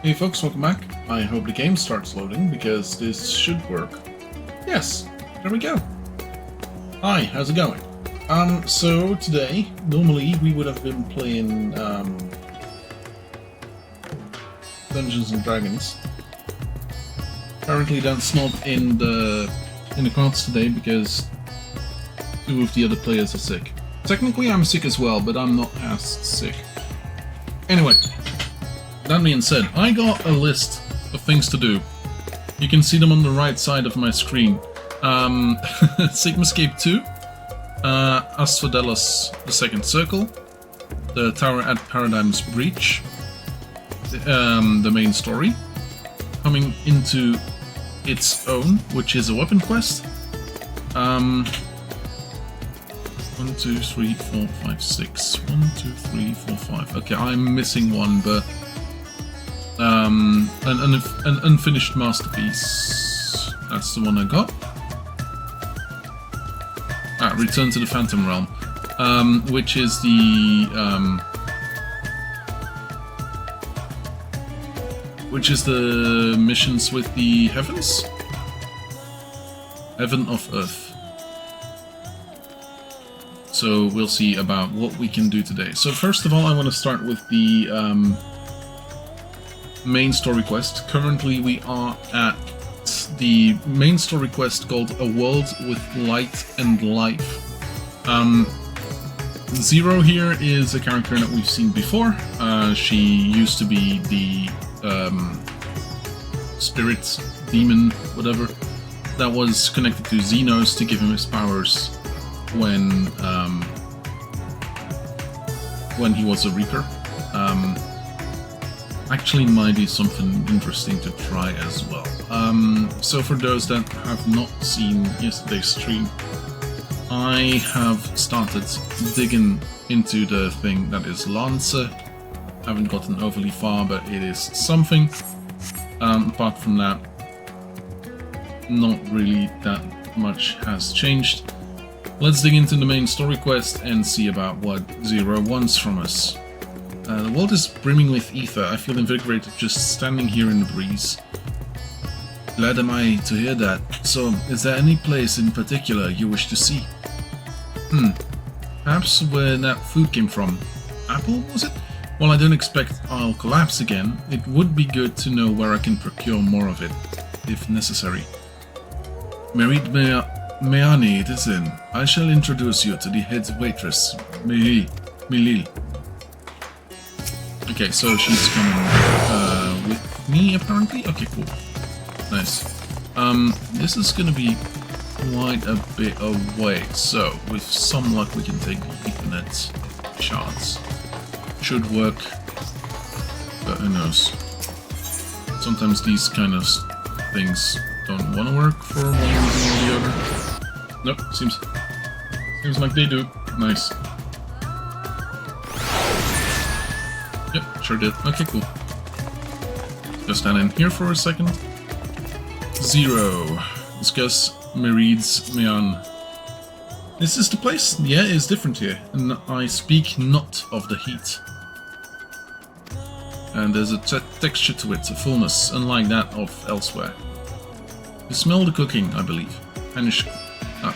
Hey folks, welcome back. I hope the game starts loading, because this should work. Yes, there we go. Hi, how's it going? So today, normally we would have been playing, Dungeons and Dragons. Apparently that's not in the cards today, because two of the other players are sick. Technically I'm sick as well, but I'm not as sick. Anyway. That being said, I got a list of things to do. You can see them on the right side of my screen. Sigmascape 2, Asphodelos the Second Circle, the Tower at Paradigm's Breach, the main story, coming into its own, which is a weapon quest. 1, 2, 3, 4, 5, 6. 1, 2, 3, 4, 5. Okay, I'm missing one, but an unfinished masterpiece. That's the one I got. Return to the Phantom Realm, which is the missions with the heavens, heaven of Earth. So we'll see about what we can do today. So first of all, I want to start with the main story quest. Currently we are at the main story quest called A World with Light and Life. Zero here is a character that we've seen before. She used to be the spirit, demon, whatever, that was connected to Xenos to give him his powers when he was a Reaper. Actually might be something interesting to try as well. So for those that have not seen yesterday's stream, I have started digging into the thing that is Lancer. Haven't gotten overly far, but it is something. Apart from that, not really that much has changed. Let's dig into the main story quest and see about what Zero wants from us. The world is brimming with ether. I feel invigorated just standing here in the breeze. Glad am I to hear that. So, is there any place in particular you wish to see? Perhaps where that food came from. Apple, was it? While I don't expect I'll collapse again, it would be good to know where I can procure more of it, if necessary. Merit Meani it is in. I shall introduce you to the head waitress, Milil. Okay, so she's coming with me, apparently? Okay, cool. Nice. This is gonna be quite a bit away, so with some luck we can take the Ethernet shards. Should work, but who knows. Sometimes these kind of things don't want to work for one reason or the other. Nope, seems like they do. Nice. Yep, sure did. Okay, cool. Just stand in here for a second. Zero. Discuss Merid's Meon. This is the place? The air is different here, and I speak not of the heat. And there's a texture to it, a fullness, unlike that of elsewhere. You smell the cooking, I believe.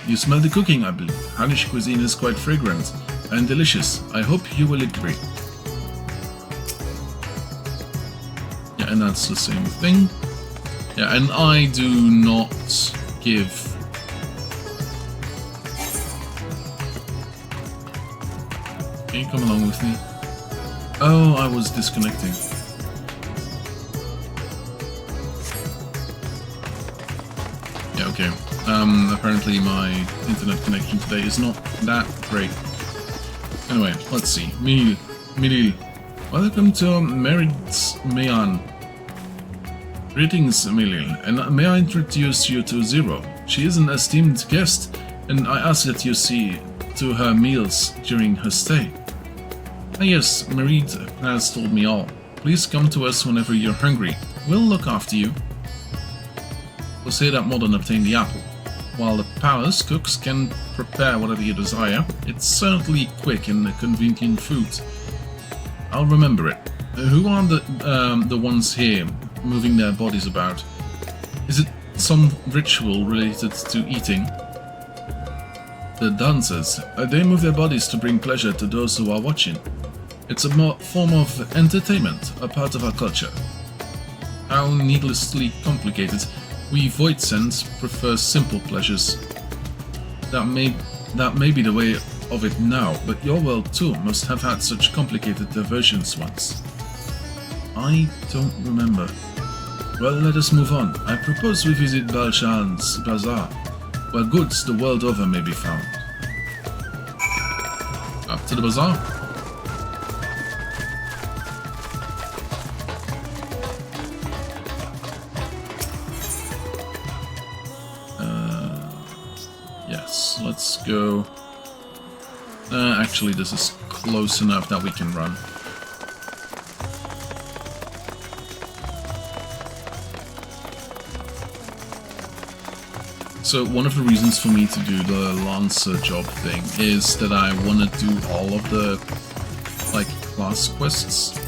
You smell the cooking, I believe. Hannish cuisine is quite fragrant and delicious. I hope you will agree. Yeah, and that's the same thing. Yeah, and I do not give... Can you come along with me? Oh, I was disconnecting. Yeah, okay. Apparently my internet connection today is not that great. Anyway, let's see. Milil. Welcome to Merid's Meon. Greetings, Milil, and may I introduce you to Zero? She is an esteemed guest, and I ask that you see to her meals during her stay. Ah yes, Merid has told me all. Please come to us whenever you're hungry. We'll look after you. We'll say that more than obtain the apple. While the palace cooks can prepare whatever you desire, it's certainly quick and a convenient food. I'll remember it. Who are the ones here moving their bodies about? Is it some ritual related to eating? The dancers. They move their bodies to bring pleasure to those who are watching. It's a form of entertainment, a part of our culture. How needlessly complicated. We Voidsens prefer simple pleasures. That may be the way of it now, but your world too must have had such complicated diversions once. I don't remember. Well, let us move on. I propose we visit Balshan's Bazaar, where goods the world over may be found. Up to the bazaar. Yes, let's go. Actually, this is close enough that we can run. So one of the reasons for me to do the Lancer job thing is that I want to do all of the like class quests.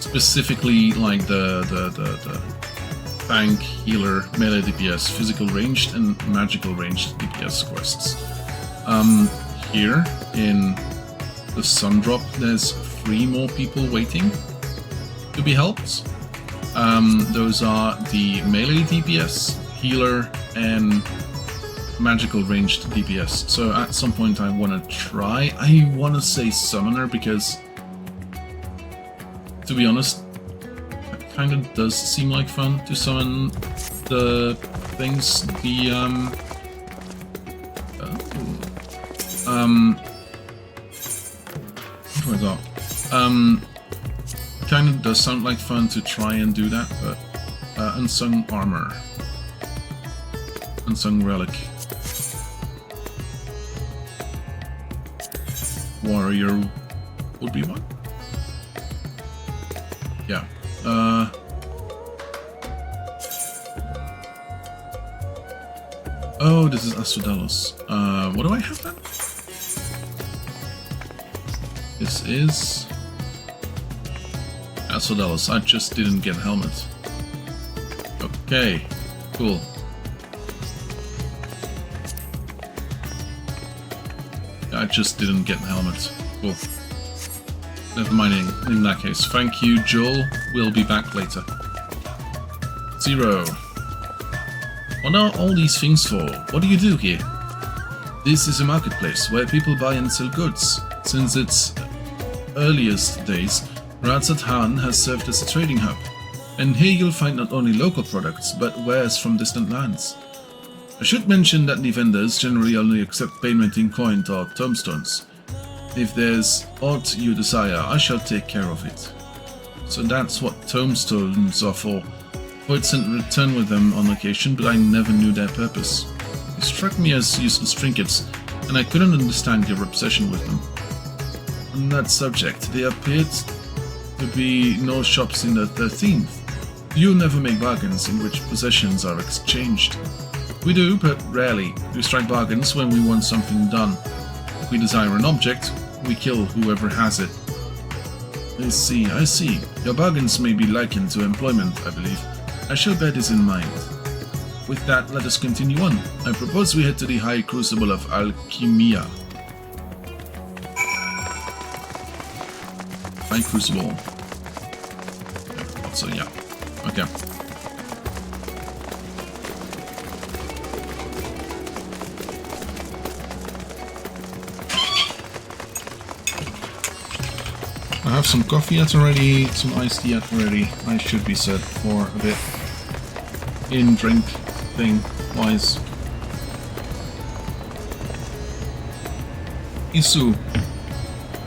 Specifically like the tank, healer, melee DPS, physical ranged and magical ranged DPS quests. Here in the Sundrop there's 3 more people waiting to be helped. Those are the melee DPS, healer, and magical ranged DPS. So at some point I want to try. I want to say summoner because, to be honest, it kind of does seem like fun to summon the things. What do I got? Kind of does sound like fun to try and do that, but unsung armor, unsung relic, warrior would be one. Yeah. Oh, this is Asphodelos. What do I have then? This is Asphodelos. I just didn't get helmet. Okay, cool. I just didn't get helmet. Cool. Never mind in that case. Thank you, Joel. We'll be back later. Zero. What are all these things for? What do you do here? This is a marketplace where people buy and sell goods. Since its earliest days, Ratzat Han has served as a trading hub, and here you'll find not only local products, but wares from distant lands. I should mention that the vendors generally only accept payment in coin or tombstones. If there's aught you desire, I shall take care of it. So that's what tombstones are for. Voidsent return with them on occasion, but I never knew their purpose. They struck me as useless trinkets, and I couldn't understand your obsession with them. On that subject, there appeared to be no shops in the 13th. You never make bargains in which possessions are exchanged. We do, but rarely. We strike bargains when we want something done. If we desire an object, we kill whoever has it. I see. Your bargains may be likened to employment, I believe. I shall bear this in mind. With that, let us continue on. I propose we head to the High Crucible of Alchemia. High Crucible. So yeah. Okay. I have some coffee at already, some iced tea at already. I should be set for a bit. In drink thing wise. Isu.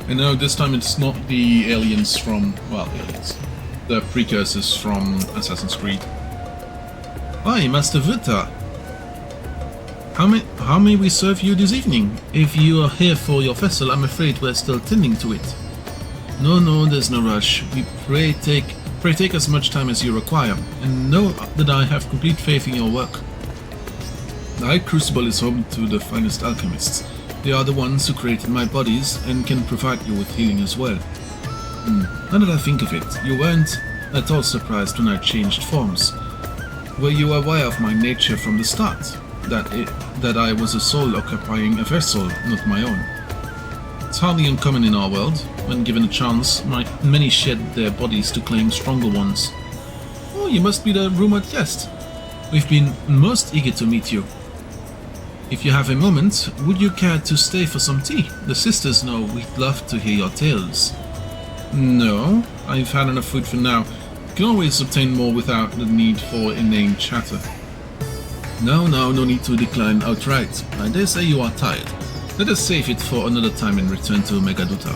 I know this time it's not the aliens from, well, aliens. The precursors from Assassin's Creed. Hi, Master Vita. How may we serve you this evening? If you are here for your vessel, I'm afraid we're still tending to it. No, there's no rush. We pray take as much time as you require, and know that I have complete faith in your work. The High Crucible is home to the finest alchemists. They are the ones who created my bodies and can provide you with healing as well. Now that I think of it, you weren't at all surprised when I changed forms. Were you aware of my nature from the start? That I was a soul occupying a vessel, not my own. It's hardly uncommon in our world. When given a chance, many shed their bodies to claim stronger ones. Oh, you must be the rumored guest. We've been most eager to meet you. If you have a moment, would you care to stay for some tea? The sisters know we'd love to hear your tales. No, I've had enough food for now. You can always obtain more without the need for inane chatter. No need to decline outright. I dare say you are tired. Let us save it for another time and return to Megaduta.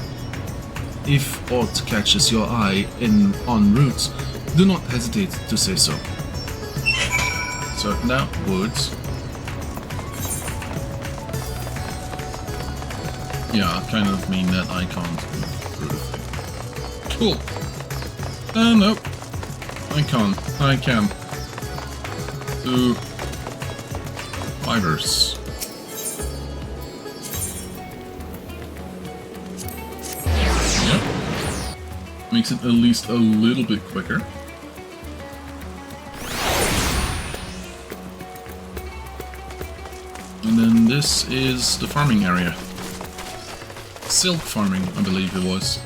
If aught catches your eye en route, do not hesitate to say so. So now, woods. Yeah, I kind of mean that I can't move through. Cool. No. I can't. I can. Do fibers. Yep. Makes it at least a little bit quicker. And then this is the farming area. Silk farming, I believe it was.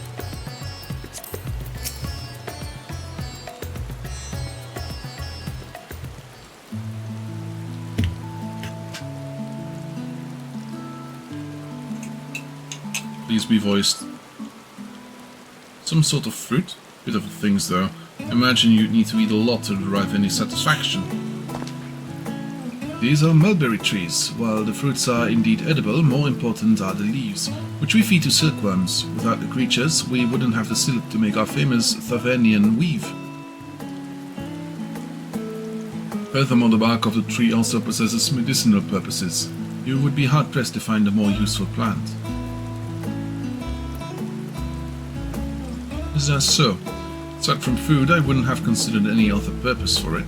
Please be voiced. Some sort of fruit? Bit of things though. Imagine you'd need to eat a lot to derive any satisfaction. These are mulberry trees. While the fruits are indeed edible, more important are the leaves, which we feed to silkworms. Without the creatures, we wouldn't have the silk to make our famous Tavernian weave. Furthermore, the bark of the tree also possesses medicinal purposes. You would be hard-pressed to find a more useful plant. Is that so? Aside from food, I wouldn't have considered any other purpose for it.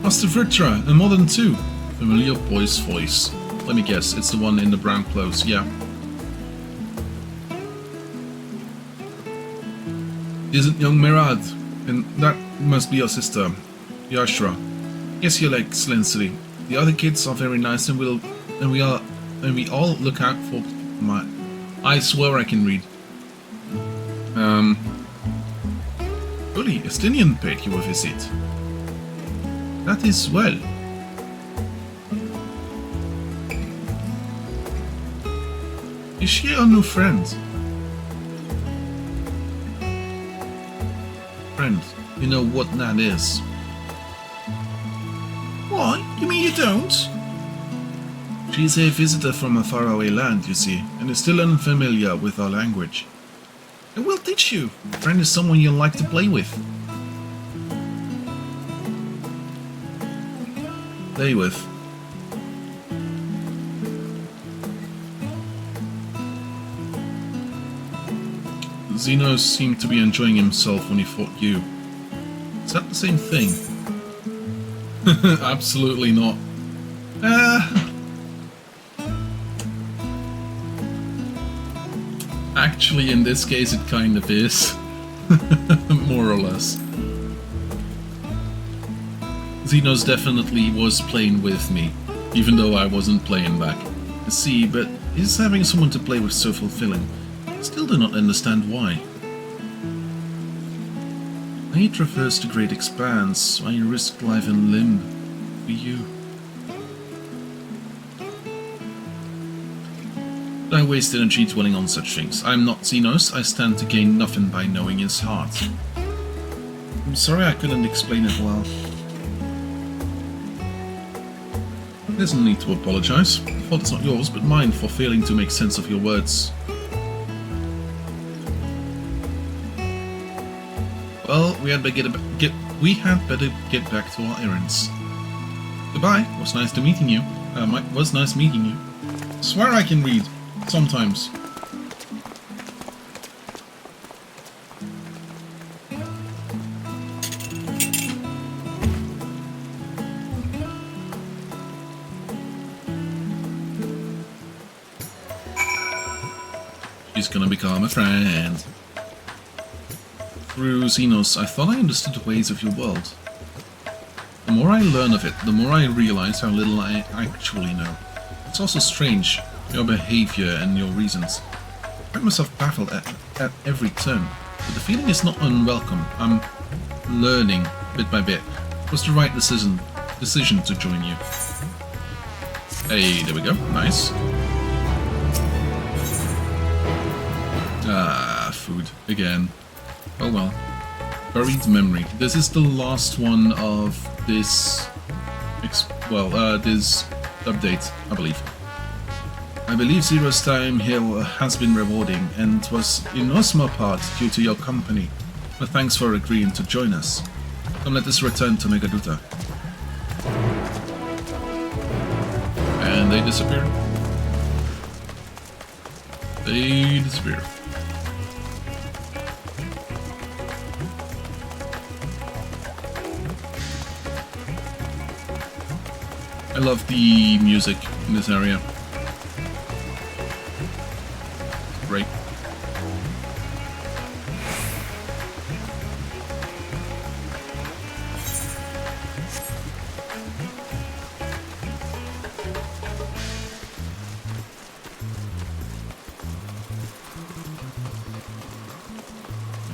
Master Vritra, a modern too. Familiar boy's voice. Let me guess, it's the one in the brown clothes, yeah. Isn't young Merad? And that must be your sister, Yashra. Yes, you're like Slensley. The other kids are very nice and we all look out for my... I swear I can read. Bully, Estinian paid you a visit. That is well. Is she a new friend? Friend, you know what that is. What? You mean you don't? She's a visitor from a faraway land, you see, and is still unfamiliar with our language. I will teach you. A friend is someone you like to play with. Play with. Zeno seemed to be enjoying himself when he fought you. Is that the same thing? Absolutely not. Actually, in this case, it kind of is. More or less. Xenos definitely was playing with me, even though I wasn't playing back. I see, but is having someone to play with so fulfilling? I still do not understand why. I traverse the great expanse, I risk life and limb for you. I waste energy dwelling on such things. I am not Xenos, I stand to gain nothing by knowing his heart. I'm sorry I couldn't explain it well. There's no need to apologize. The fault is not yours, but mine for failing to make sense of your words. Well, we had better get back to our errands. Goodbye. Was nice meeting you. Was nice meeting you. Swear I can read. Sometimes. She's gonna become a friend. Through Xenos, I thought I understood the ways of your world. The more I learn of it, the more I realize how little I actually know. It's also strange, your behavior and your reasons. I find myself baffled at every turn, but the feeling is not unwelcome. I'm learning bit by bit. It was the right decision to join you. Hey, there we go. Nice. Ah, food again. Oh well. Buried memory. This is the last one of this this update, I believe. I believe Zero's time here has been rewarding, and was in no small part due to your company. But thanks for agreeing to join us. Come, let us return to Megaduta. And they disappear. They disappear. I love the music in this area. Great.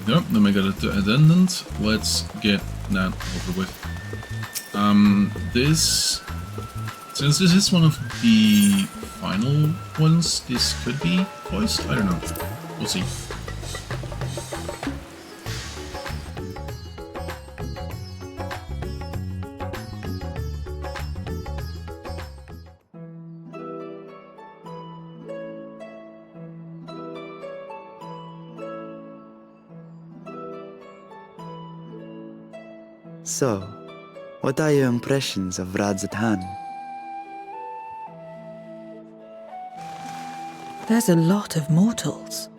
Yep, then we got it to addendant. Let's get that over with. Since this is one of the final ones, this could be voiced? I don't know. We'll see. So, what are your impressions of Radzatan? There's a lot of mortals.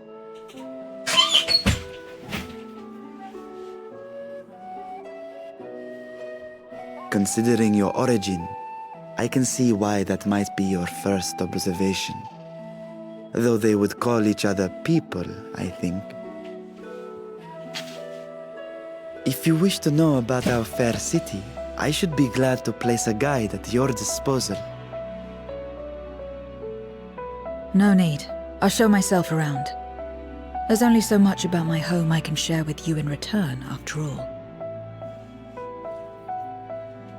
Considering your origin, I can see why that might be your first observation. Though they would call each other people, I think. If you wish to know about our fair city, I should be glad to place a guide at your disposal. No need. I'll show myself around. There's only so much about my home I can share with you in return, after all.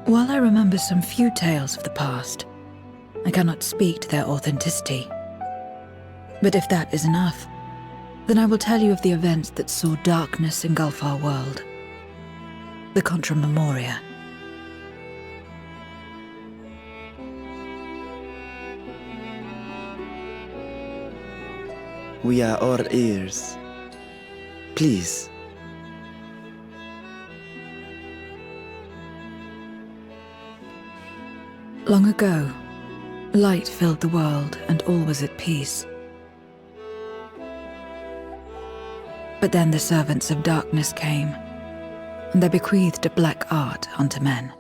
While I remember some few tales of the past, I cannot speak to their authenticity. But if that is enough, then I will tell you of the events that saw darkness engulf our world. The Contra Memoria. We are all ears. Please. Long ago, light filled the world and all was at peace. But then the servants of darkness came, and they bequeathed a black art unto men.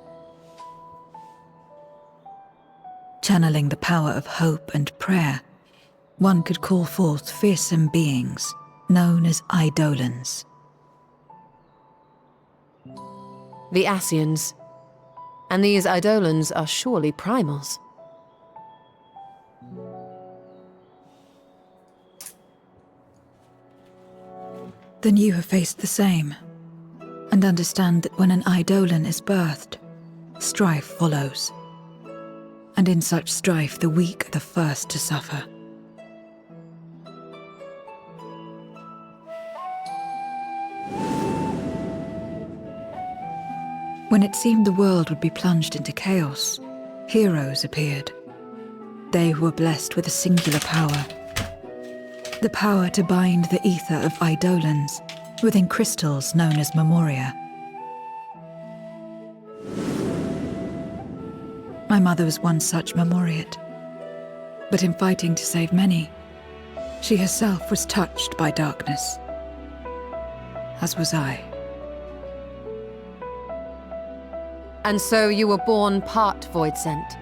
Channeling the power of hope and prayer, one could call forth fearsome beings known as Eidolons. The Ascians. And these Eidolons are surely primals. Then you have faced the same, and understand that when an Eidolon is birthed, strife follows. And in such strife, the weak are the first to suffer. When it seemed the world would be plunged into chaos, heroes appeared. They who were blessed with a singular power. The power to bind the ether of Eidolons within crystals known as Memoria. My mother was one such Memoriate. But in fighting to save many, she herself was touched by darkness. As was I. And so you were born part Void Sent,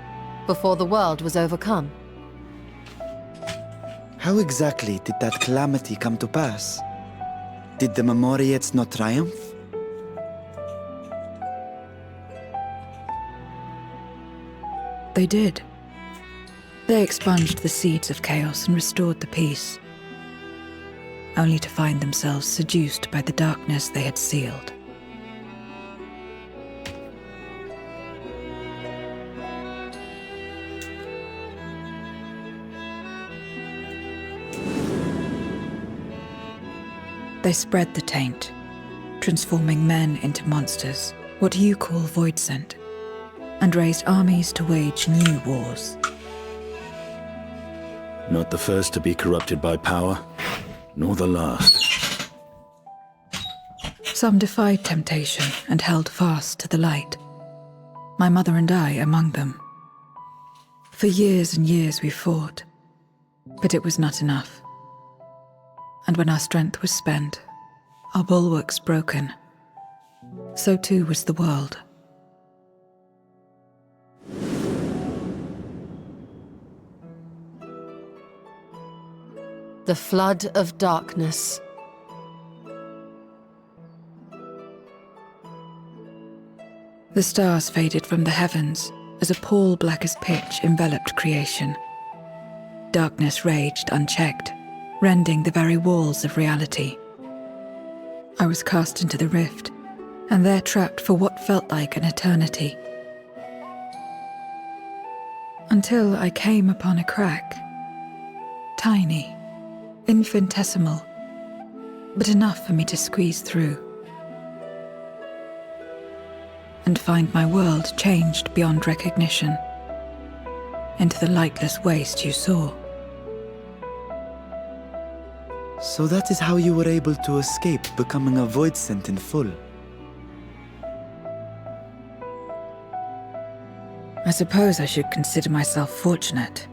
before the world was overcome. How exactly did that calamity come to pass? Did the Memoriates not triumph? They did. They expunged the seeds of chaos and restored the peace, only to find themselves seduced by the darkness they had sealed. They spread the taint, transforming men into monsters, what you call void-sent, and raised armies to wage new wars. Not the first to be corrupted by power, nor the last. Some defied temptation and held fast to the light. My mother and I among them. For years and years we fought, but it was not enough. And when our strength was spent, our bulwarks broken, so too was the world. The flood of darkness. The stars faded from the heavens as a pall black as pitch enveloped creation. Darkness raged unchecked, rending the very walls of reality. I was cast into the rift, and there trapped for what felt like an eternity. Until I came upon a crack. Tiny, infinitesimal, but enough for me to squeeze through. And find my world changed beyond recognition, into the lightless waste you saw. So that is how you were able to escape becoming a void-sent in full. I suppose I should consider myself fortunate.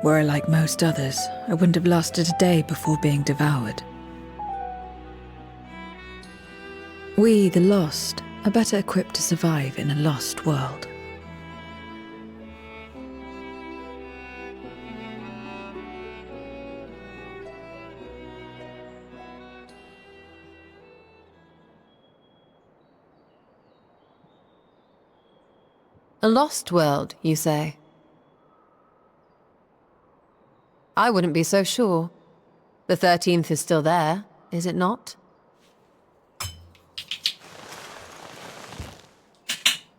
Were I like most others, I wouldn't have lasted a day before being devoured. We, the lost, are better equipped to survive in a lost world. A lost world, you say? I wouldn't be so sure. The 13th is still there, is it not?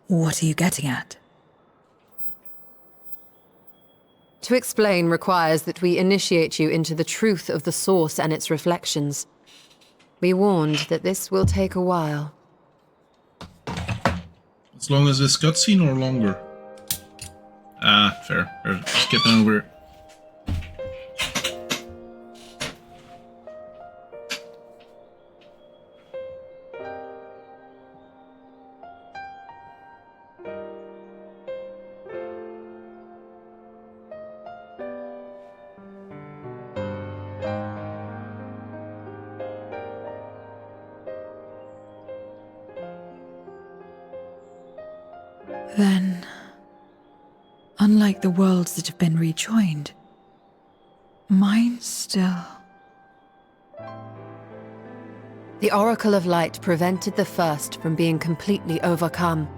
What are you getting at? To explain requires that we initiate you into the truth of the source and its reflections. Be warned that this will take a while. As long as this cutscene or longer? Ah, fair. We're skipping over it. Then, unlike the worlds that have been rejoined, mine still... The Oracle of Light prevented the first from being completely overcome.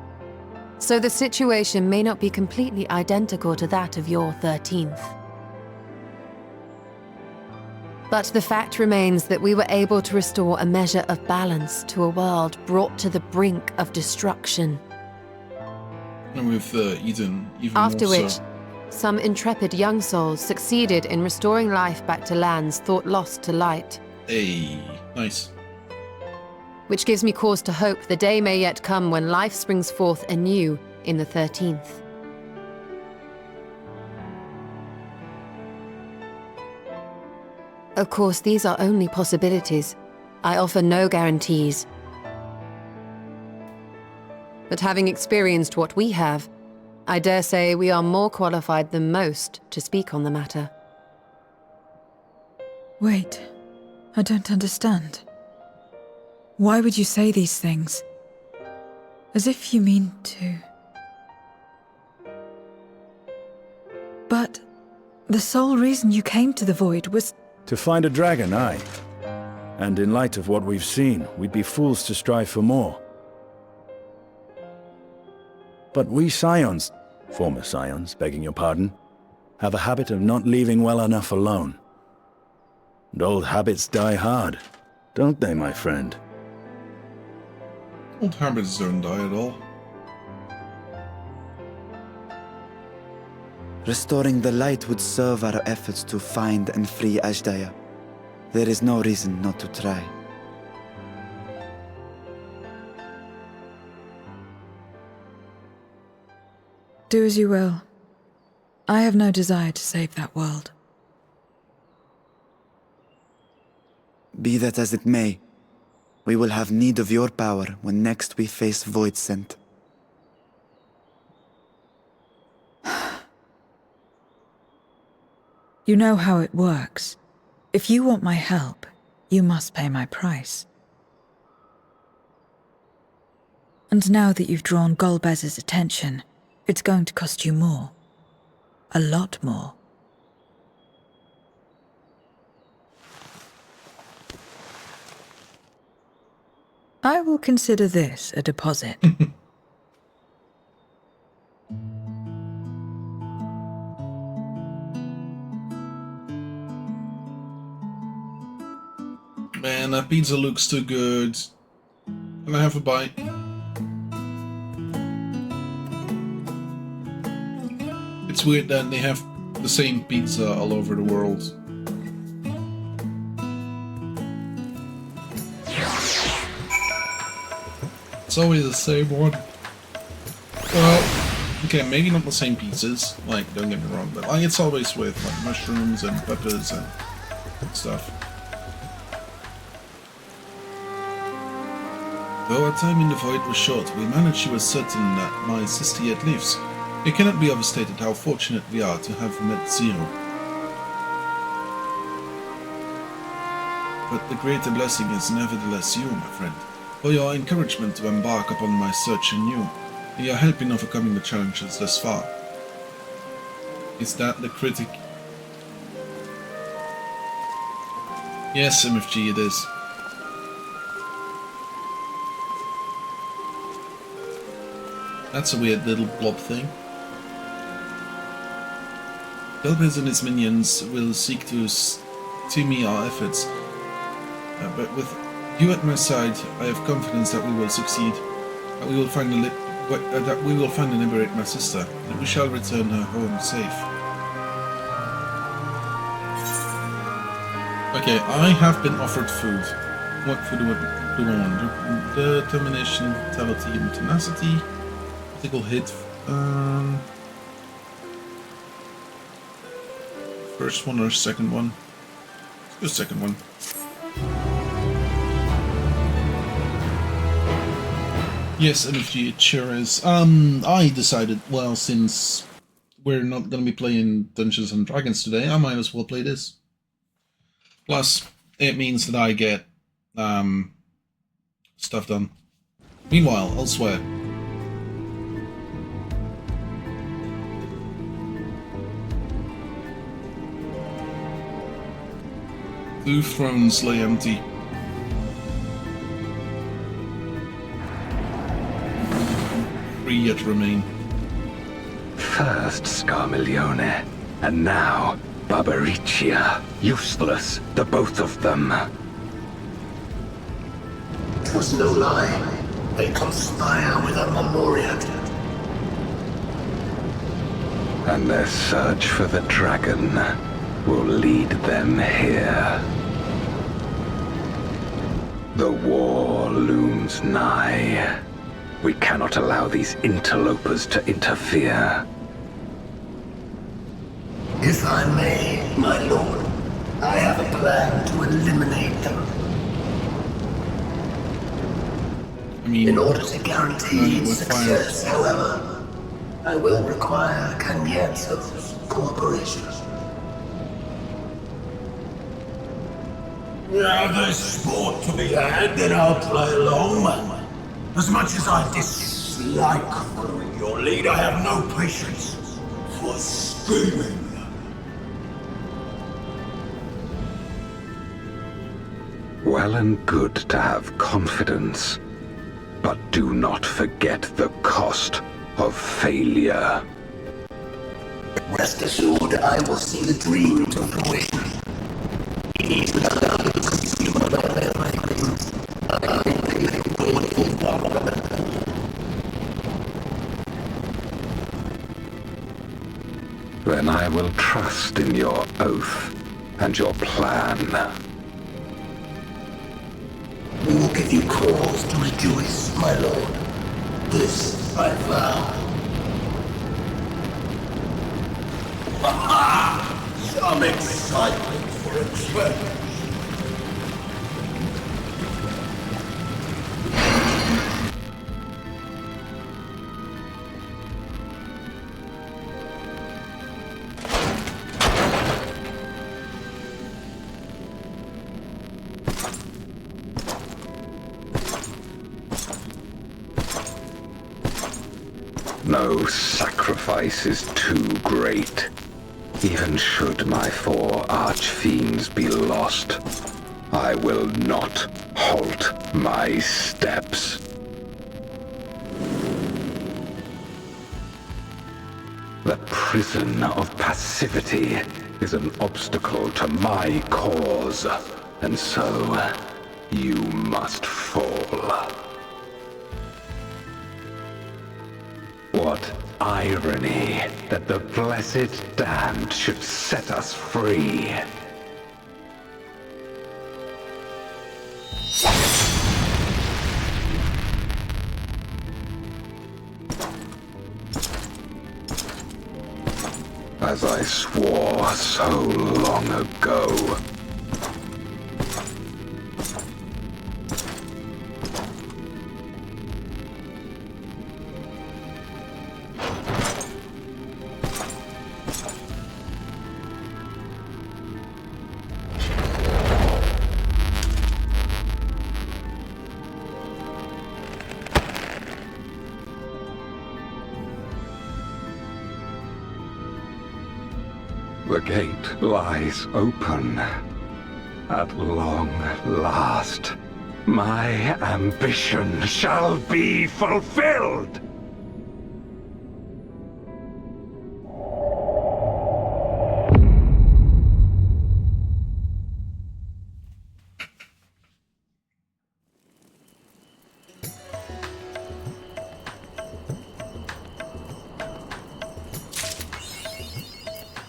So the situation may not be completely identical to that of your 13th. But the fact remains that we were able to restore a measure of balance to a world brought to the brink of destruction. And with Eden, even After more which, so. some intrepid young souls succeeded in restoring life back to lands thought lost to light. Hey, nice. Which gives me cause to hope the day may yet come when life springs forth anew in the 13th. Of course, these are only possibilities. I offer no guarantees. But having experienced what we have, I dare say we are more qualified than most to speak on the matter. Wait, I don't understand. Why would you say these things? As if you mean to... But The sole reason you came to the Void was... To find a dragon, aye. And in light of what we've seen, we'd be fools to strive for more. But we Scions, former Scions, begging your pardon, have a habit of not leaving well enough alone. And old habits die hard, don't they, my friend? Old habits don't die at all. Restoring the light would serve our efforts to find and free Ashdaya. There is no reason not to try. Do as you will. I have no desire to save that world. Be that as it may, we will have need of your power when next we face Voidsent. You know how it works. If you want my help, you must pay my price. And now that you've drawn Golbez's attention, it's going to cost you more. A lot more. I will consider this a deposit. Man, that pizza looks too good. Can I have a bite? It's weird that they have the same pizza all over the world. It's always the same one. Well, okay, maybe not the same pizzas, like, don't get me wrong, but like, it's always with like mushrooms and peppers and stuff. Though our time in the Void was short, we managed to ascertain that my sister yet lives. It cannot be overstated how fortunate we are to have met Zero. But the greater blessing is nevertheless you, my friend, for your encouragement to embark upon my search anew, and your help in overcoming the challenges thus far. Is that the critic? Yes, MFG, it is. That's a weird little blob thing. Golbez and his minions will seek to stymie our efforts, but with you at my side, I have confidence that we will succeed. That we will find and liberate my sister, and we shall return her home safe. Okay, I have been offered food. What food do I want? Determination, vitality, and tenacity. Critical hit. First one or second one? The second one. Yes, MFG, it sure is. I decided, well, since we're not going to be playing Dungeons and Dragons today, I might as well play this. Plus, it means that I get stuff done. Meanwhile, elsewhere. Two thrones lay empty. Three yet remain. First Scarmiglione, and now Barbaricia. Useless, the both of them. It was no lie. They conspire with a Memoriat. And their search for the dragon will lead them here. The war looms nigh. We cannot allow these interlopers to interfere. If I may, my lord, I have a plan to eliminate them. I mean, In order to guarantee with success, however, I will require Cagnazzo's cooperation. Now there's sport to be had, then I'll play along. As much as I dislike following your lead, I have no patience for scheming. Well and good to have confidence, but do not forget the cost of failure. Rest assured, I will see the dream to fruition. He needs to allow you to consume everything. Then I will trust in your oath and your plan. We will give you cause to rejoice, my lord. This I vow. Aha! Some excitement for a change. No sacrifice is too great. Even should my 4 archfiends be lost, I will not halt my steps. The prison of passivity is an obstacle to my cause, and so you must fall. What irony that the blessed damned should set us free. As I swore so long ago. The gate lies open. At long last, my ambition shall be fulfilled!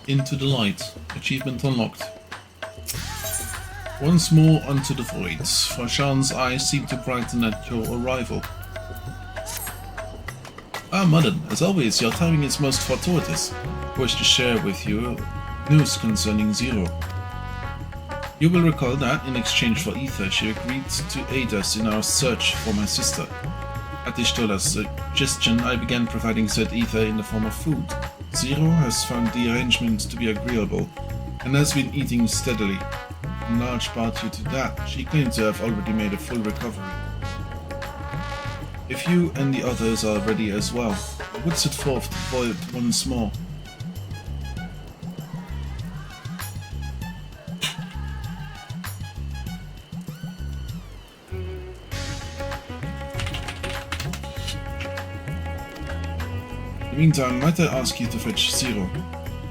Into the light. Achievement unlocked. Once more unto the voids. Farshan's eyes seem to brighten at your arrival. Ah, Mudden, as always, your timing is most fortuitous. I wish to share with you news concerning Zero. You will recall that, in exchange for ether, she agreed to aid us in our search for my sister. At Ishtola's suggestion, I began providing said ether in the form of food. Zero has found the arrangement to be agreeable, and has been eating steadily. In large part due to that, she claimed to have already made a full recovery. If you and the others are ready as well, I would set forth to void once more. In the meantime, might I ask you to fetch Zero?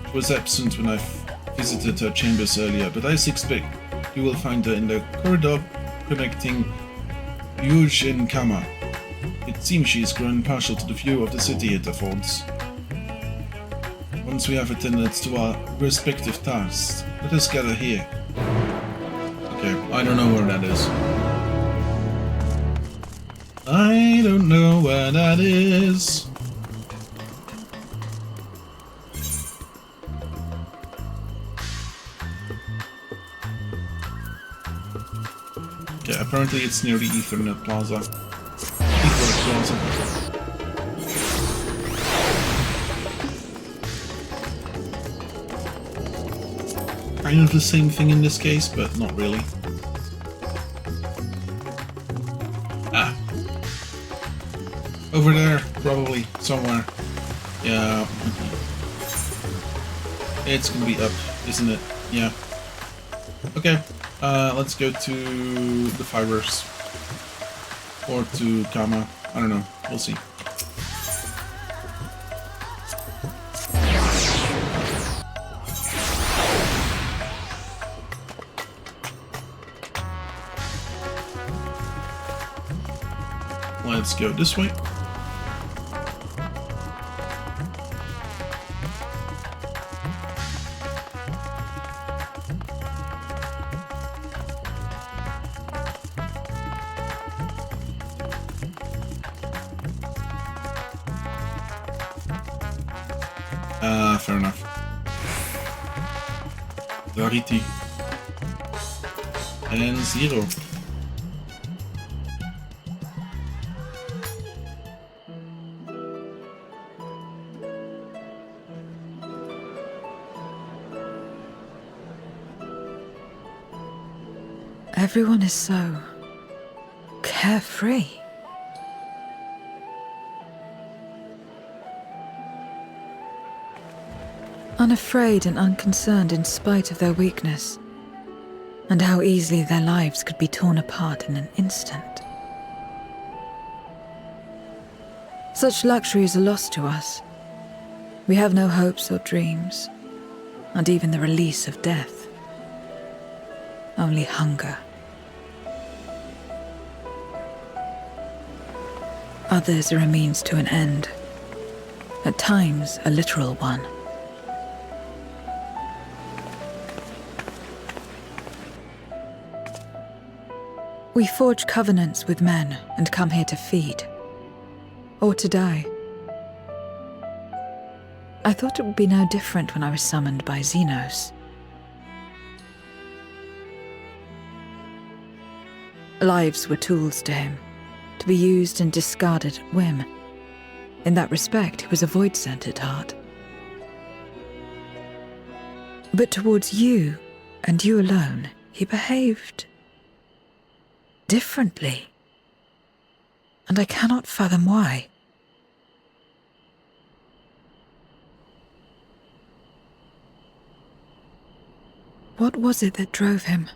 She was absent when I visited her chambers earlier, but I suspect you will find her in the corridor connecting Yuj and Kama. It seems she is grown partial to the view of the city it affords. Once we have attended to our respective tasks, let us gather here. Okay, I don't know where that is. I don't know where that is. Okay, apparently it's near the Ethernet Plaza. Kind of the same thing in this case, but not really. Ah. Over there, probably, somewhere. Yeah. It's gonna be up, isn't it? Yeah. Okay. Let's go to the fibers. Or to Kama. I don't know. We'll see. Let's go this way. Fair enough. Rarity. And 0. Everyone is so carefree. Unafraid and unconcerned in spite of their weakness, and how easily their lives could be torn apart in an instant. Such luxuries are lost to us. We have no hopes or dreams, and even the release of death. Only hunger. Others are a means to an end, at times a literal one. We forge covenants with men and come here to feed, or to die. I thought it would be no different when I was summoned by Xenos. Lives were tools to him, to be used and discarded at whim. In that respect, he was a void-centered heart. But towards you, and you alone, he behaved differently. And I cannot fathom why. What was it that drove him?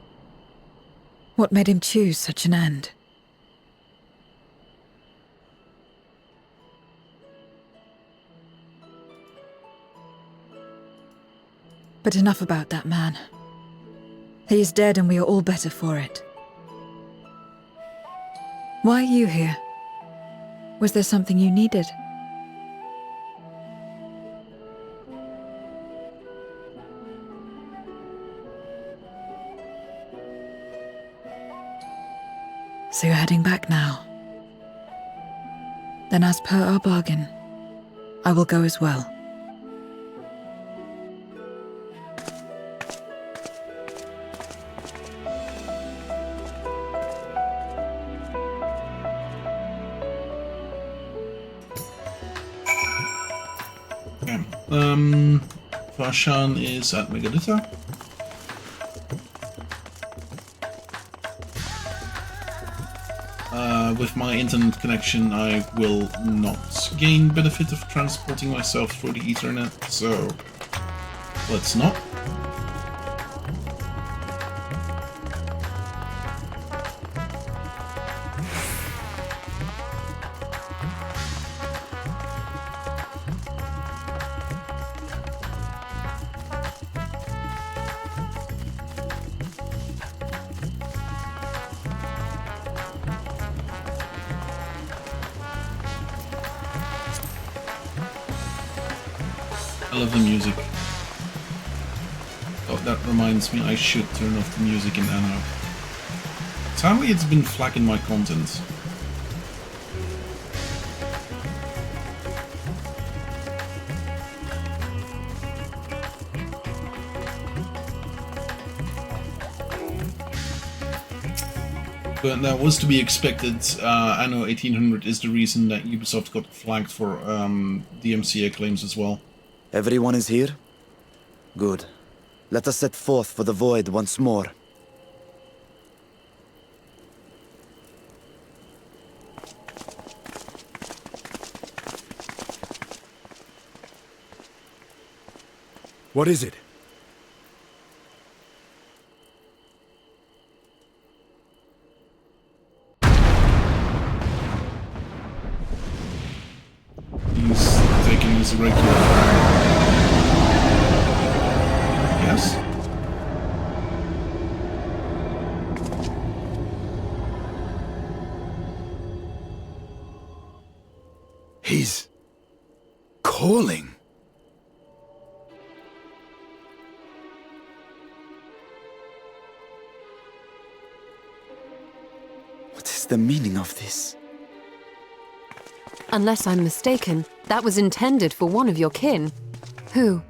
What made him choose such an end? But enough about that man. He is dead and we are all better for it. Why are you here? Was there something you needed? So you're heading back now. Then as per our bargain, I will go as well. Vashan is at Megalita. With my internet connection, I will not gain benefit of transporting myself through the Ethernet, so let's not. I love the music. Oh, that reminds me, I should turn off the music in Anno. Sadly, it's been flagging my content. But that was to be expected. Anno 1800 is the reason that Ubisoft got flagged for DMCA claims as well. Everyone is here? Good. Let us set forth for the void once more. What is it? regular dragon. Yes? He's calling. What is the meaning of this? Unless I'm mistaken, that was intended for one of your kin. Who?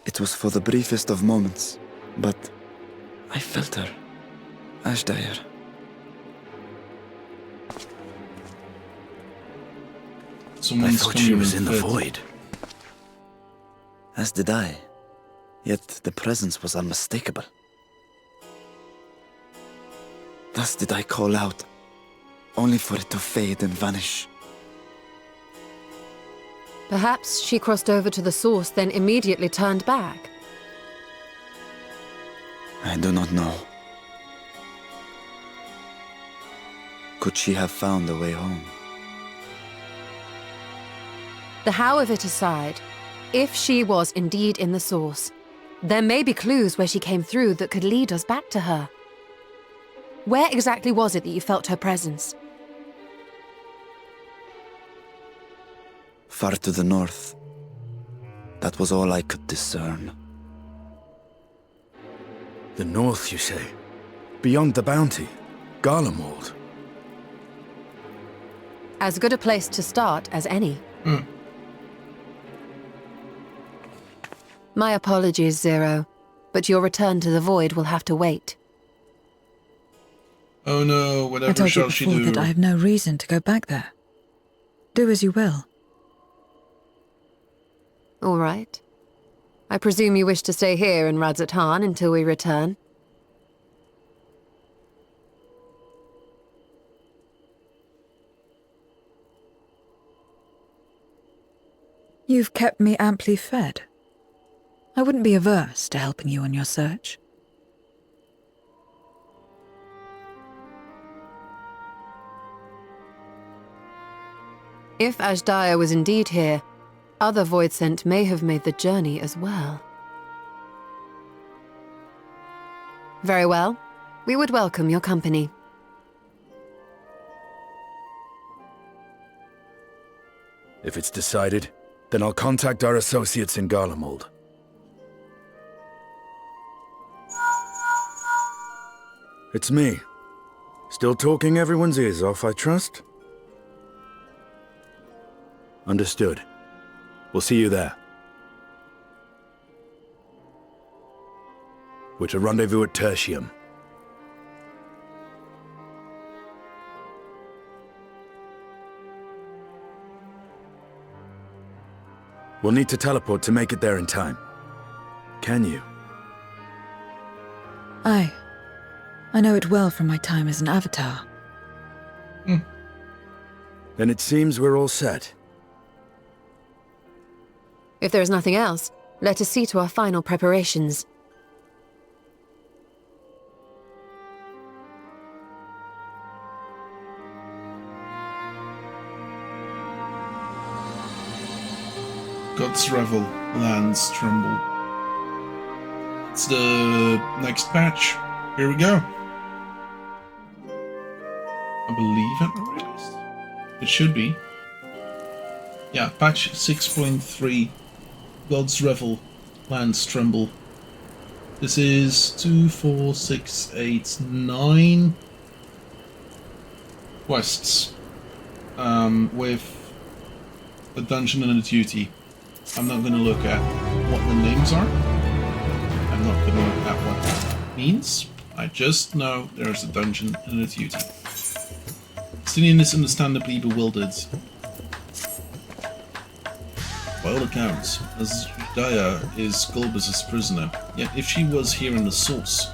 It was for the briefest of moments, but I felt her. Ashdire. I Someone's thought coming she was in the fit. void. As did I. Yet the presence was unmistakable. Thus did I call out, only for it to fade and vanish. Perhaps she crossed over to the source, then immediately turned back. I do not know. Could she have found a way home? The how of it aside, if she was indeed in the source, there may be clues where she came through that could lead us back to her. Where exactly was it that you felt her presence? Far to the north. That was all I could discern. The north, you say? Beyond the bounty? Garlemald? As good a place to start as any. My apologies, Zero, but your return to the void will have to wait. Oh no, I whatever told you shall she before do? that I have no reason to go back there. Do as you will. All right. I presume you wish to stay here in Radzatan until we return? You've kept me amply fed. I wouldn't be averse to helping you on your search. If Ashdaya was indeed here, other Voidsent may have made the journey as well. Very well. We would welcome your company. If it's decided, then I'll contact our associates in Garlemald. It's me. Still talking everyone's ears off, I trust? Understood. We'll see you there. We're to rendezvous at Tertium. We'll need to teleport to make it there in time. Can you? Aye. I know it well from my time as an avatar. Then it seems we're all set. If there is nothing else, let us see to our final preparations. God's Revel, lands tremble. It's the next patch. Here we go. I believe it released. It should be. Yeah, patch 6.3. God's Revel, lands tremble. This is 2, 4, 6, 8, 9 quests. With a dungeon and a duty. I'm not going to look at what the names are. I'm not going to look at what that means. I just know there's a dungeon and a duty. Stinian is understandably bewildered. By all accounts, Ashdaya is Golbez's prisoner, yet if she was here in the source,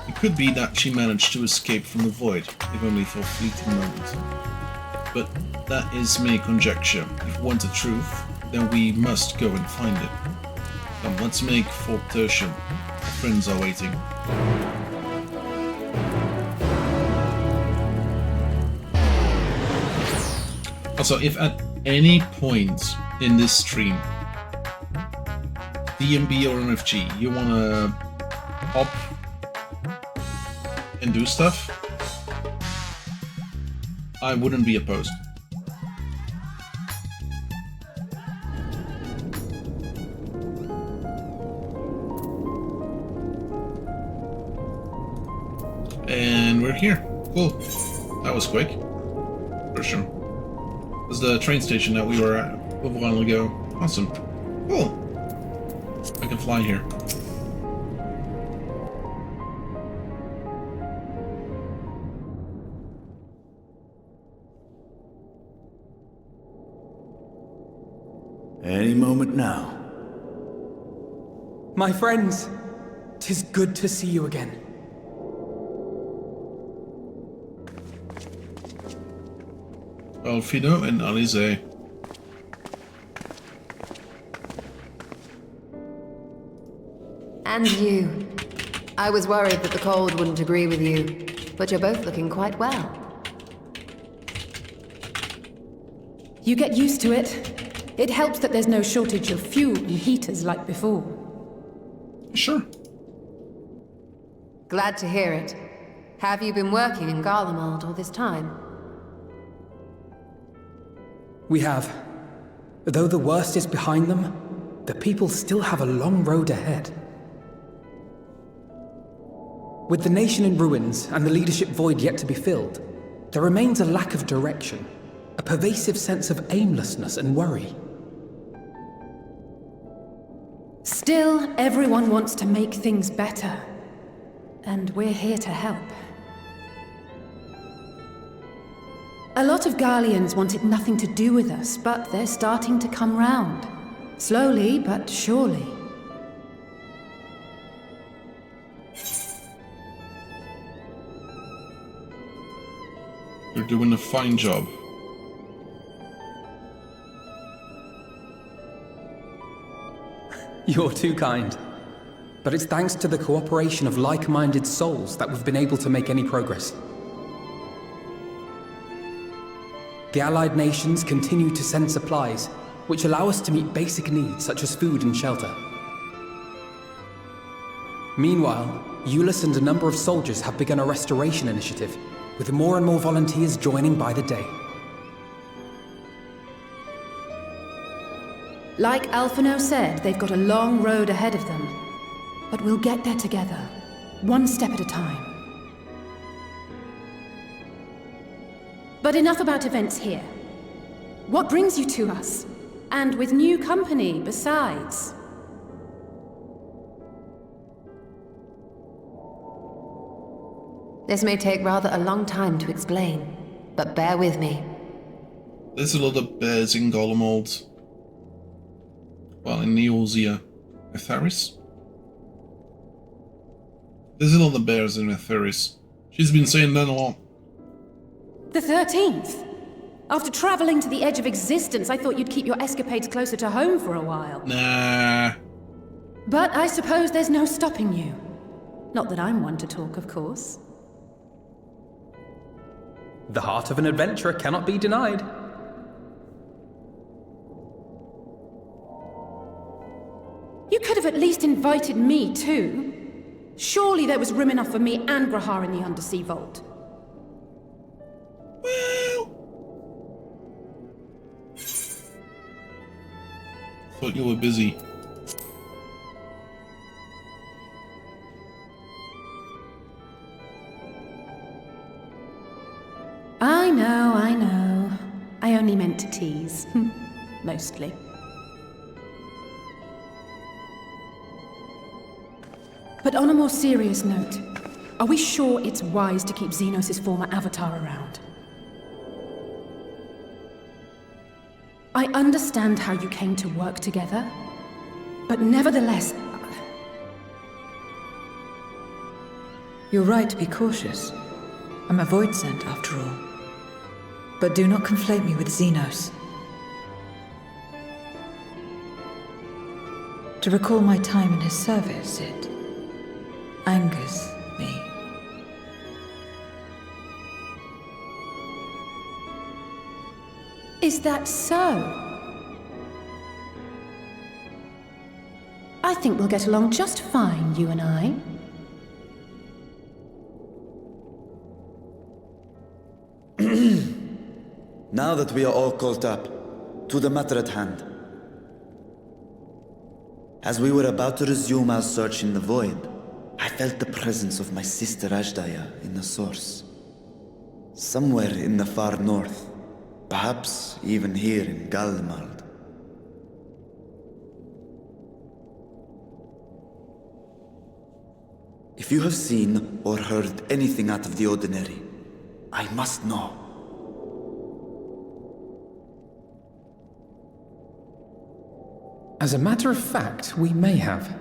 it could be that she managed to escape from the void, if only for a fleeting moment. But that is mere conjecture. If we want the truth, then we must go and find it. Come, let's make for Tertium. Our friends are waiting. Also, if at any point in this stream, DMB or MFG, you wanna hop and do stuff, I wouldn't be opposed. And we're here. Cool. That was quick. For sure. It was the train station that we were at a while ago. Awesome. Cool. I can fly here. Any moment now. My friends, 'tis good to see you again. Alfino and Alize. And you. I was worried that the cold wouldn't agree with you, but you're both looking quite well. You get used to it. It helps that there's no shortage of fuel and heaters like before. Sure. Glad to hear it. Have you been working in Garlemald all this time? We have. Though the worst is behind them, the people still have a long road ahead. With the nation in ruins and the leadership void yet to be filled, there remains a lack of direction, a pervasive sense of aimlessness and worry. Still, everyone wants to make things better. And we're here to help. A lot of Garleans wanted nothing to do with us, but they're starting to come round. Slowly, but surely. You're doing a fine job. You're too kind. But it's thanks to the cooperation of like-minded souls that we've been able to make any progress. The Allied nations continue to send supplies, which allow us to meet basic needs such as food and shelter. Meanwhile, Euless and a number of soldiers have begun a restoration initiative, with more and more volunteers joining by the day. Like Alphino said, they've got a long road ahead of them. But we'll get there together, one step at a time. But enough about events here. What brings you to us? And with new company, besides? This may take rather a long time to explain, but bear with me. There's a lot of bears in Garlemald. Well, in Neosia. Etheris? There's a lot of bears in Etheris. She's been saying that a lot. The 13th? After traveling to the edge of existence, I thought you'd keep your escapades closer to home for a while. Nah. But I suppose there's no stopping you. Not that I'm one to talk, of course. The heart of an adventurer cannot be denied. You could have at least invited me, too. Surely there was room enough for me and Grahar in the Undersea Vault. Well... Thought you were busy. I know, I know. I only meant to tease. Mostly. But on a more serious note, are we sure it's wise to keep Xenos' former avatar around? I understand how you came to work together, but nevertheless... You're right to be cautious. I'm a void sent, after all. But do not conflate me with Xenos. To recall my time in his service, it angers me. Is that so? I think we'll get along just fine, you and I. Now that we are all caught up, to the matter at hand. As we were about to resume our search in the void, I felt the presence of my sister Ajdaya in the source. Somewhere in the far north, perhaps even here in Galmald. If you have seen or heard anything out of the ordinary, I must know. As a matter of fact, we may have.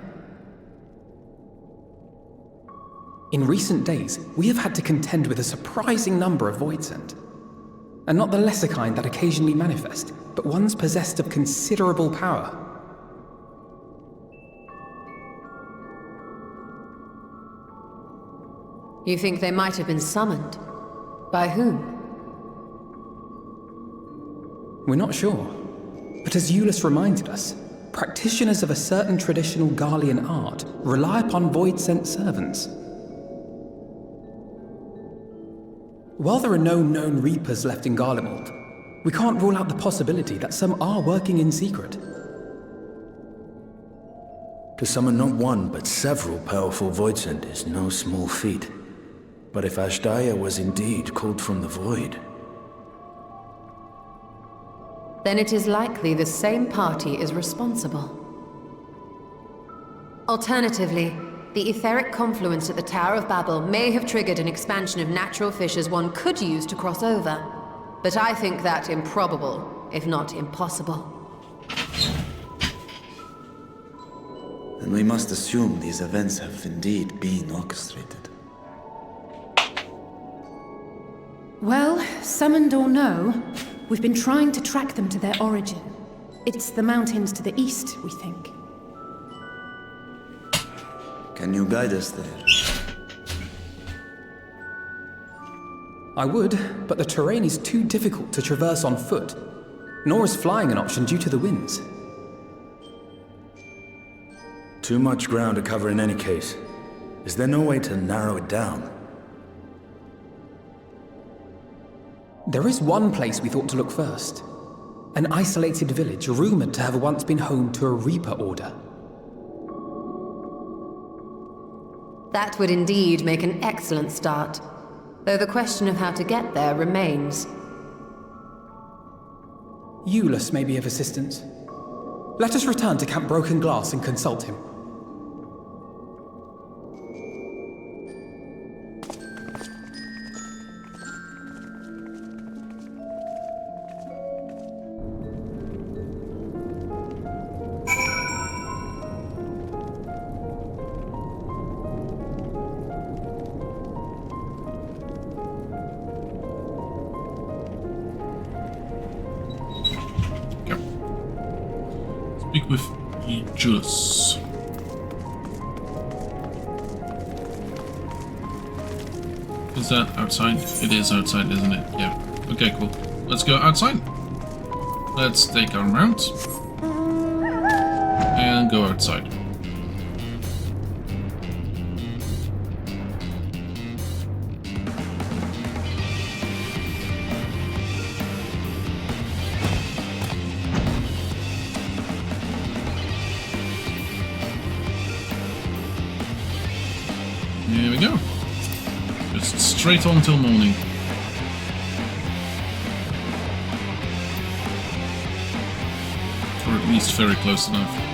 In recent days, we have had to contend with a surprising number of Voidsent. And not the lesser kind that occasionally manifest, but ones possessed of considerable power. You think they might have been summoned? By whom? We're not sure. But as Euless reminded us, practitioners of a certain traditional Garlean art rely upon Void-sent servants. While there are no known Reapers left in Garlemald, we can't rule out the possibility that some are working in secret. To summon not one, but several powerful Voidsent is no small feat. But if Ajdaya was indeed called from the Void... Then it is likely the same party is responsible. Alternatively, the etheric confluence at the Tower of Babel may have triggered an expansion of natural fissures one could use to cross over. But I think that improbable, if not impossible. Then we must assume these events have indeed been orchestrated. Well, summoned or no, we've been trying to track them to their origin. It's the mountains to the east, we think. Can you guide us there? I would, but the terrain is too difficult to traverse on foot, nor is flying an option due to the winds. Too much ground to cover in any case. Is there no way to narrow it down? There is one place we thought to look first. An isolated village rumored to have once been home to a Reaper order. That would indeed make an excellent start, though the question of how to get there remains. Euless may be of assistance. Let us return to Camp Broken Glass and consult him. Speak with Aegis. Is that outside? It is outside, isn't it? Yeah. Okay, cool. Let's go outside. Let's take our mount and go outside. Here we go. Just straight on till morning. Or at least very close enough.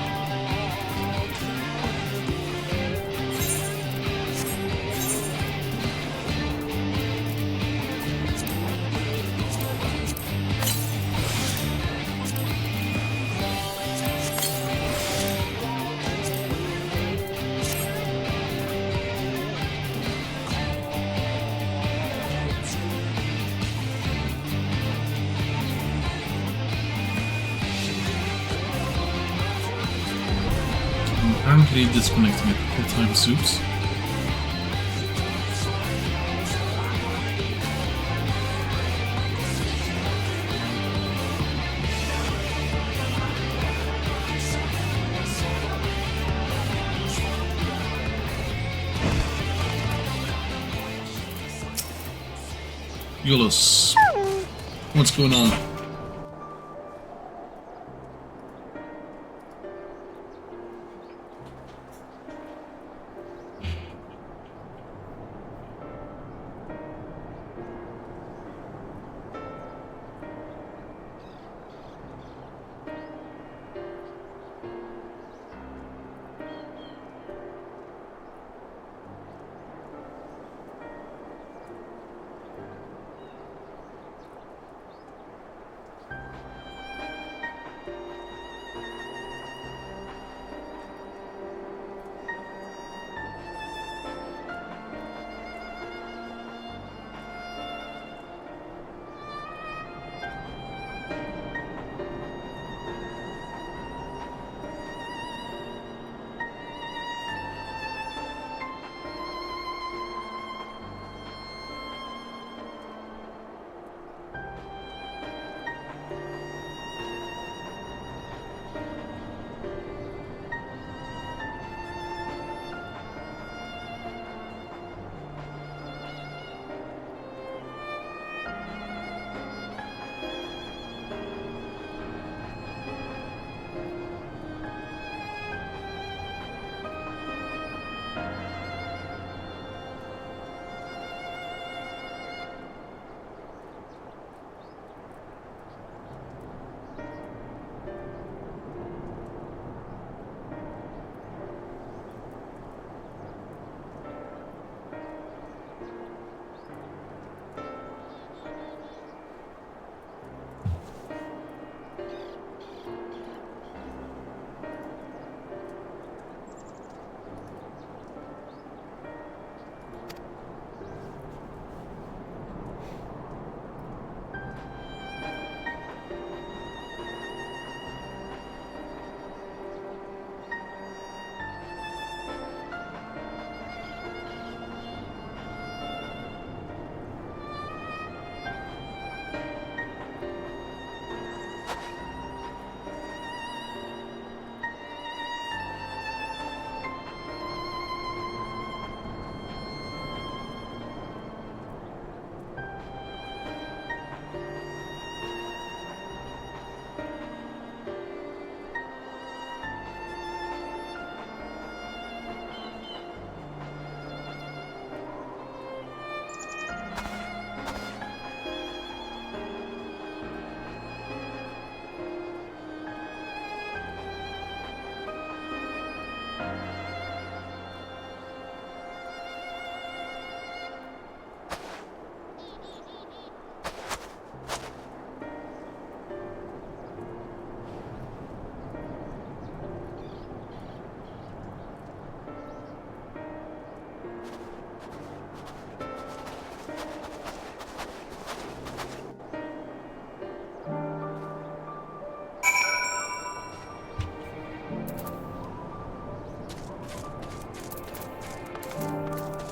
Apparently disconnecting a couple times, soups. Eulus, what's going on?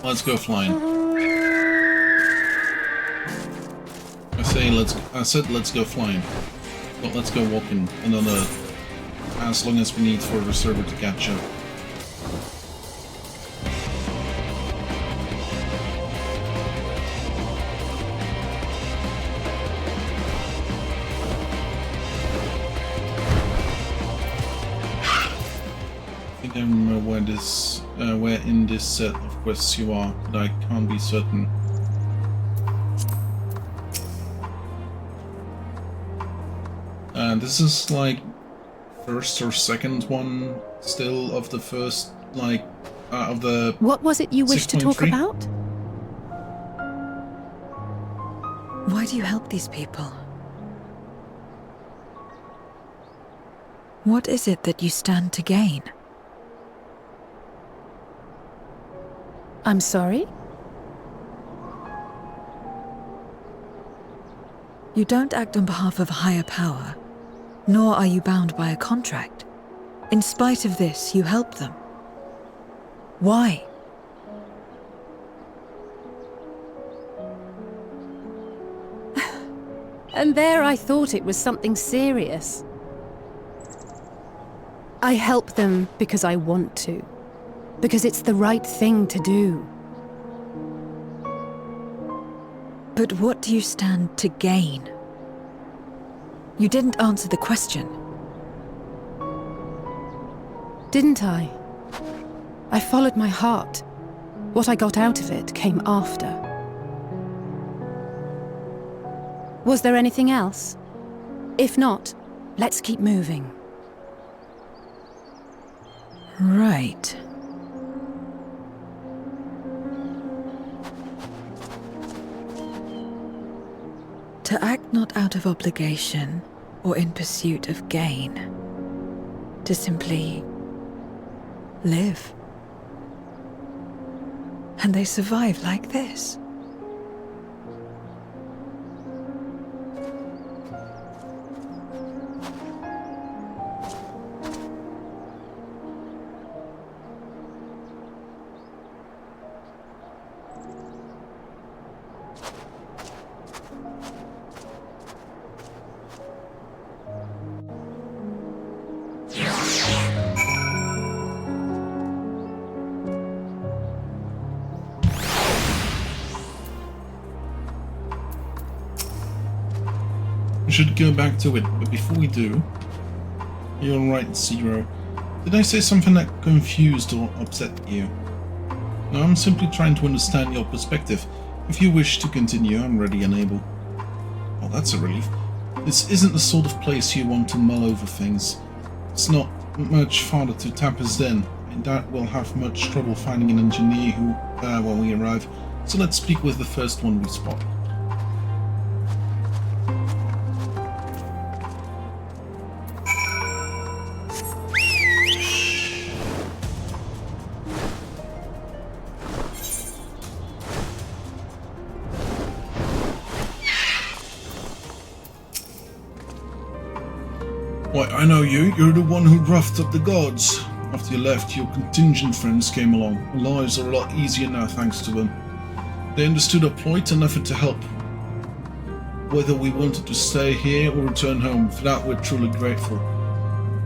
Let's go flying. I said let's go flying. But let's go walking another as long as we need for the server to catch up. I think I remember where in this set of quests you are, but I can't be certain. This is like first or second one still of the first, like, of the... What was it you wished to talk 6.3? about? Why do you help these people? What is it that you stand to gain? I'm sorry? You don't act on behalf of a higher power, nor are you bound by a contract. In spite of this, you help them. Why? And there I thought it was something serious. I help them because I want to. Because it's the right thing to do. But what do you stand to gain? You didn't answer the question. Didn't I? I followed my heart. What I got out of it came after. Was there anything else? If not, let's keep moving. Right. To act not out of obligation or in pursuit of gain. To simply live. And they survive like this. We should go back to it, but before we do, you're right, Zero. Did I say something that confused or upset you? No, I'm simply trying to understand your perspective. If you wish to continue, I'm ready and able. Oh, that's a relief. This isn't the sort of place you want to mull over things. It's not much farther to Tampa's Den. I doubt we'll have much trouble finding an engineer who, when we arrive. So let's speak with the first one we spot. Why, I know you. You're the one who roughed up the gods. After you left, your contingent friends came along. Our lives are a lot easier now thanks to them. They understood our plight and offered to help. Whether we wanted to stay here or return home, for that we're truly grateful.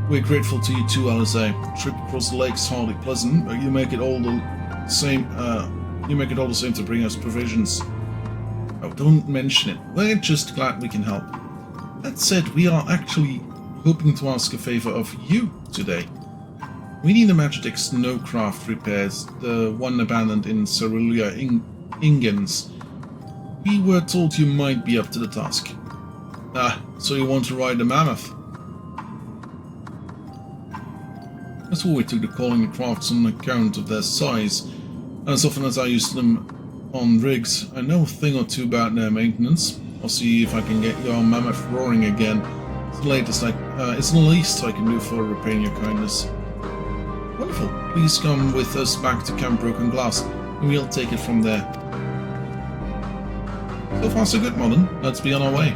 We're grateful to you too, Alizé. The trip across the lake's hardly pleasant, but you make it all the same. To bring us provisions. Oh, don't mention it. We're just glad we can help. That said, we are actually hoping to ask a favor of you today. We need a Magitek snowcraft repairs, the one abandoned in Cerulia Ingens. We were told you might be up to the task. Ah, so you want to ride the mammoth? That's why we took to calling the crafts on account of their size. As often as I use them on rigs, I know a thing or two about their maintenance. I'll see if I can get your mammoth roaring again. It's the least I can do for repaying your kindness. Wonderful. Please come with us back to Camp Broken Glass, and we'll take it from there. So far so good, Modern. Let's be on our way.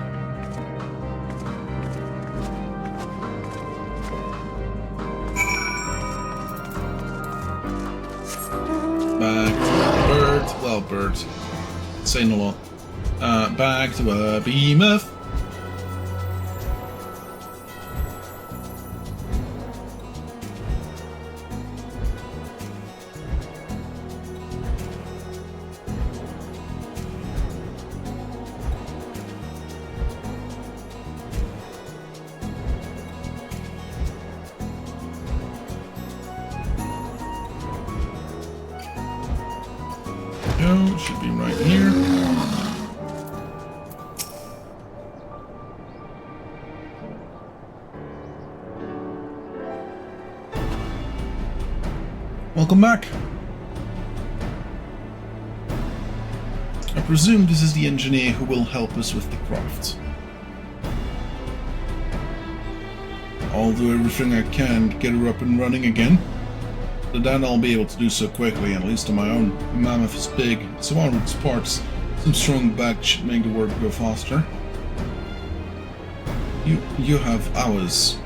Back to Bird. Well, Bird. Saying a lot. Back to Behemoth. Should be right here. Welcome back. I presume this is the engineer who will help us with the craft. I'll do everything I can to get her up and running again. But then I'll be able to do so quickly, at least on my own. The mammoth is big, so on its parts, some strong back should make the work go faster. You have hours.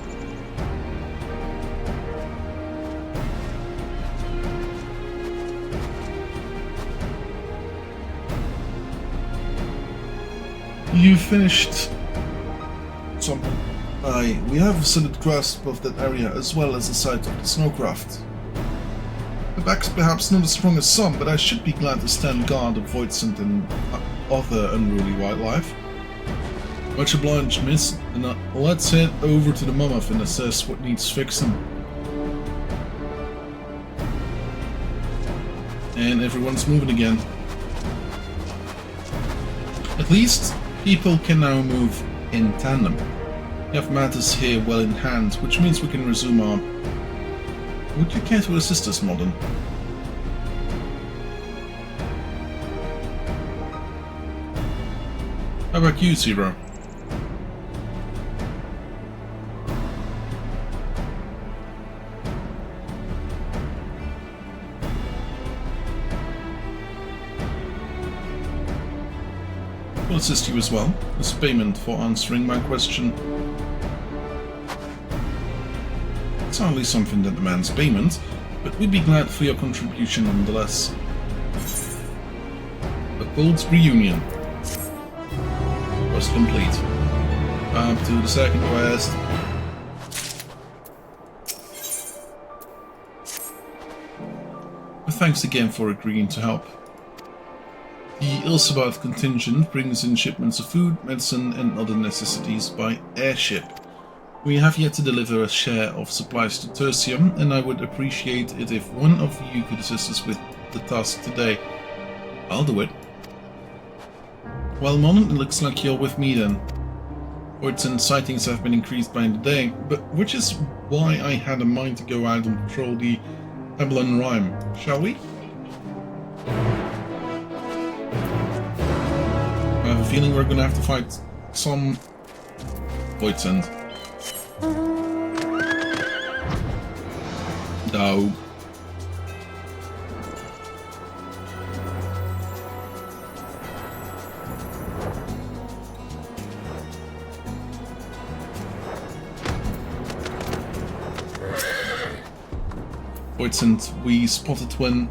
You finished something. Aye, we have a solid grasp of that area as well as the site of the snowcraft. The back's perhaps not as strong as some, but I should be glad to stand guard of Voidsent and other unruly wildlife. Much obliged, miss, and let's head over to the mammoth and assess what needs fixing. And everyone's moving again. At least people can now move in tandem. We have matters here well in hand, which means we can resume our... Would you care to assist us, Modern? How about you, Zero? I'll assist you as well, as payment for answering my question. It's hardly something that demands payment, but we'd be glad for your contribution nonetheless. A cold reunion was complete. Up to the second quest. But thanks again for agreeing to help. The Ilsabath contingent brings in shipments of food, medicine and other necessities by airship. We have yet to deliver a share of supplies to Tertium, and I would appreciate it if one of you could assist us with the task today. I'll do it. Well, Mon, it looks like you're with me then. Voidson sightings have been increased by the day, but which is why I had a mind to go out and patrol the Abalon Rime. Shall we? I have a feeling we're gonna have to fight some Voidson. No. Voidsent, we spotted one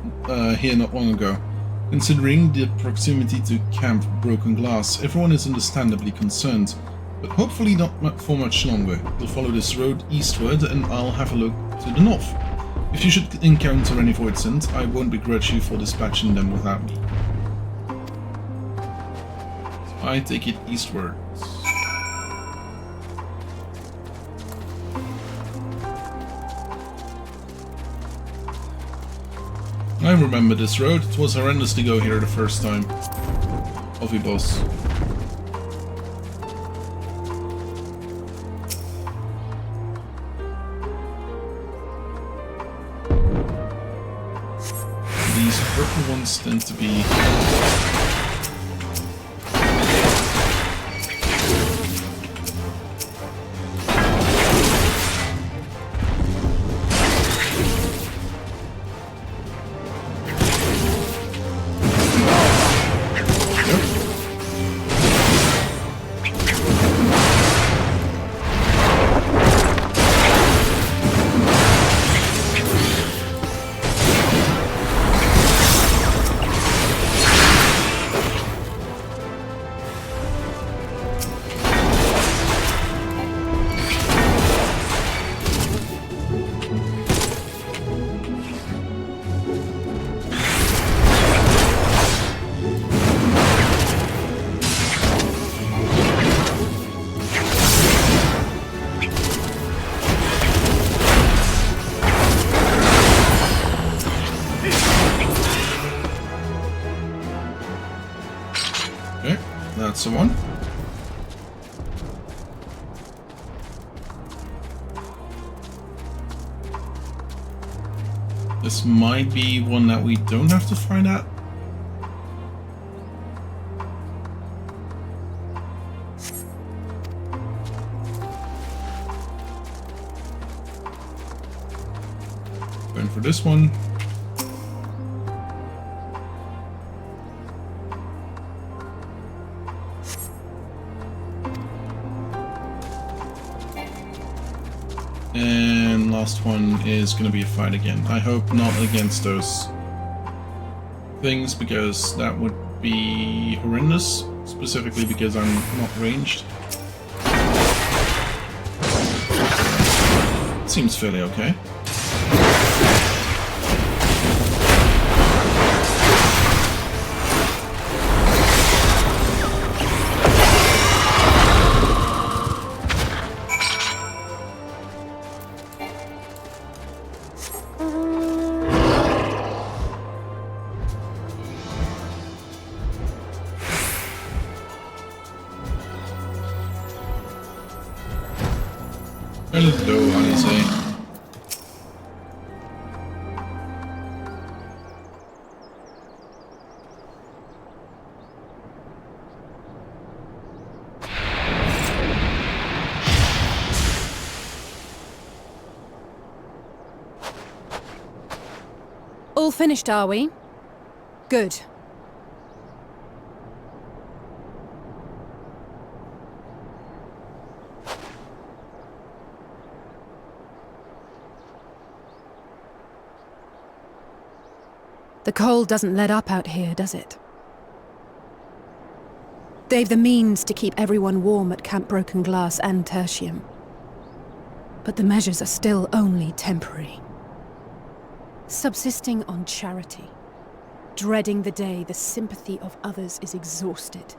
here not long ago. Considering the proximity to Camp Broken Glass, everyone is understandably concerned, but hopefully not for much longer. We'll follow this road eastward and I'll have a look to the north. If you should encounter any Voidsent, I won't begrudge you for dispatching them without me. So I take it eastward. I remember this road. It was horrendous to go here the first time. Coffee boss. These purple ones tend to be... That's the one. This might be one that we don't have to find out. Going for this one. And last one is going to be a fight again. I hope not against those things, because that would be horrendous, specifically because I'm not ranged. Seems fairly okay. Hello, Alice. All finished, are we? Good. The cold doesn't let up out here, does it? They've the means to keep everyone warm at Camp Broken Glass and Tertium. But the measures are still only temporary. Subsisting on charity. Dreading the day the sympathy of others is exhausted.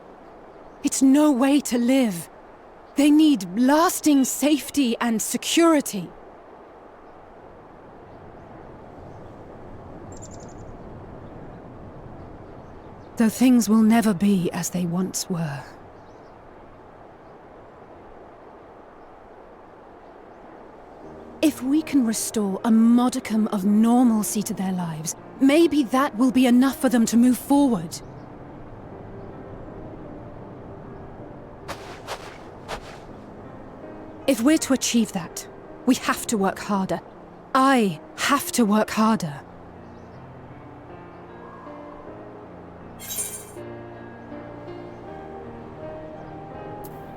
It's no way to live. They need lasting safety and security. Though things will never be as they once were. If we can restore a modicum of normalcy to their lives, maybe that will be enough for them to move forward. If we're to achieve that, we have to work harder. I have to work harder.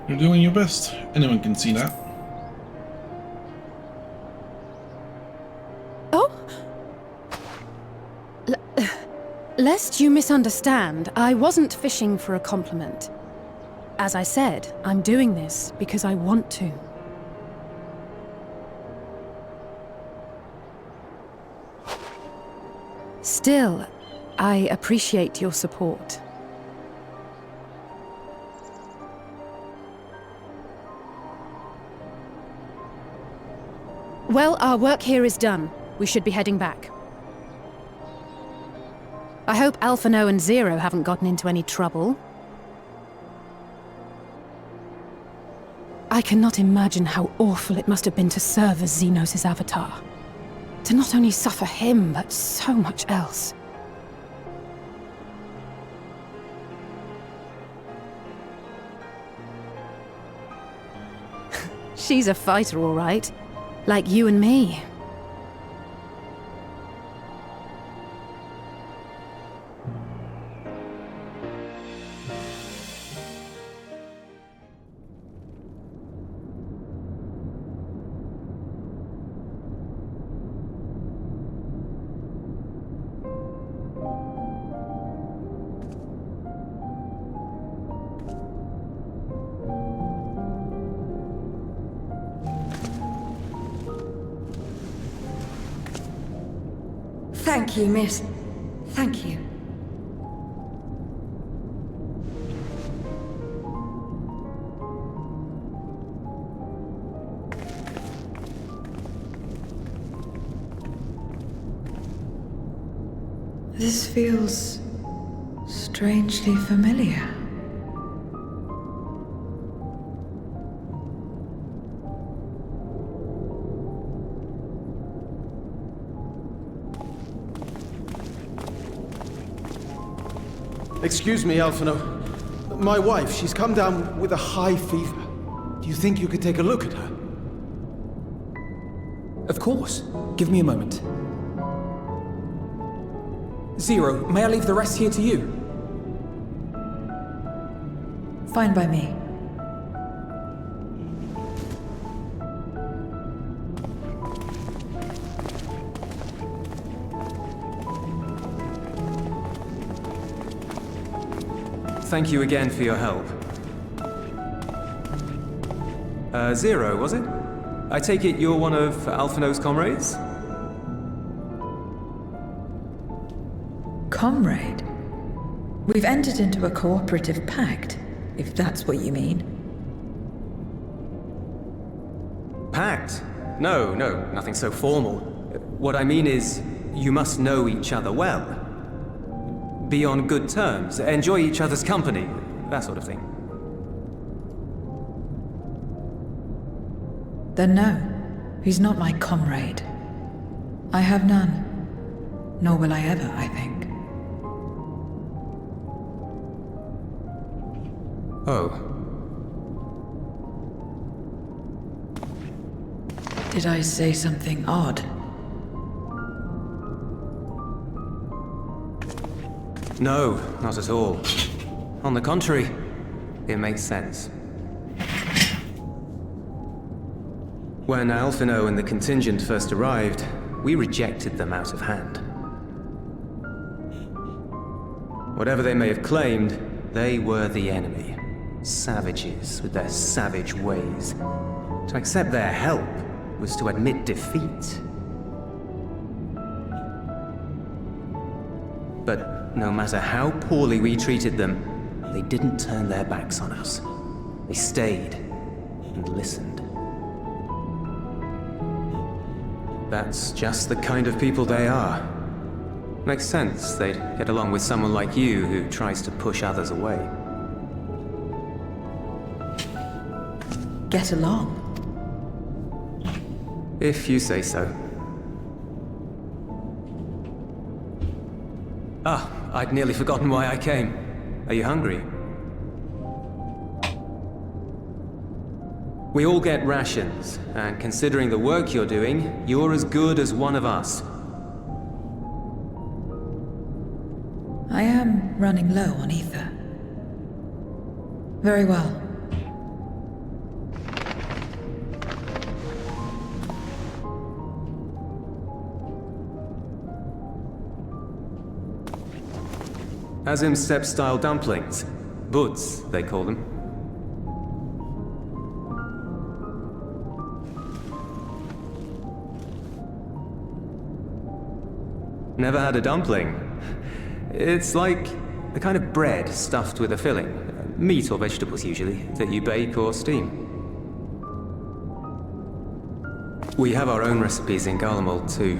You're doing your best. Anyone can see that. Oh? Lest you misunderstand, I wasn't fishing for a compliment. As I said, I'm doing this because I want to. Still, I appreciate your support. Well, our work here is done. We should be heading back. I hope Alphino and Zero haven't gotten into any trouble. I cannot imagine how awful it must have been to serve as Xenos' avatar. To not only suffer him, but so much else. She's a fighter, all right. Like you and me. Thank you, miss. Thank you. This feels strangely familiar. Excuse me, Alphino. My wife, she's come down with a high fever. Do you think you could take a look at her? Of course. Give me a moment. Zero, may I leave the rest here to you? Fine by me. Thank you again for your help. Zero, was it? I take it you're one of Alphino's comrades? Comrade? We've entered into a cooperative pact, if that's what you mean. Pact? No, nothing so formal. What I mean is, you must know each other well. Be on good terms, enjoy each other's company, that sort of thing. Then no, he's not my comrade. I have none. Nor will I ever, I think. Oh. Did I say something odd? No, not at all. On the contrary, it makes sense. When Alphino and the contingent first arrived, we rejected them out of hand. Whatever they may have claimed, they were the enemy. Savages with their savage ways. To accept their help was to admit defeat. But no matter how poorly we treated them, they didn't turn their backs on us. They stayed and listened. That's just the kind of people they are. Makes sense they'd get along with someone like you who tries to push others away. Get along? If you say so. Ah, I'd nearly forgotten why I came. Are you hungry? We all get rations, and considering the work you're doing, you're as good as one of us. I am running low on ether. Very well. Azim step-style dumplings. Buds, they call them. Never had a dumpling? It's like a kind of bread stuffed with a filling, meat or vegetables usually, that you bake or steam. We have our own recipes in Garlemald too.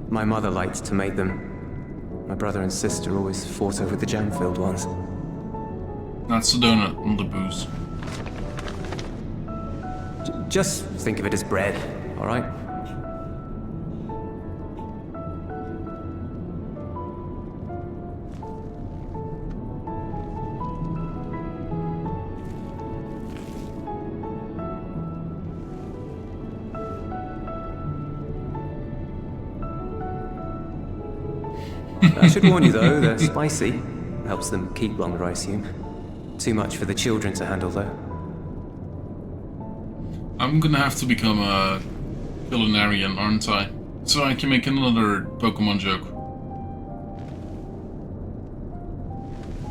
My mother liked to make them. My brother and sister always fought over the jam-filled ones. That's the donut, not the booze. Just think of it as bread, alright? I should warn you though, they're spicy. Helps them keep longer, I assume. Too much for the children to handle though. I'm gonna have to become a culinarian, aren't I? So I can make another Pokemon joke.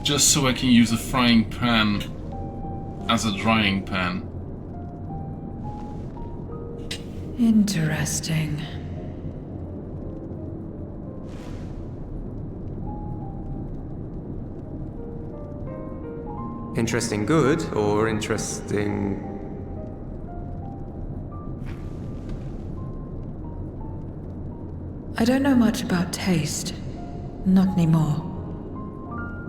Just so I can use a frying pan as a drying pan. Interesting. Interesting good, or interesting... I don't know much about taste. Not anymore.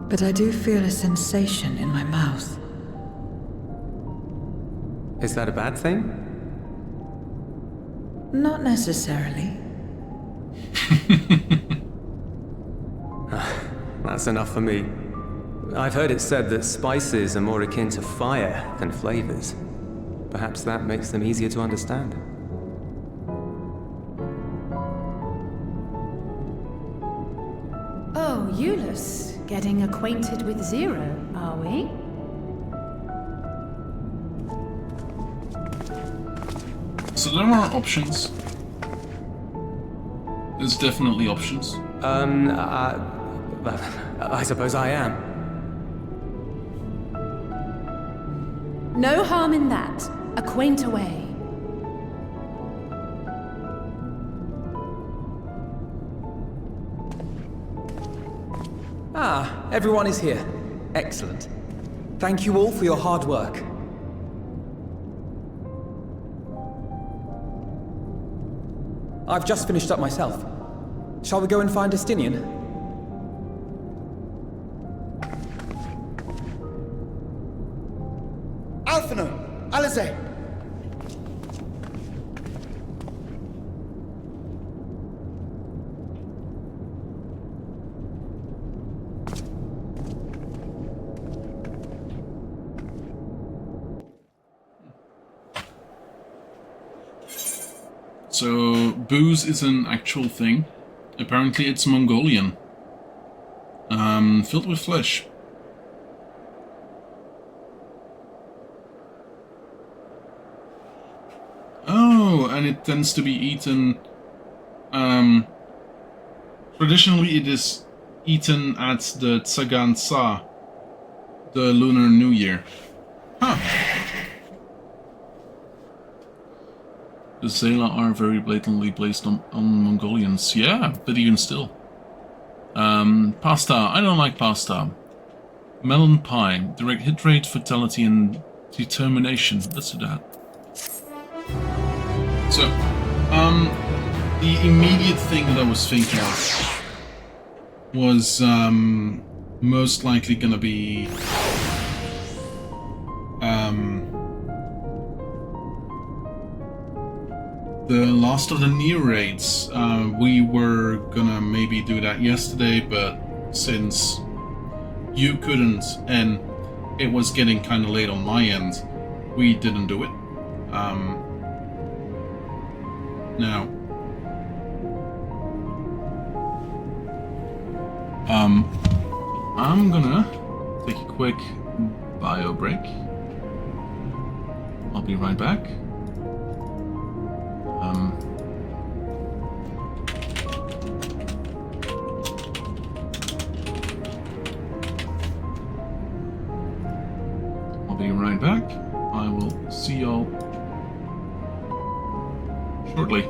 But I do feel a sensation in my mouth. Is that a bad thing? Not necessarily. That's enough for me. I've heard it said that spices are more akin to fire than flavors. Perhaps that makes them easier to understand. Oh, Eulus, getting acquainted with Zero, are we? So there are options. There's definitely options. I suppose I am. No harm in that. Acquaint away. Ah, everyone is here. Excellent. Thank you all for your hard work. I've just finished up myself. Shall we go and find Estinian? Alphino! Alize! So booze is an actual thing. Apparently it's Mongolian. Filled with flesh. Oh, and it tends to be eaten... traditionally it is eaten at the Tsagan Sa, the Lunar New Year. Huh. The Zela are very blatantly placed on Mongolians. Yeah, but even still. Pasta. I don't like pasta. Melon pie. Direct hit rate, fatality, and determination. Let's do that. So, the immediate thing that I was thinking of was most likely gonna be the last of the Nier raids. We were gonna maybe do that yesterday, but since you couldn't and it was getting kind of late on my end, we didn't do it. Now, I'm gonna take a quick bio break. I'll be right back. I'll be right back. I will see y'all shortly.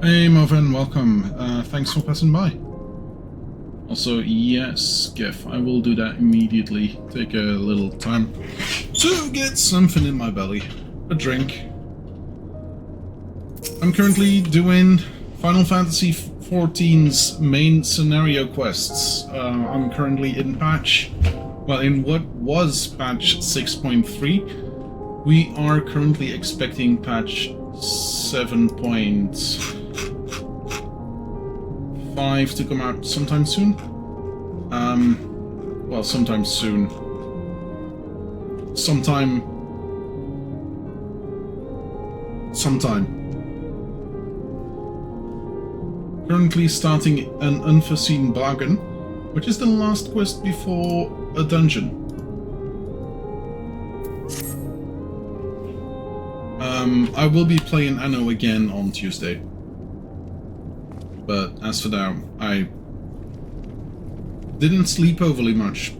Hey Marvin, welcome. Thanks for passing by. Also, yes, Geff, I will do that immediately. Take a little time to get something in my belly. A drink. I'm currently doing Final Fantasy XIV's main scenario quests. I'm currently in in what was patch 6.3. We are currently expecting patch 7.5 to come out sometime soon. Well, sometime soon. Sometime. Currently starting an unforeseen bargain, which is the last quest before a dungeon. I will be playing Anno again on Tuesday. But as for now, I didn't sleep overly much.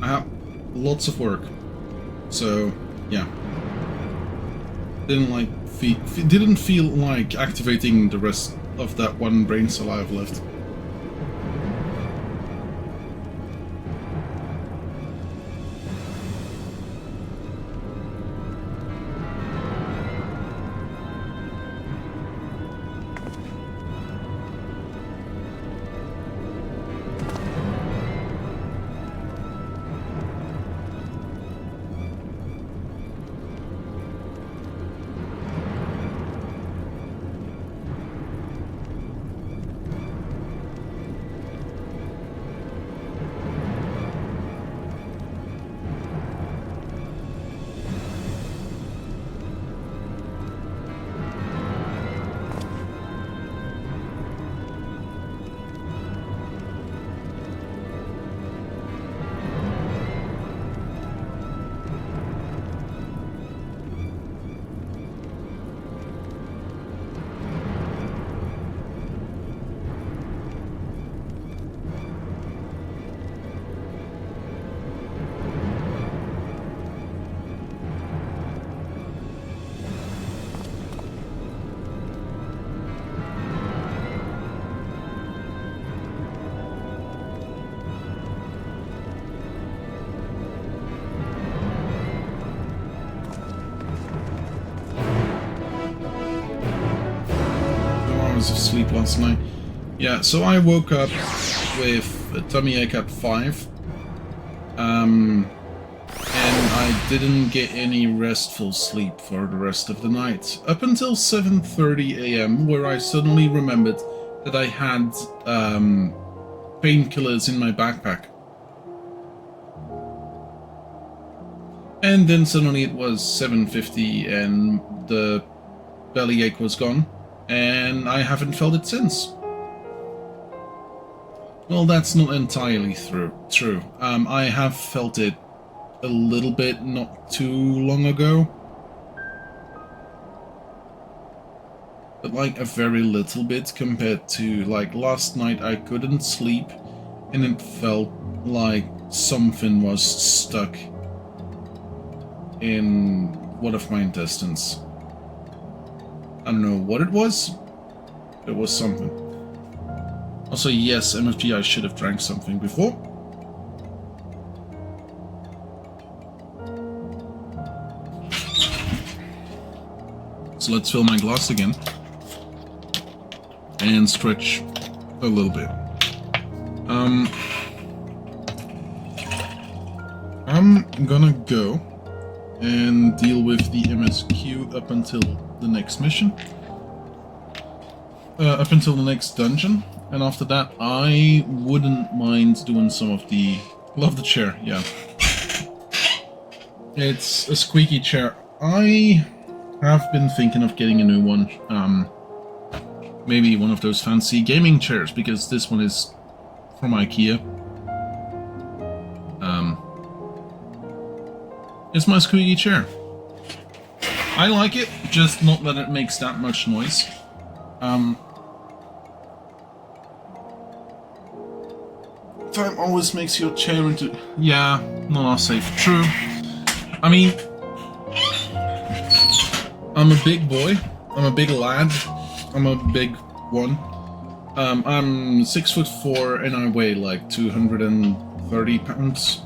I had lots of work. So, yeah. Didn't feel like activating the rest of that one brain cell I have left. Of sleep last night. Yeah, so I woke up with a tummy ache at 5. And I didn't get any restful sleep for the rest of the night. Up until 7:30 AM, where I suddenly remembered that I had painkillers in my backpack. And then suddenly it was 7:50 and the bellyache was gone. And I haven't felt it since. Well, that's not entirely true. I have felt it a little bit not too long ago. But like a very little bit compared to like last night I couldn't sleep and it felt like something was stuck in one of my intestines. I don't know what it was. It was something. Also, yes, MFG, I should have drank something before. So let's fill my glass again. And stretch a little bit. I'm gonna go and deal with the MSQ up until the next mission. Up until the next dungeon. And after that, I wouldn't mind doing some of the... Love the chair, yeah. It's a squeaky chair. I have been thinking of getting a new one. Maybe one of those fancy gaming chairs, because this one is from IKEA. It's my squeaky chair. I like it, just not that it makes that much noise. Time always makes your chair into... Yeah, not as safe. True. I mean... I'm a big boy. I'm a big lad. I'm a big one. I'm 6'4" and I weigh like 230 pounds.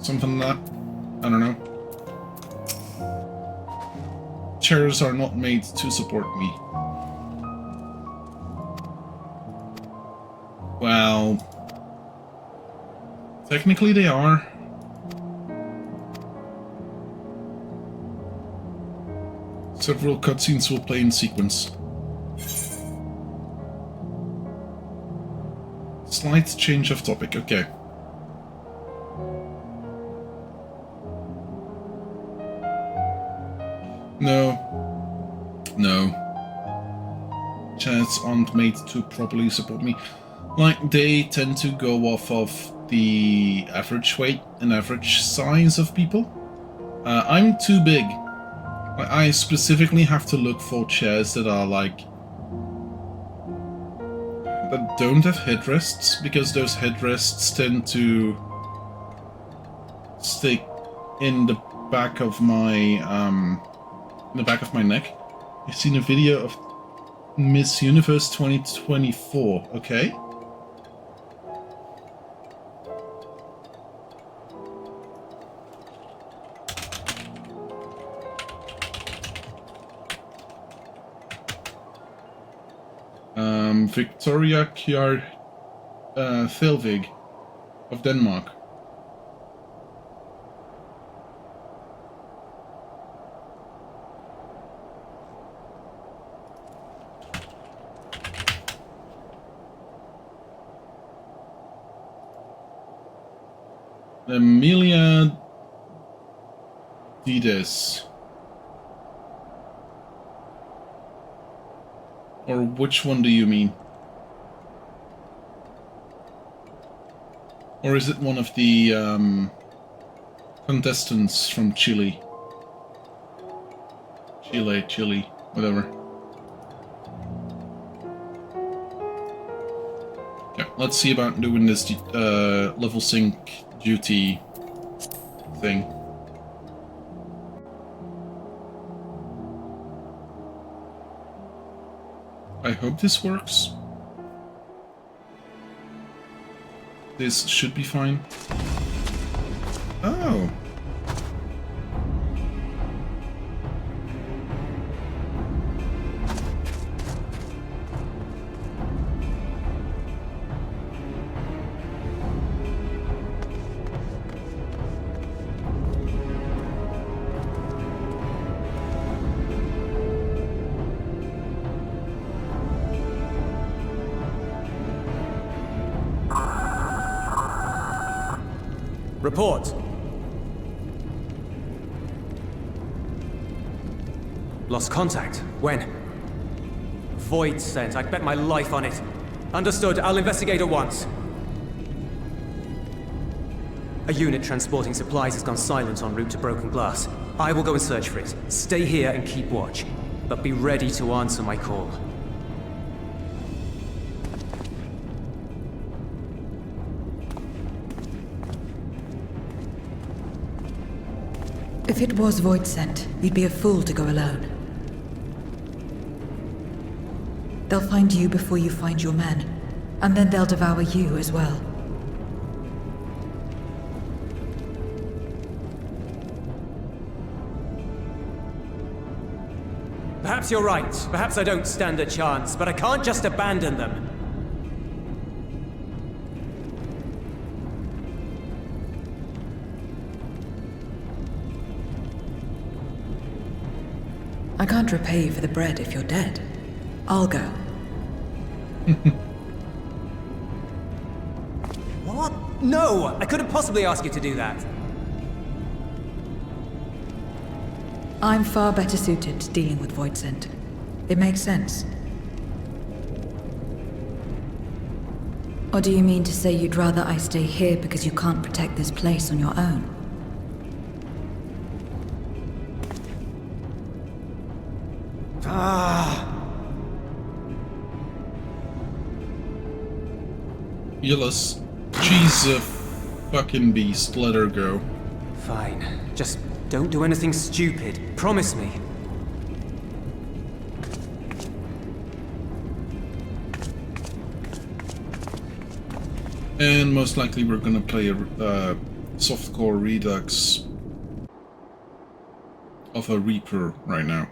Something like that. I don't know. Chairs are not made to support me. Well, technically they are. Several cutscenes will play in sequence. Slight change of topic, okay. No. Chairs aren't made to properly support me. Like, they tend to go off of the average weight and average size of people. I'm too big. I specifically have to look for chairs that are like... that don't have headrests, because those headrests tend to stick in the back of my neck. I've seen a video of Miss Universe 2024, okay? Victoria Kjær Thelvig of Denmark. Emilia Dides. Or which one do you mean? Or is it one of the contestants from Chile? Chile, whatever. Yeah, let's see about doing this level sync duty thing. I hope this works. This should be fine. Oh. Report. Lost contact. When? Void sent. I'd bet my life on it. Understood. I'll investigate at once. A unit transporting supplies has gone silent en route to Broken Glass. I will go and search for it. Stay here and keep watch. But be ready to answer my call. If it was Void sent, you'd be a fool to go alone. They'll find you before you find your men, and then they'll devour you as well. Perhaps you're right. Perhaps I don't stand a chance, but I can't just abandon them. I can't repay you for the bread if you're dead. I'll go. What? No! I couldn't possibly ask you to do that. I'm far better suited to dealing with Voidsent. It makes sense. Or do you mean to say you'd rather I stay here because you can't protect this place on your own? Yillis, she's a fucking beast. Let her go. Fine. Just don't do anything stupid. Promise me. And most likely we're gonna play a softcore redux of a Reaper right now.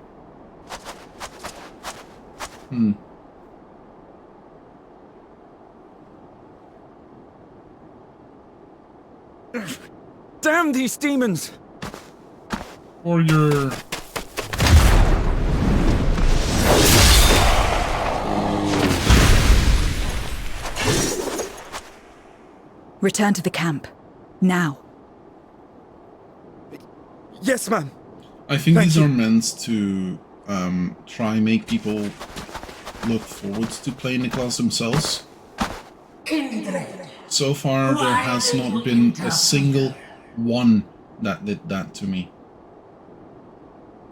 Damn these demons! Or your... Return to the camp. Now. Yes, ma'am. I think Thank these you. are meant to try and make people look forward to playing the class themselves. So far, there has not been a single one that did that to me.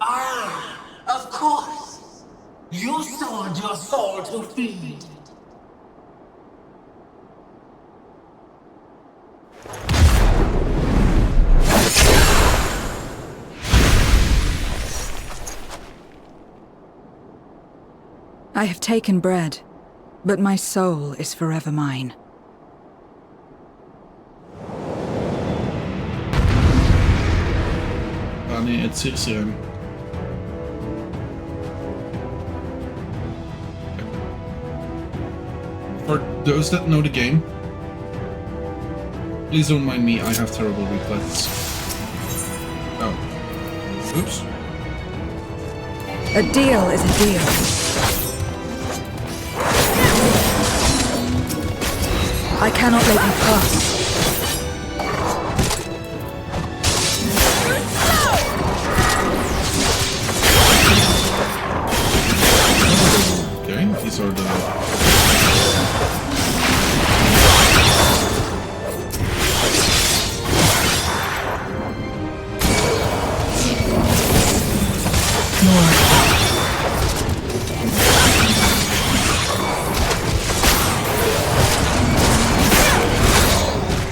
Ah, of course. You sold your soul to feed. I have taken bread, but my soul is forever mine. Danny, it's 6 a.m. For those that know the game, please don't mind me, I have terrible reflexes. Oh. Oops. A deal is a deal. I cannot let you pass. Okay, these are the...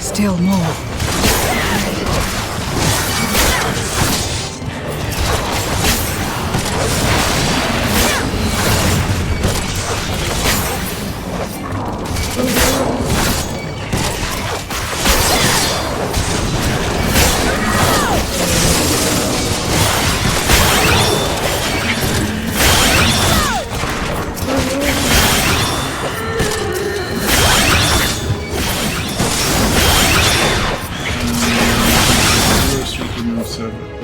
Still more.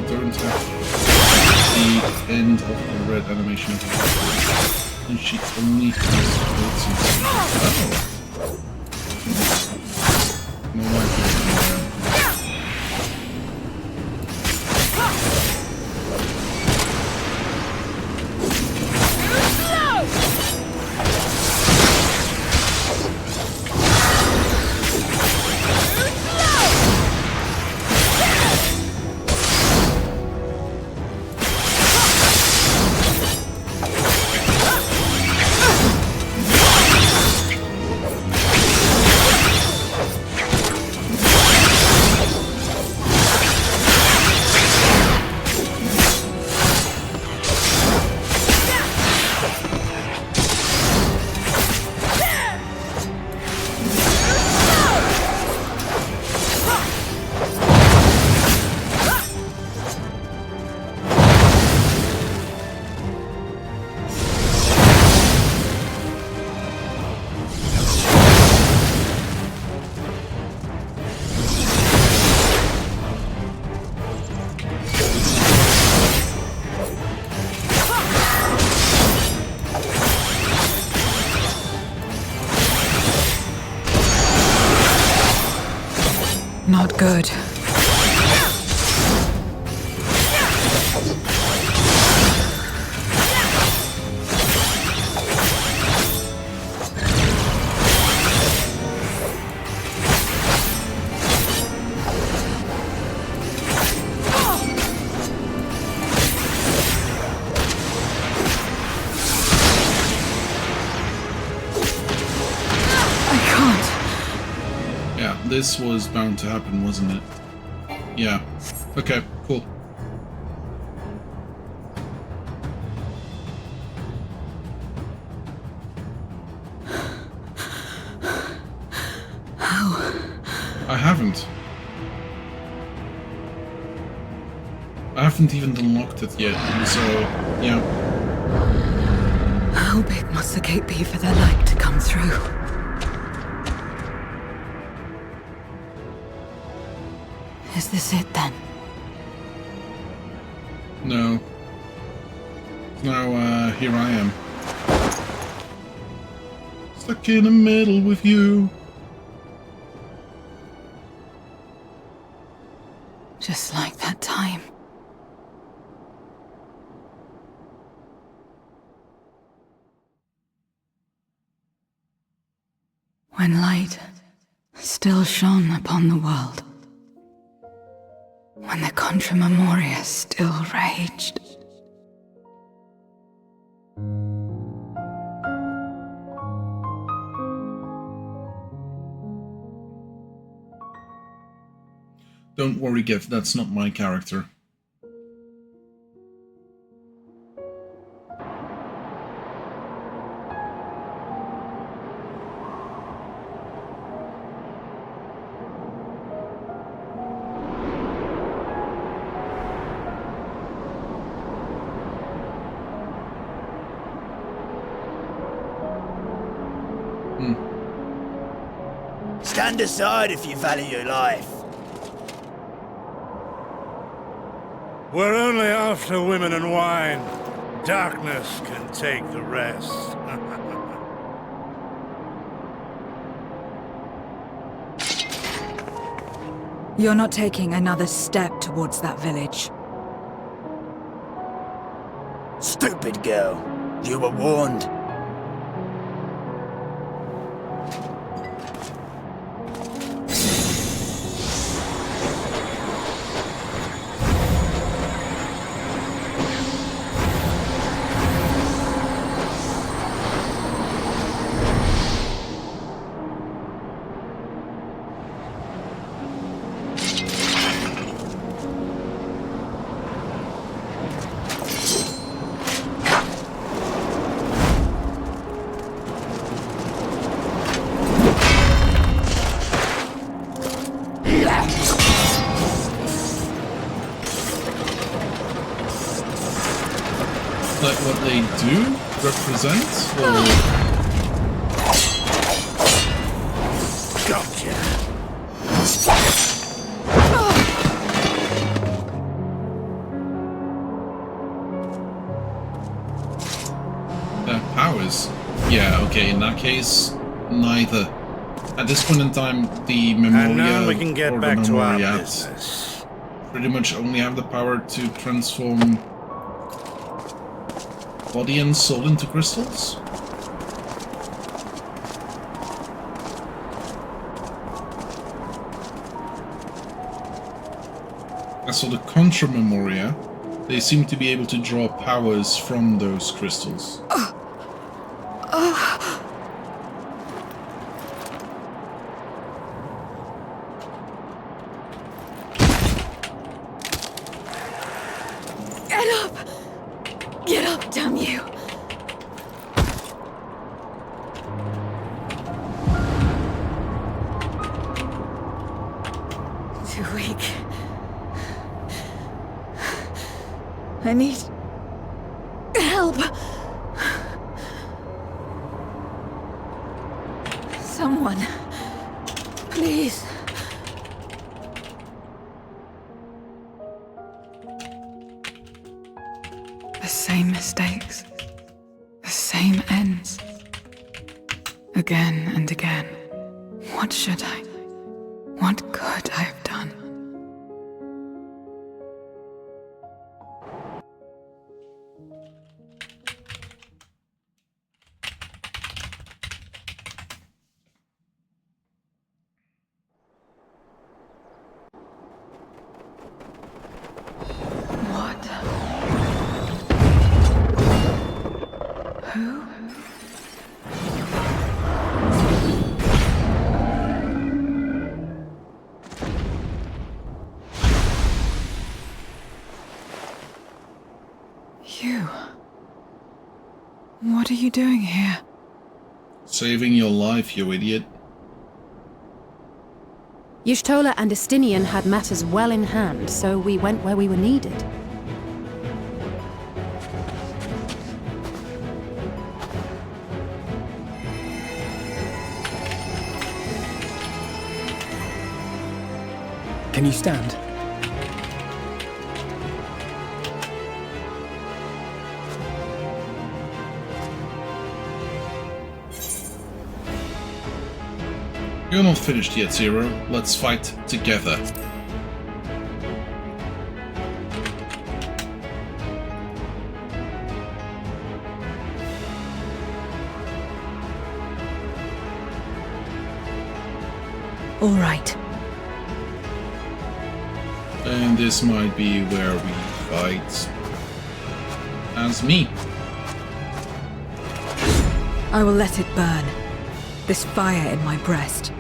Don't have the end of the red animation, and she only has oh. No life. Not good. This was bound to happen, wasn't it? Yeah. Okay, cool. How I haven't. I haven't even unlocked it yet, so yeah. How big must the gate be for their light to come through? Is this it then? No. Now, here I am. Stuck in the middle with you. Just like that time. When light still shone upon the world. When the Contra Memoria still raged. Don't worry, Gev, that's not my character. Stand aside if you value your life. We're only after women and wine. Darkness can take the rest. You're not taking another step towards that village. Stupid girl. You were warned. Like what they do represent, or Gotcha. their powers? Yeah, okay, in that case, neither. At this point in time, the Memoria And now we can get or back the to our Memoriats business. pretty much only have the power to transform body and soul into crystals? As for the Contra Memoria, they seem to be able to draw powers from those crystals. Get up! Get up, damn you! Too weak. I need help. Someone, please. The same mistakes, the same ends. Again and again. What should I? What could I have done? What? Who? You. What are you doing here? Saving your life, you idiot. Y'shtola and Estinian had matters well in hand, so we went where we were needed. Can you stand? You're not finished yet, Zero. Let's fight together. All right. And this might be where we fight as me. I will let it burn. This fire in my breast.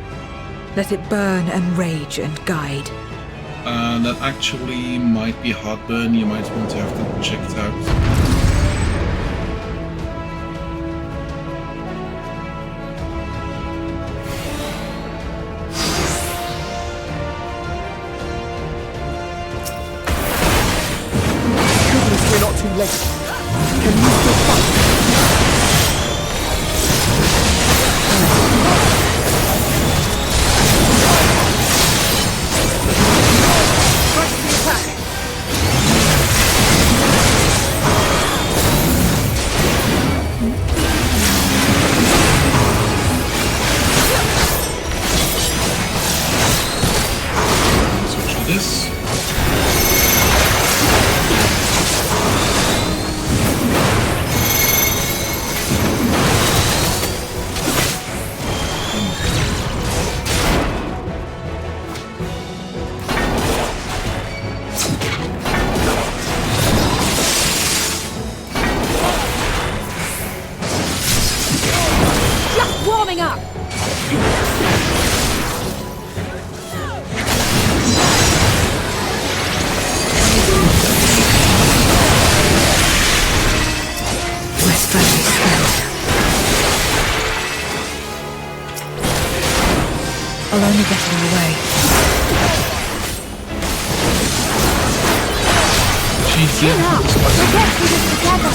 Let it burn and rage and guide. That actually might be heartburn. You might want to have to check it out. Goodness, we're not too late. Can you still fight? This. Just warming up! I'll only get in the way. Chin up! We'll get through this together!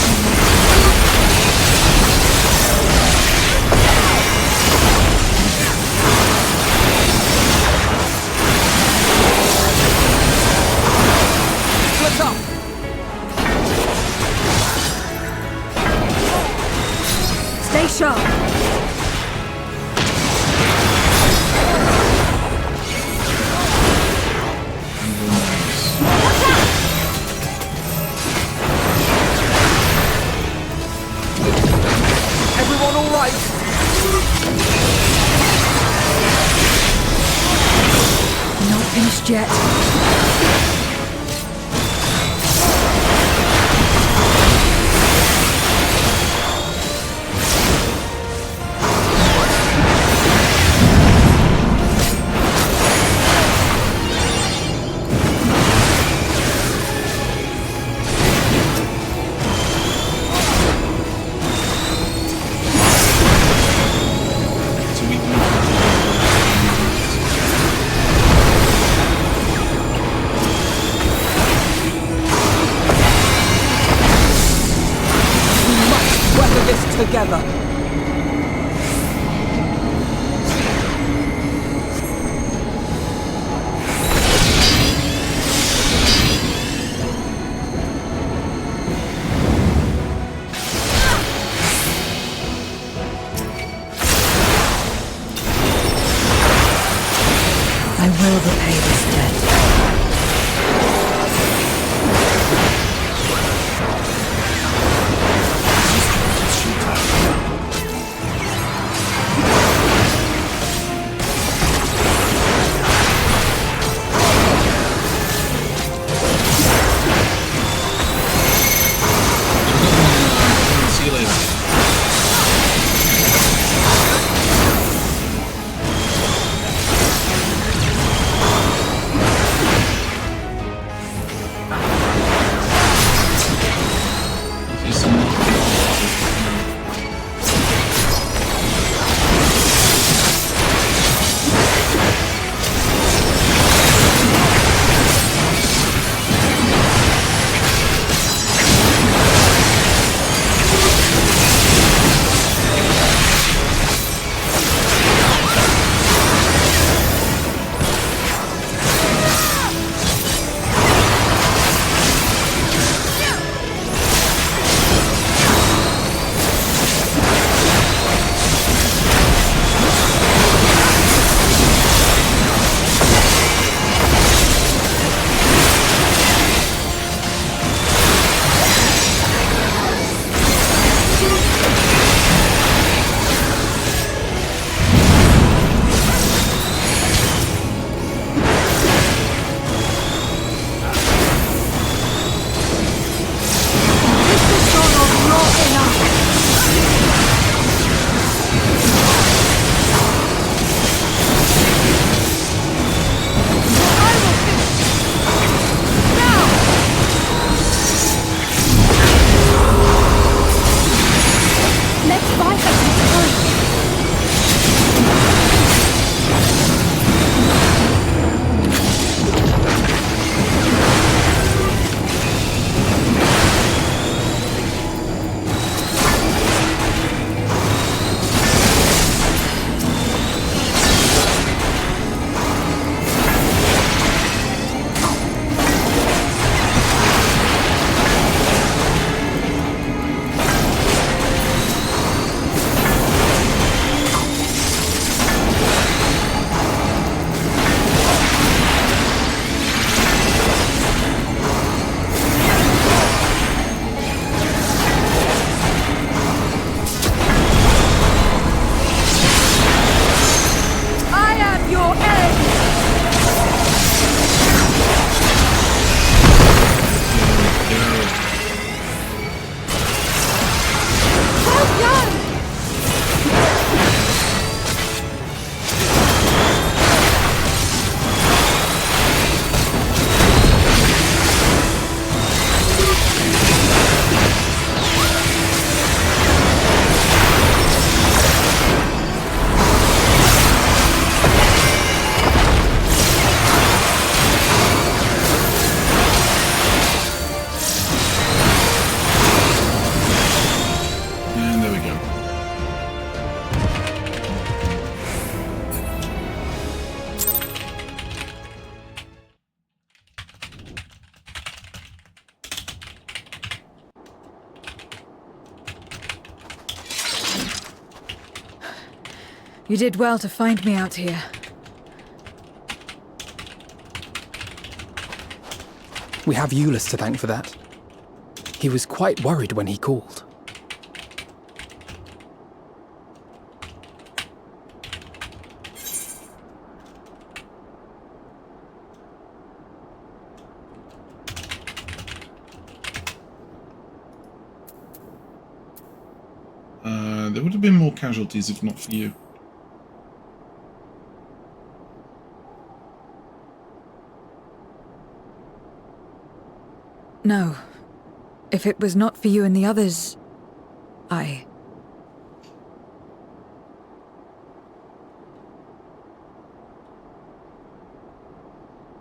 Split up! Stay sharp! Everyone all right? Not finished yet. Together. I will repay this debt. See you later. You did well to find me out here. We have Euless to thank for that. He was quite worried when he called. There would have been more casualties if not for you. No. If it was not for you and the others,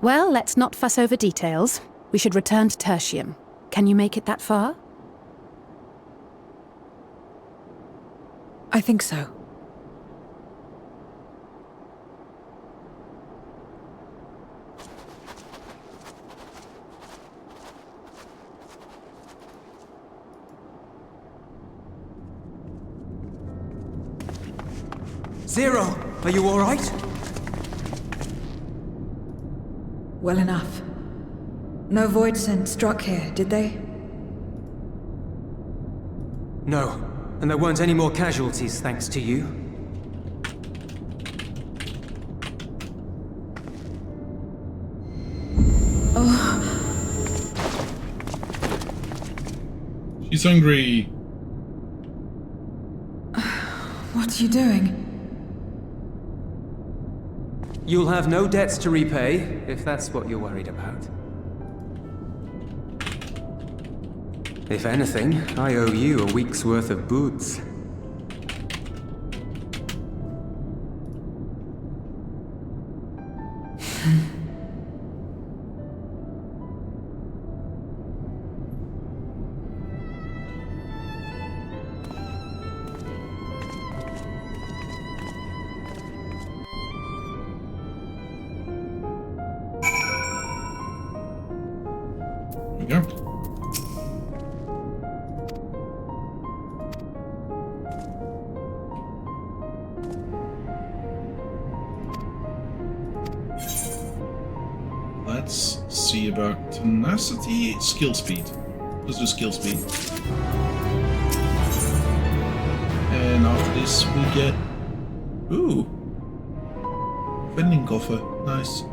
Well, let's not fuss over details. We should return to Tertium. Can you make it that far? I think so. Zero, are you all right? Well enough. No void scent struck here, did they? No, and there weren't any more casualties thanks to you. She's hungry. What are you doing? You'll have no debts to repay, if that's what you're worried about. If anything, I owe you a week's worth of boots. There we go. Let's see about tenacity, skill speed. Let's do skill speed. And after this we get... Ooh! Vending coffer. Nice.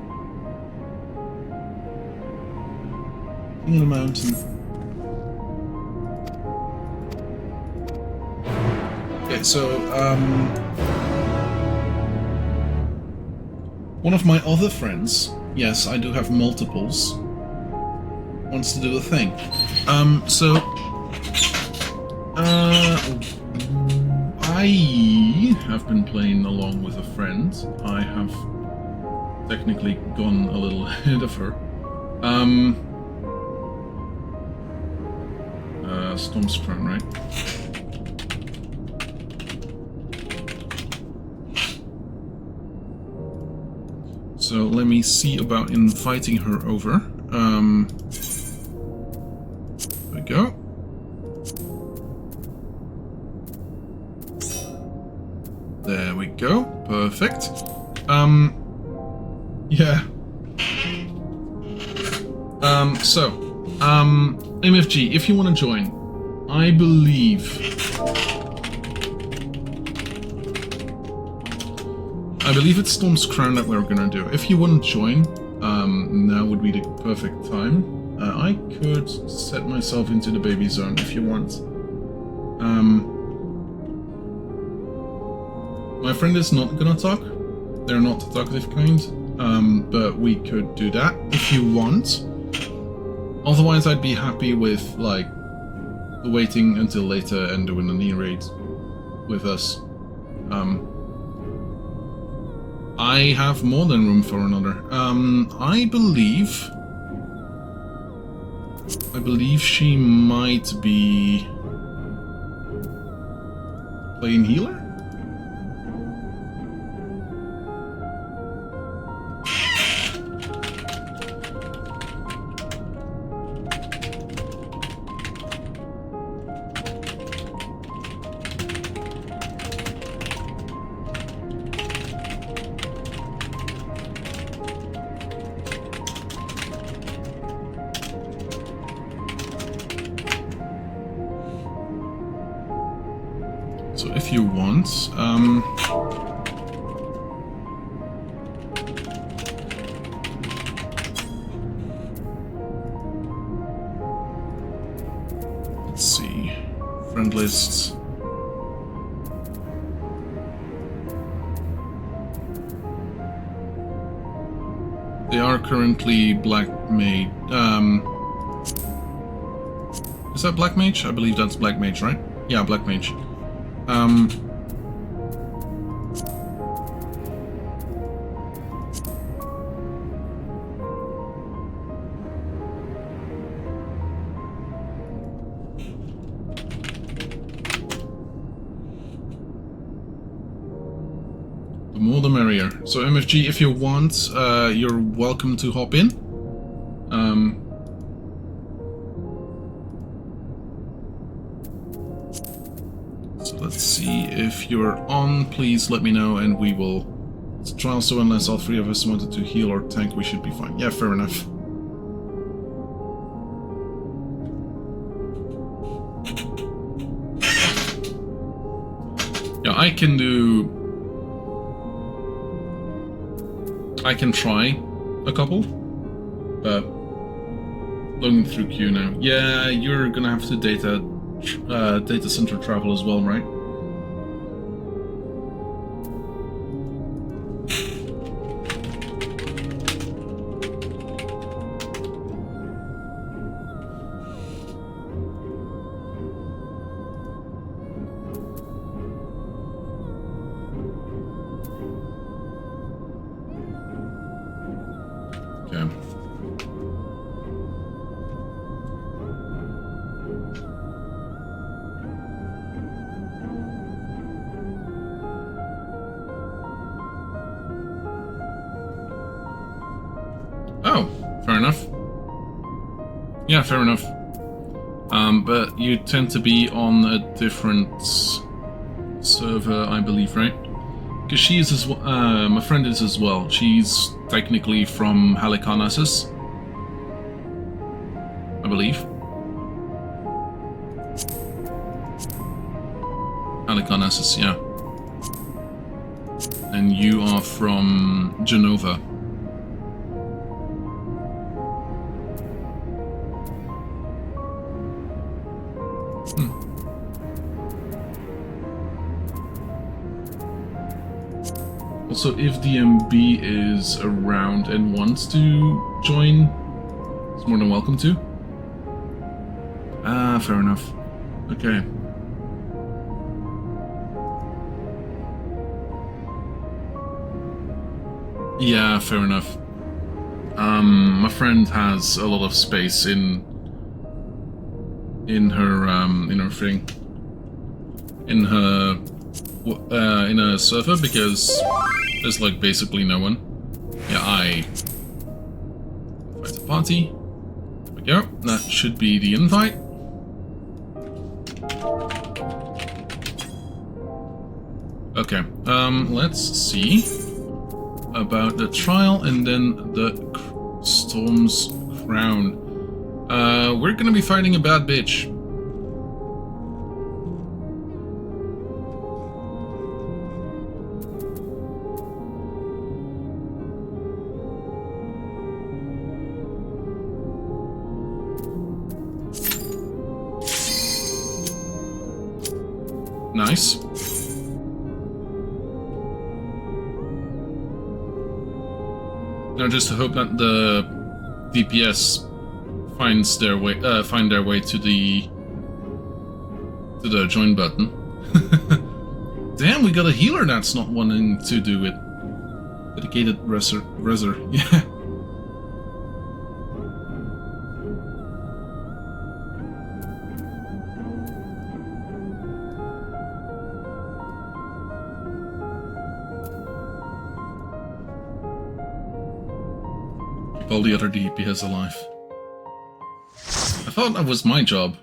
King of the mountain. Okay, so, one of my other friends, yes, I do have multiples, wants to do a thing. I have been playing along with a friend. I have technically gone a little ahead of her. Storm's Crown, right? So let me see about inviting her over. There we go. There we go. Perfect. Yeah. MFG, if you want to join, I believe it's Storm's Crown that we're gonna do. If you want to join, now would be the perfect time. I could set myself into the baby zone if you want. My friend is not gonna talk. They're not the talkative kind. But we could do that if you want. Otherwise, I'd be happy with, like, waiting until later and doing a knee raid with us. I have more than room for another. I believe she might be playing healer? if you want. Let's see. Friend lists. They are currently Black Mage. Is that Black Mage? I believe that's Black Mage, right? Yeah, Black Mage. The more the merrier. So MFG, if you want, you're welcome to hop in. So let's see if you're on. Please let me know, and we will. It's a trial, so unless all three of us wanted to heal or tank, we should be fine. Yeah, fair enough. Yeah, I can try a couple, but loading through queue now. Yeah, you're gonna have to data center travel as well, right? Okay. Oh, fair enough. Yeah, fair enough. But you tend to be on a different server, I believe, right? Because she is as well, my friend is as well. She's technically from Halicarnassus, I believe. Halicarnassus, yeah. And you are from Genova. Also, if DMB is around and wants to join, he's more than welcome to. Ah, fair enough. Okay. Yeah, fair enough. My friend has a lot of space in her thing, in a server, because there's like basically no one. Yeah, I invite a party. There we go. That should be the invite. Okay. Let's see about the trial and then the Storm's Crown. We're gonna be fighting a bad bitch. Nice. Now just to hope that the DPS find their way to the join button. Damn, we got a healer that's not wanting to do it. Dedicated reser. Yeah. All the other DPS alive. I thought that was my job.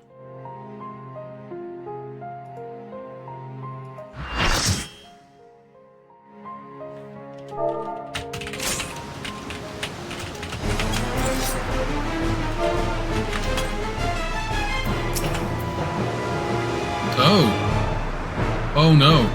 Oh no.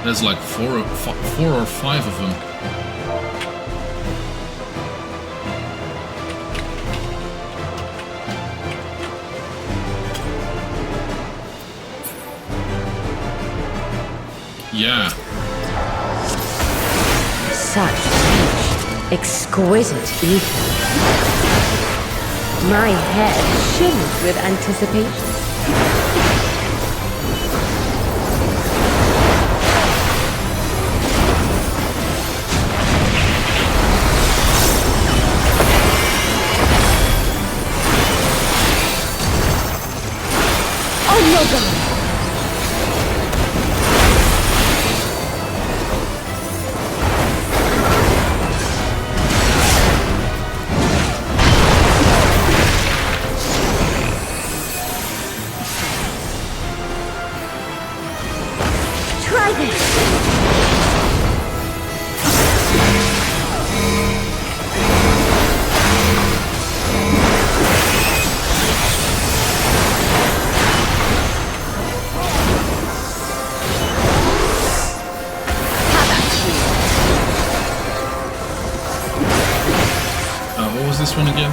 There's like four or five of them. Yeah. Such rich, exquisite ether. My head shimmers with anticipation. Oh no, God! What was this one again?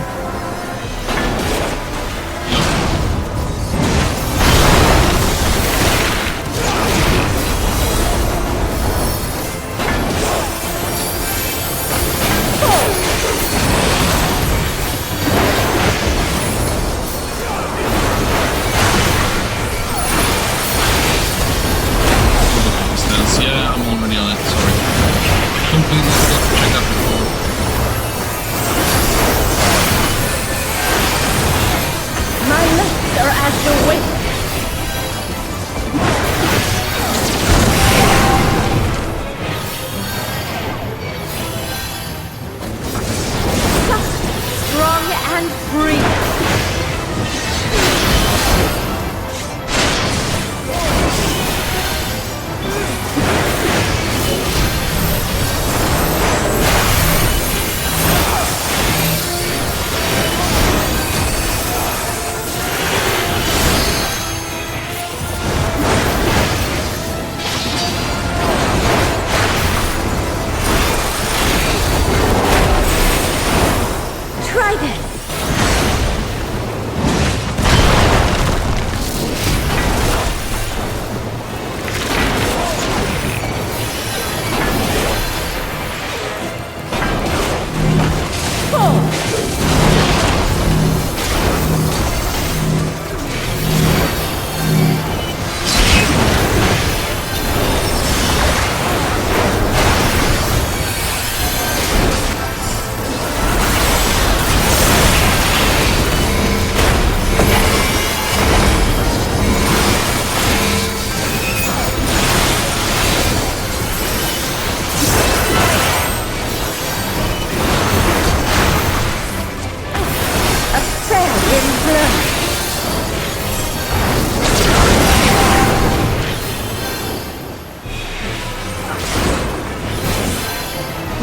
Yeah, I'm already on it, sorry. Completely forgot to check that before. My lips are as the wind. Soft, strong, and free. Try this!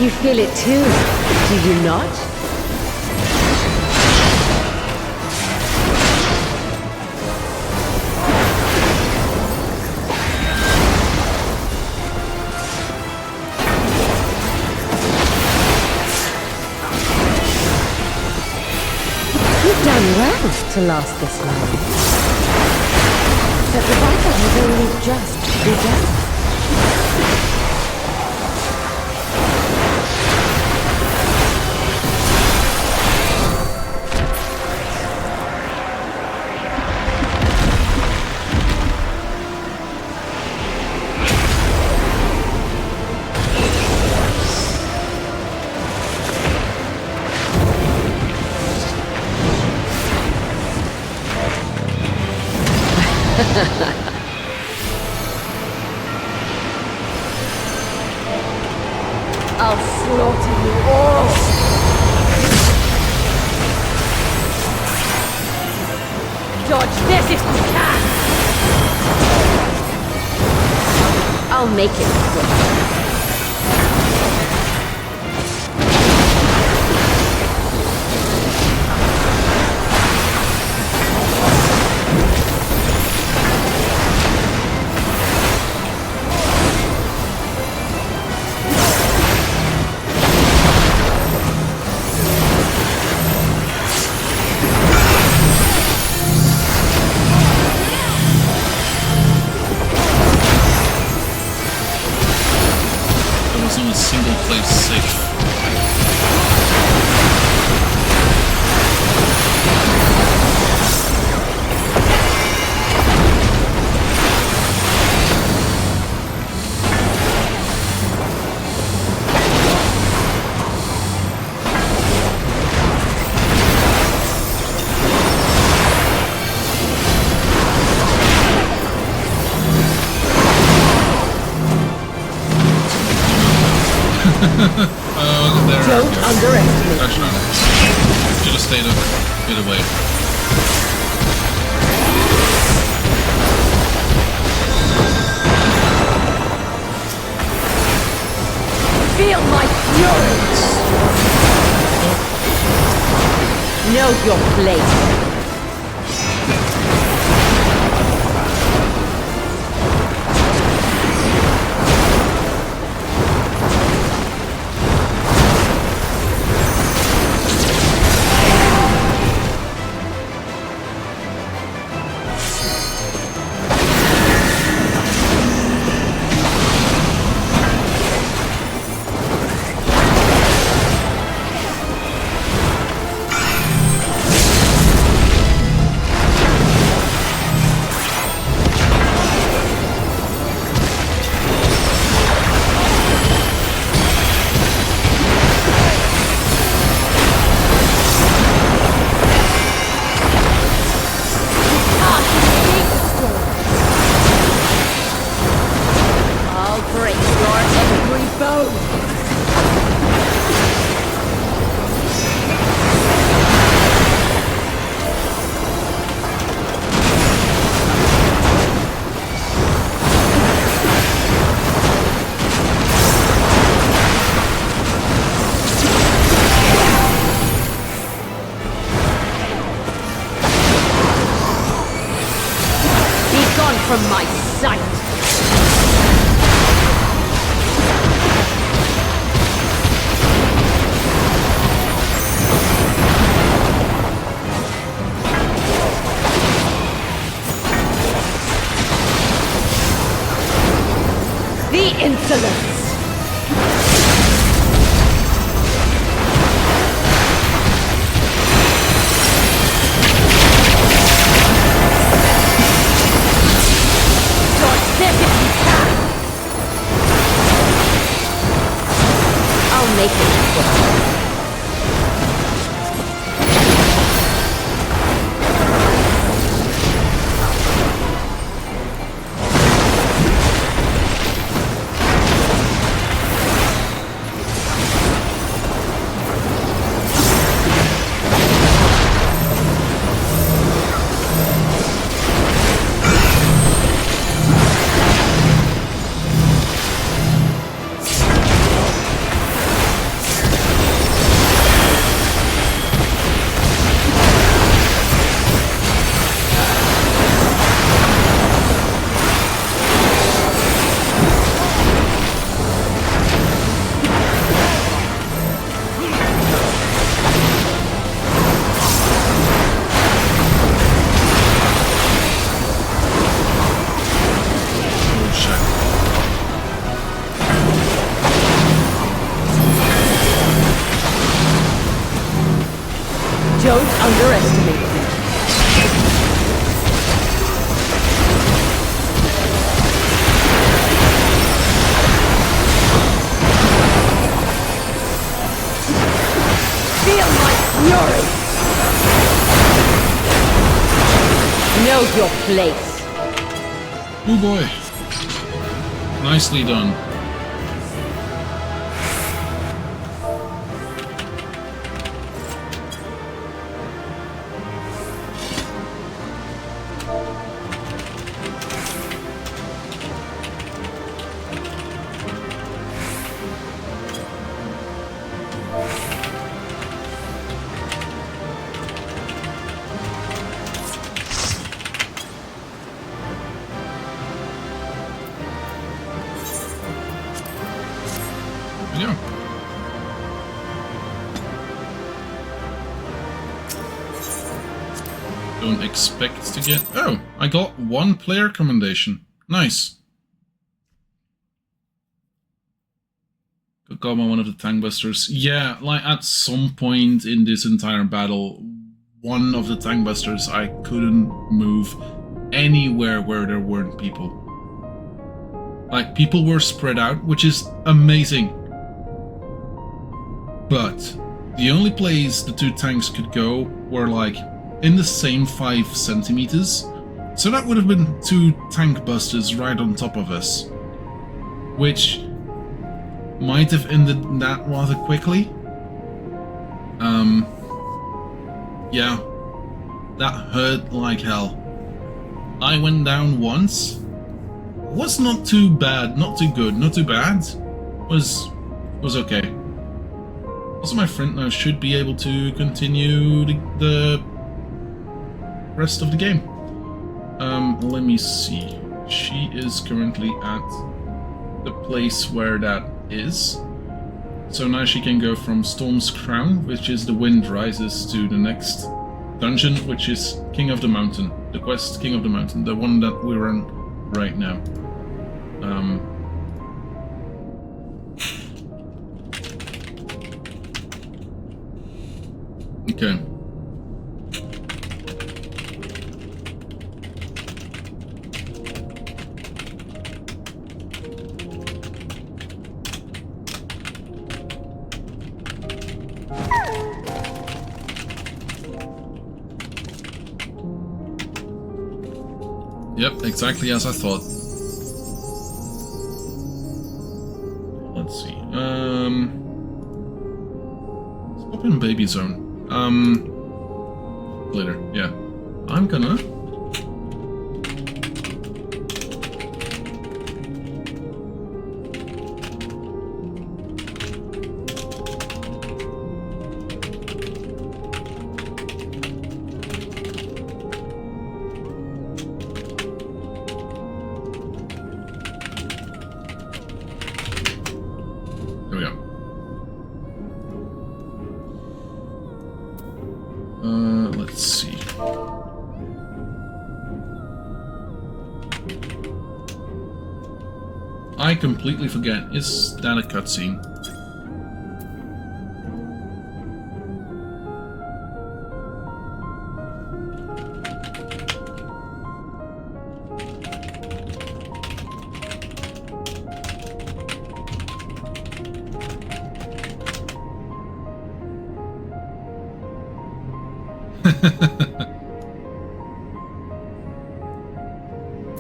You feel it too, do you not? You've done well to last this long. But the battle has only just begun. I'll slaughter you all! Dodge this if you can! I'll make it quick. A single place safe. Don't underestimate. Actually, should have stayed a bit away. Feel my fury! Know your place. From my sight! The insolence! I'll make it quick. Don't underestimate me. Feel my fury! Know your place. Oh boy. Nicely done. don't expect to get... Oh, I got 1 player commendation. Nice. Got by one of the tank busters. Yeah, like at some point in this entire battle, one of the tank busters I couldn't move anywhere where there weren't people. Like, people were spread out, which is amazing. But the only place the 2 tanks could go were like in the same 5 centimeters. So that would have been 2 tank busters right on top of us, which might have ended that rather quickly. Yeah, that hurt like hell. I went down once. Was not too bad, not too good, not too bad. Was okay. Also, my friend now should be able to continue the rest of the game. Let me see. She is currently at the place where that is. So now she can go from Storm's Crown, which is the Wind Rises, to the next dungeon, which is King of the Mountain. The quest King of the Mountain, the one that we're on right now. Okay. Yep, exactly as I thought. Let's see. Stop in baby zone. Later, yeah. I'm gonna... There we go. Let's see. I completely forget. Is that a cutscene?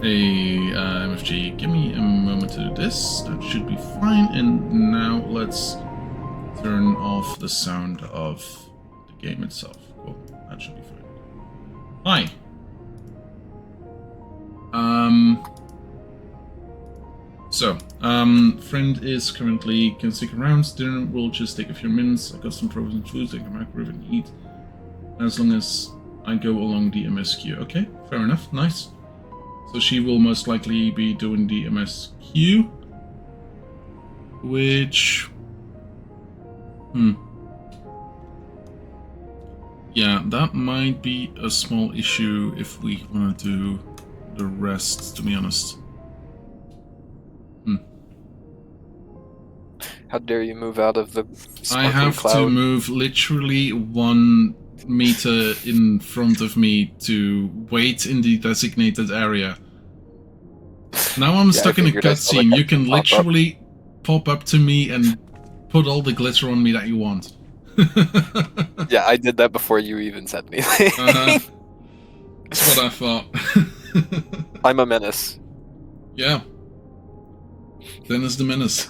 Hey, MFG, give me a moment to do this. That should be fine. And now let's turn off the sound of the game itself. Cool, that should be fine. Hi. Friend is currently can stick around. Dinner will just take a few minutes. I got some frozen food I can microwave and eat. As long as I go along the MSQ. Okay, fair enough, nice. So she will most likely be doing the MSQ, which... Yeah, that might be a small issue if we want to do the rest, to be honest. How dare you move out of the I have cloud. to move literally 1 meter in front of me to wait in the designated area. Now I'm stuck in a cutscene. You can literally pop up to me and put all the glitter on me that you want. Yeah, I did that before you even said anything. That's what I thought. I'm a menace. Yeah. Dennis the Menace.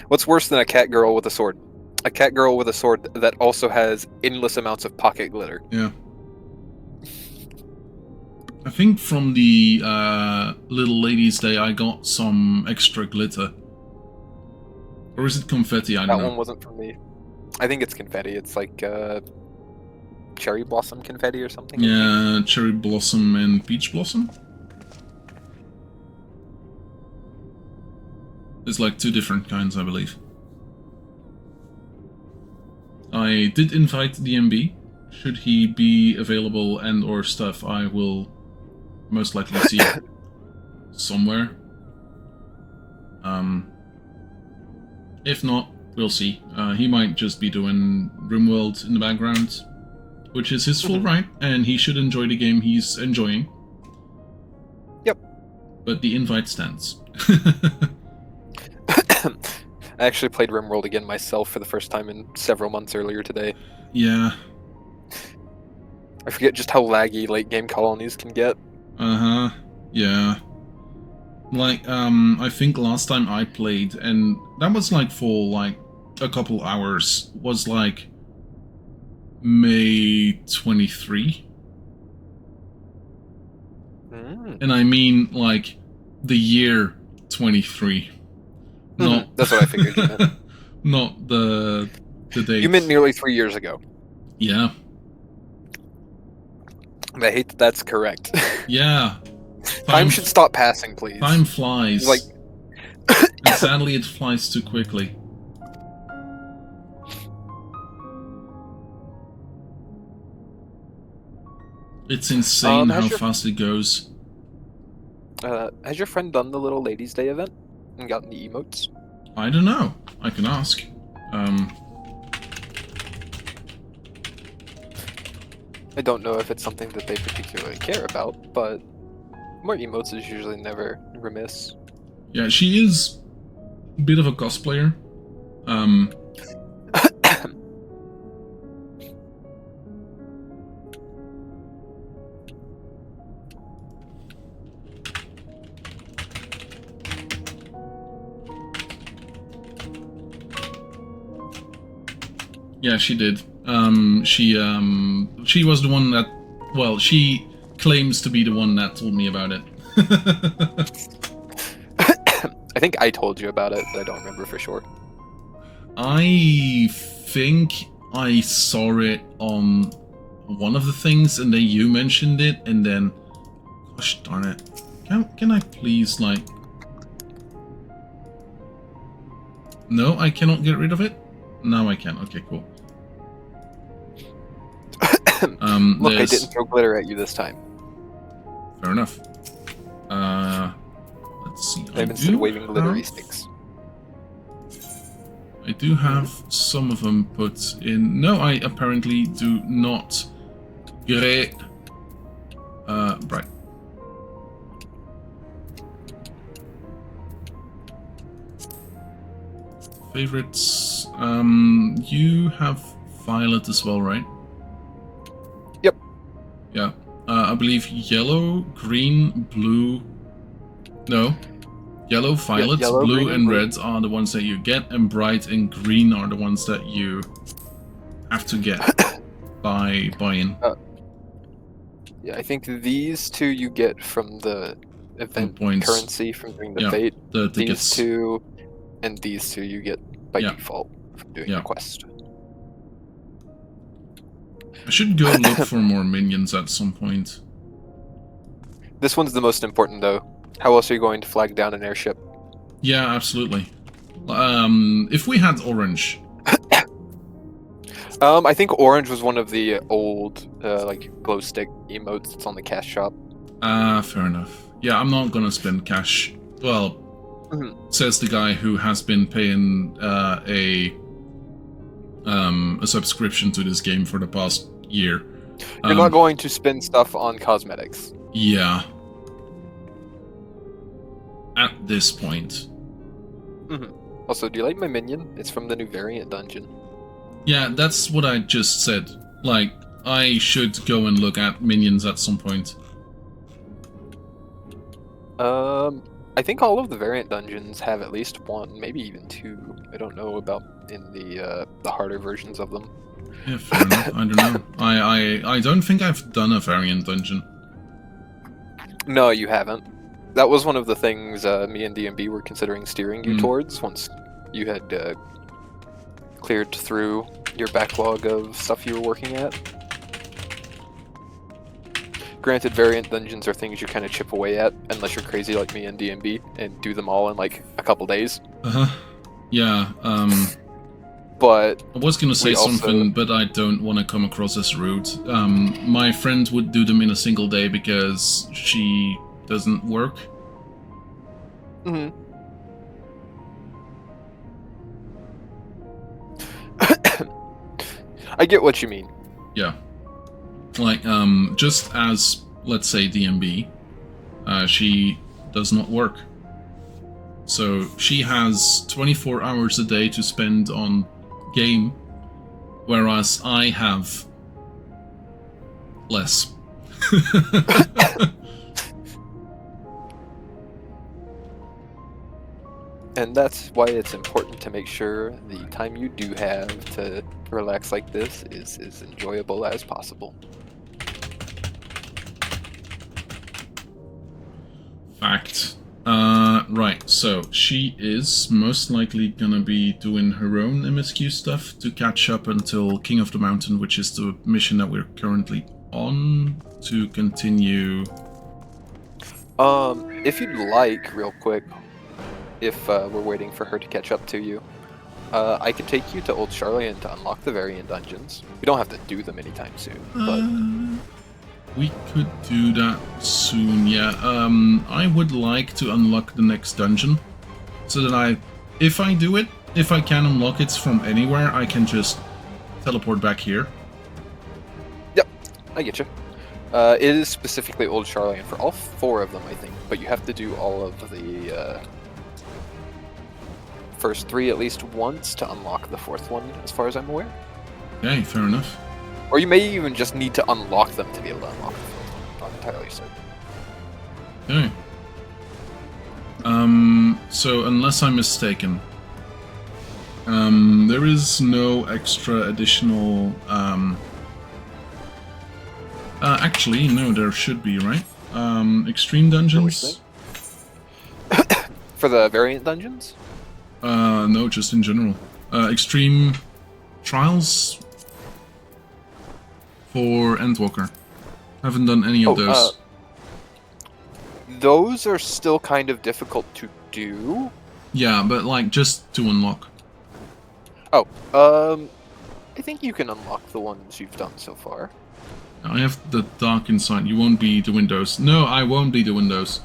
What's worse than a cat girl with a sword? A cat girl with a sword that also has endless amounts of pocket glitter. Yeah. I think from the Little Ladies Day I got some extra glitter. Or is it confetti? I don't know. That one wasn't for me. I think it's confetti. It's like cherry blossom confetti or something. Yeah, cherry blossom and peach blossom. There's like 2 different kinds, I believe. I did invite DMB. should he be available and or stuff, I will most likely see it somewhere. If not, we'll see. He might just be doing RimWorld in the background, which is his full right, and he should enjoy the game he's enjoying. Yep. But the invite stands. I actually played RimWorld again myself for the first time in several months earlier today. Yeah. I forget just how laggy late game colonies can get. Uh-huh. Yeah. Like, I think last time I played, and that was like for like a couple hours, was like May 23. And I mean like the year 23. Not that's what I figured you meant. Not the date. You meant nearly 3 years ago. Yeah. And I hate that that's correct. Yeah. Time should stop passing, please. Time flies. Like, and sadly, it flies too quickly. It's insane how fast it goes. Has your friend done the Little Ladies' Day event and gotten the emotes? I don't know. I can ask. I don't know if it's something that they particularly care about, but more emotes is usually never remiss. Yeah, she is a bit of a cosplayer. Yeah, she did. She was the one that, well, she claims to be the one that told me about it. I think I told you about it, but I don't remember for sure. I think I saw it on one of the things, and then you mentioned it, and then, gosh darn it, can I please, like, no, I cannot get rid of it? Now I can. Okay, cool. Look, I didn't throw glitter at you this time. Fair enough. Let's see. I'm instead of waving glittery sticks. I do have some of them put in. No, I apparently do not. Great. Right. Favorites. You have Violet as well, right? Yep. Yeah. I believe yellow, green, blue. No. Yellow, violet, yellow, blue, green, and blue. red are the ones that you get, and bright and green are the ones that you have to get by buy-in. Yeah, I think these two you get from the event points. currency from doing the Yeah, fate. the These tickets. two and these two you get by Yeah. default from doing Yeah. the quest. I should go look for more minions at some point. This one's the most important though. How else are you going to flag down an airship? Yeah, absolutely. If we had orange. I think orange was one of the old like glow stick emotes that's on the cash shop. Fair enough. Yeah, I'm not gonna spend cash. Well, says the guy who has been paying a subscription to this game for the past year. You're not going to spend stuff on cosmetics. Yeah. At this point. Also, do you like my minion? It's from the new variant dungeon. Yeah, that's what I just said. Like, I should go and look at minions at some point. I think all of the variant dungeons have at least one, maybe even two. I don't know about in the harder versions of them. Yeah, fair enough. I don't know. I don't think I've done a variant dungeon. No, you haven't. That was one of the things me and DMB were considering steering you towards once you had cleared through your backlog of stuff you were working at. Granted, variant dungeons are things you kind of chip away at, unless you're crazy like me and DMB, and do them all in like a couple days. Yeah, but I was gonna say also... something, but I don't want to come across as rude. My friend would do them in a single day because she doesn't work. Mm-hmm. I get what you mean. Yeah. Like, just as, let's say, DMB, she does not work. So she has 24 hours a day to spend on game, whereas I have less. And that's why it's important to make sure the time you do have to relax like this is as enjoyable as possible. Fact. Right, so she is most likely gonna be doing her own MSQ stuff to catch up until King of the Mountain, which is the mission that we're currently on, to continue. If you'd like, real quick, if we're waiting for her to catch up to you, I could take you to Old Charlian to unlock the variant dungeons. We don't have to do them anytime soon, but... We could do that soon, yeah. I would like to unlock the next dungeon, so that if I do it, if I can unlock it from anywhere, I can just teleport back here. Yep, I get you. It is specifically Old Charlian for all 4 of them, I think, but you have to do all of the first 3 at least once to unlock the 4th one, as far as I'm aware. Okay, fair enough. Or you may even just need to unlock them to be able to unlock the 4th one. Not entirely certain. Okay. So unless I'm mistaken, there is no extra additional, actually, no, there should be, right? Extreme dungeons? For the variant dungeons? No, just in general. Extreme trials for Endwalker. Haven't done any of those. Those are still kind of difficult to do. Yeah, but like just to unlock. Oh, I think you can unlock the ones you've done so far. I have the Dark Insight. You won't be the Windows. No, I won't be the Windows.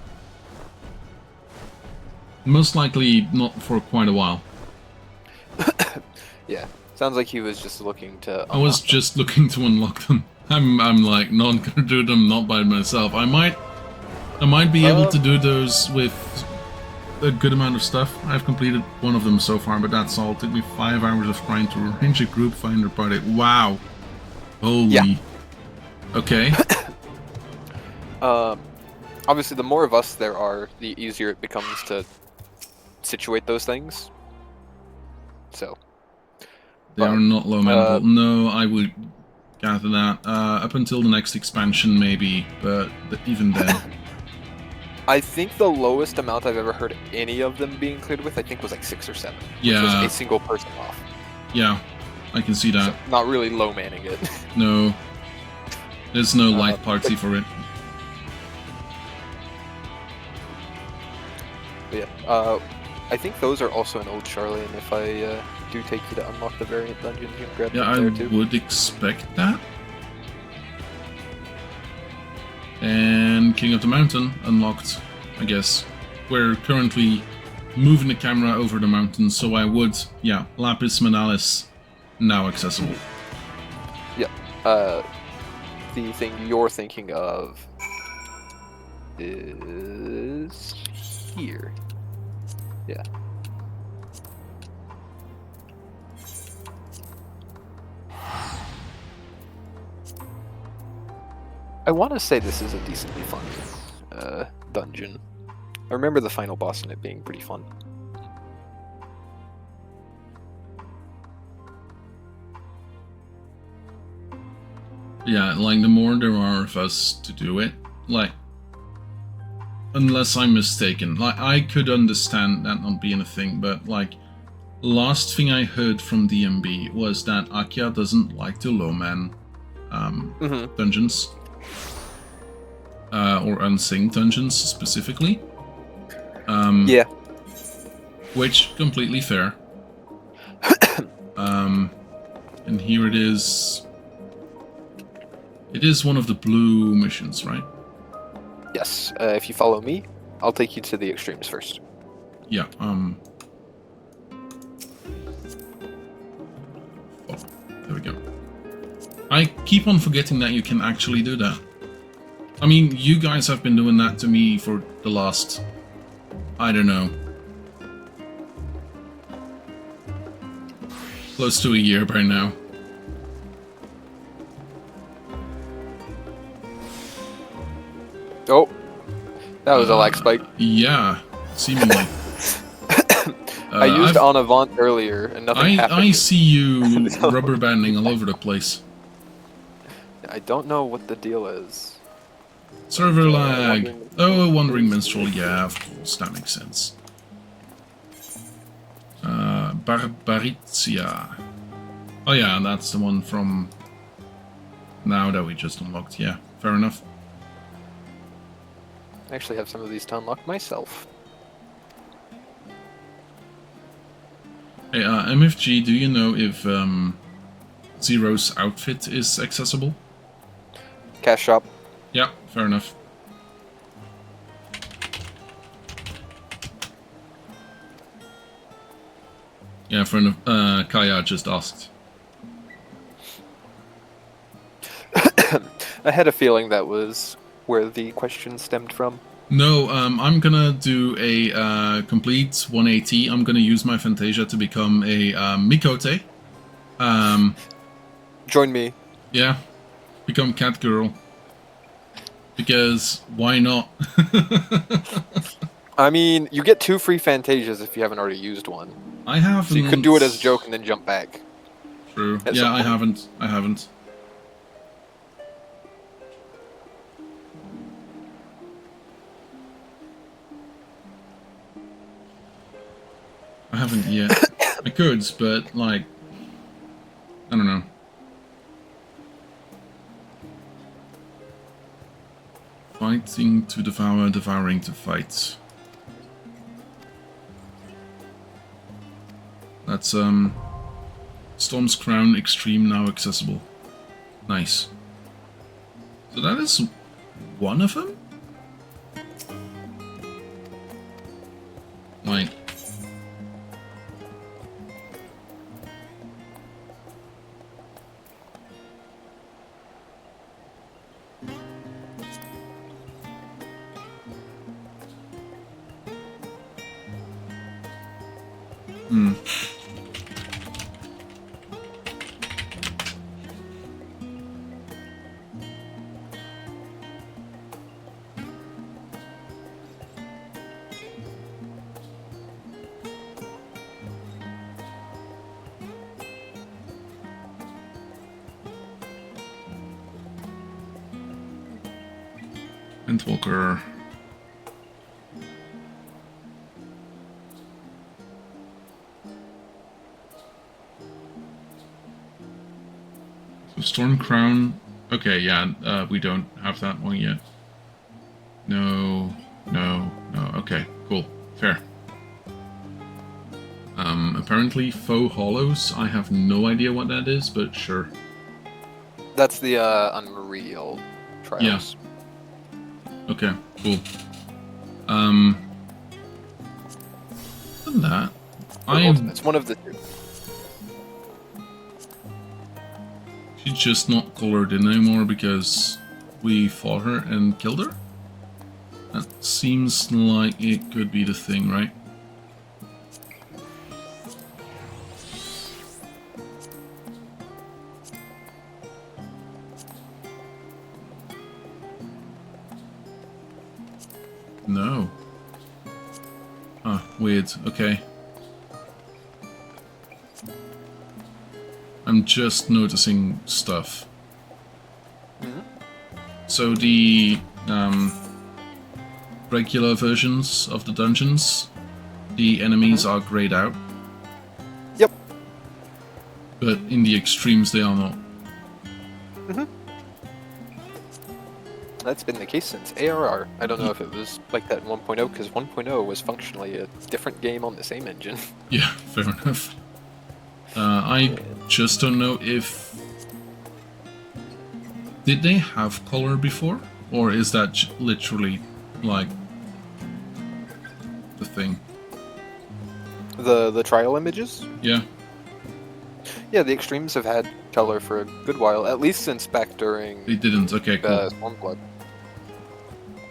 Most likely not for quite a while. Yeah, sounds like he was just looking to. I was just looking to unlock them. I'm like not gonna do them not by myself. I might be able to do those with a good amount of stuff. I've completed one of them so far, but that's all. It took me 5 hours of trying to arrange a group finder party. Wow. Holy. Yeah. Okay. Obviously, the more of us there are, the easier it becomes to situate those things. So. They are not low manable. No, I would gather that. Up until the next expansion, maybe, but even then. I think the lowest amount I've ever heard any of them being cleared with, I think, was like 6 or 7. Yeah. Which was a single person off. Yeah, I can see that. So not really low manning it. No. There's no light party for it. But yeah, I think those are also in Old Charlian. If I do take you to unlock the variant dungeon, you can grab them there too. I would expect that. And King of the Mountain unlocked, I guess. We're currently moving the camera over the mountain, so I would, yeah, Lapis Manalis now accessible. Yeah. The thing you're thinking of is here. Yeah. I want to say this is a decently fun dungeon. I remember the final boss in it being pretty fun. Yeah, like the more there are of us to do it, like, unless I'm mistaken, like I could understand that not being a thing, but like, last thing I heard from DMB was that Akia doesn't like to low man dungeons. Or unsynced dungeons specifically. Yeah. Which, completely fair. And here it is. It is one of the blue missions, right? Yes. If you follow me, I'll take you to the extremes first. Yeah, oh, there we go. I keep on forgetting that you can actually do that. I mean, you guys have been doing that to me for the last, I don't know, close to a year by now. Oh, that was a lag spike. Yeah, seemingly. I used En Avant earlier, and nothing happened. I see you rubber banding all over the place. I don't know what the deal is. Server lag. Oh, Wandering Minstrel. Yeah, of course, that makes sense. Barbarizia. Oh yeah, that's the one from now that we just unlocked. Yeah, fair enough. I actually have some of these to unlock myself. Hey, MFG, do you know if Zero's outfit is accessible? Cash shop. Yeah, fair enough. Yeah, fair enough. Kaya just asked. I had a feeling that was where the question stemmed from. No, I'm gonna do a complete 180. I'm gonna use my Fantasia to become a Mikote. Join me. Yeah, become Cat Girl. Because why not? I mean, you get 2 free Fantasias if you haven't already used one. I haven't. So you could do it as a joke and then jump back. True. Yeah, I haven't. I haven't. I haven't yet. I could, but like, I don't know. Fighting to devour, devouring to fight. That's Storm's Crown Extreme now accessible. Nice. So that is one of them? Like, Endwalker. So Storm Crown. Okay, yeah, we don't have that one yet. No. Okay, cool. Fair. Apparently Faux Hollows. I have no idea what that is, but sure. That's the Unreal Trials. Yeah. Okay, cool. Than that, It's one of the 2. She's just not colored in anymore because we fought her and killed her? That seems like it could be the thing, right? No. Ah, weird. Okay. I'm just noticing stuff. So the regular versions of the dungeons, the enemies are grayed out. Yep. But in the extremes they are not. That's been the case since ARR. I don't know if it was like that in 1.0, because 1.0 was functionally a different game on the same engine. Yeah, fair enough. I just don't know if... Did they have color before? Or is that literally, like, the thing? The trial images? Yeah. Yeah, the extremes have had color for a good while, at least since back during... They didn't, okay, cool. Stormblood.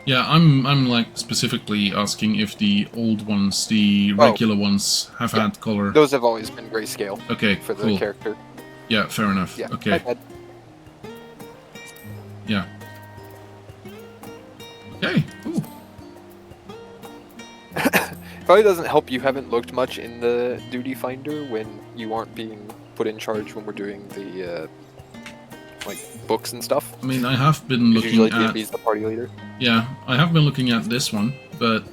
Yeah, I'm like specifically asking if the old ones, the regular ones, have had color. Those have always been grayscale. Okay, for cool. the character. Yeah, fair enough. Yeah, okay. Yeah. Okay. Ooh. Probably doesn't help you haven't looked much in the duty finder when you aren't being put in charge when we're doing the like books and stuff. I mean, I have been looking usually at... DMB's the party leader. Yeah, I have been looking at this one, but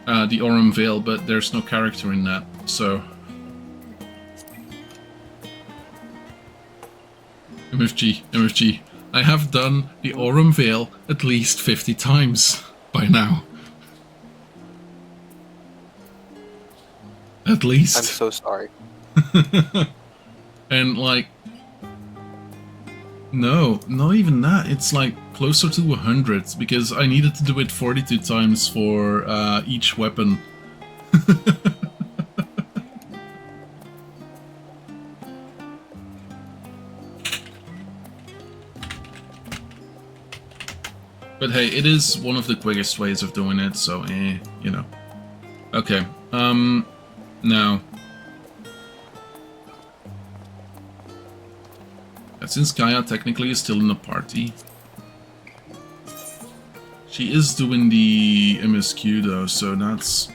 the Aurum Veil, but there's no character in that, so... MFG. I have done the Aurum Veil at least 50 times by now. At least. I'm so sorry. And like... No, not even that. It's like closer to 100, because I needed to do it 42 times for each weapon. But hey, it is one of the quickest ways of doing it, so you know. Okay, now... Since Gaia technically is still in the party, she is doing the MSQ though, so that's...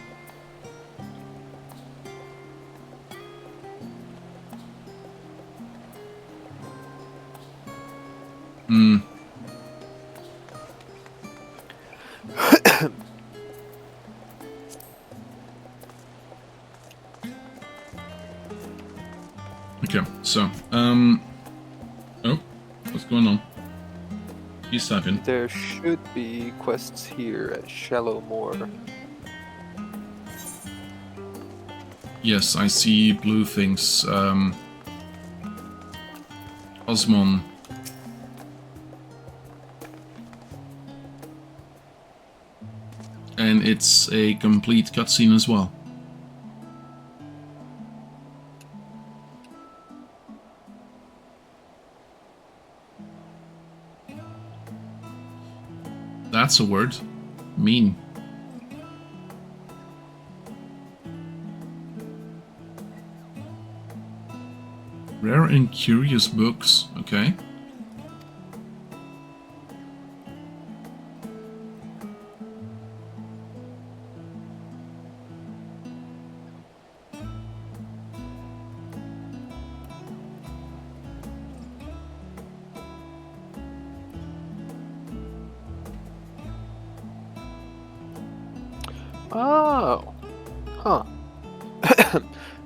Okay, so, oh, what's going on? He's typing. There should be quests here at Shallow Moor. Yes, I see blue things. Osmon. And it's a complete cutscene as well. That's a word. Mean. Rare and curious books. Okay. Oh. Huh.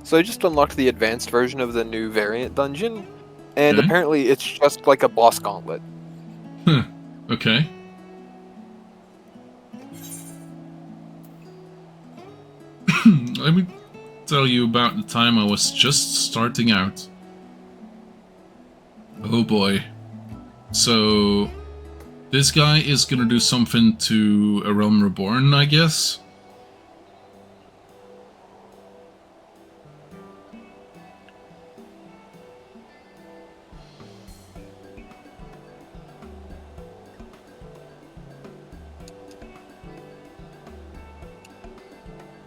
So I just unlocked the advanced version of the new variant dungeon, and apparently it's just like a boss gauntlet. Huh. Okay. Let me tell you about the time I was just starting out. Oh boy. So... this guy is gonna do something to A Realm Reborn, I guess?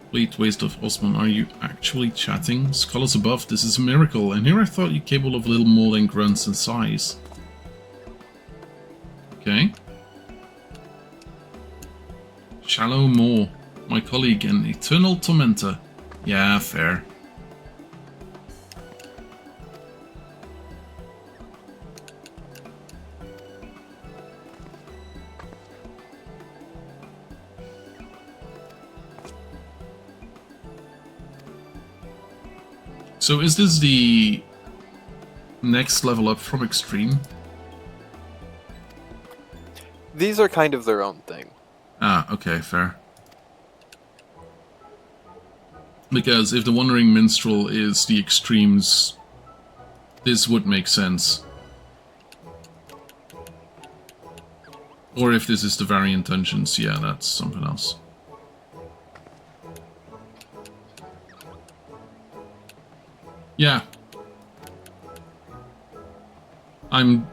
Complete waste of Osman. Are you actually chatting? Scholars above, this is a miracle. And here I thought you capable of little more than grunts and sighs. Okay. Shallow Moor. My colleague and eternal tormentor. Yeah, fair. So is this the next level up from Extreme? These are kind of their own thing. Ah, okay, fair. Because if the Wandering Minstrel is the Extreme's this would make sense. Or if this is the variant dungeons, yeah, that's something else. Yeah. I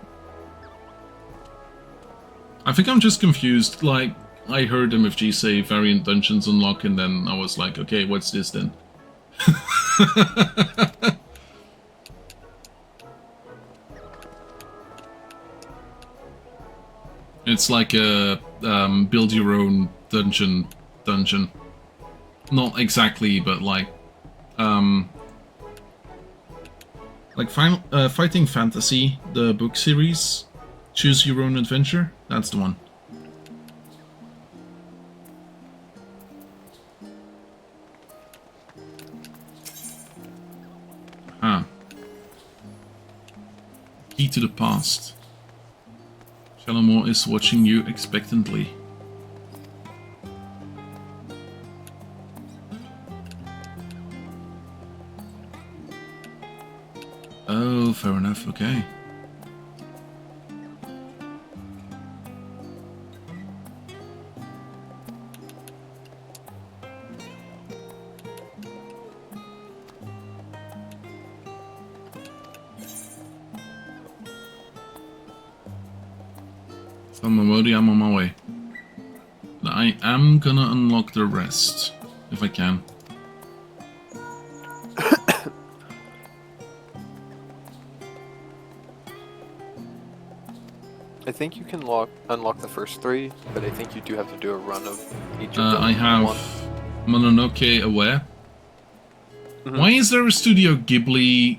think I'm just confused. Like, I heard MFG say variant dungeons unlock, and then I was like, okay, what's this then? It's like a build your own dungeon. Not exactly, but like Fighting Fantasy, the book series, Choose Your Own Adventure. That's the one. Ah. Key to the past. Shalamore is watching you expectantly. Oh, fair enough, okay. I'm on my way. I am gonna unlock the rest, if I can. I think you can unlock the first 3, but I think you do have to do a run of each of them. I have Mononoke Aware. Mm-hmm. Why is there a Studio Ghibli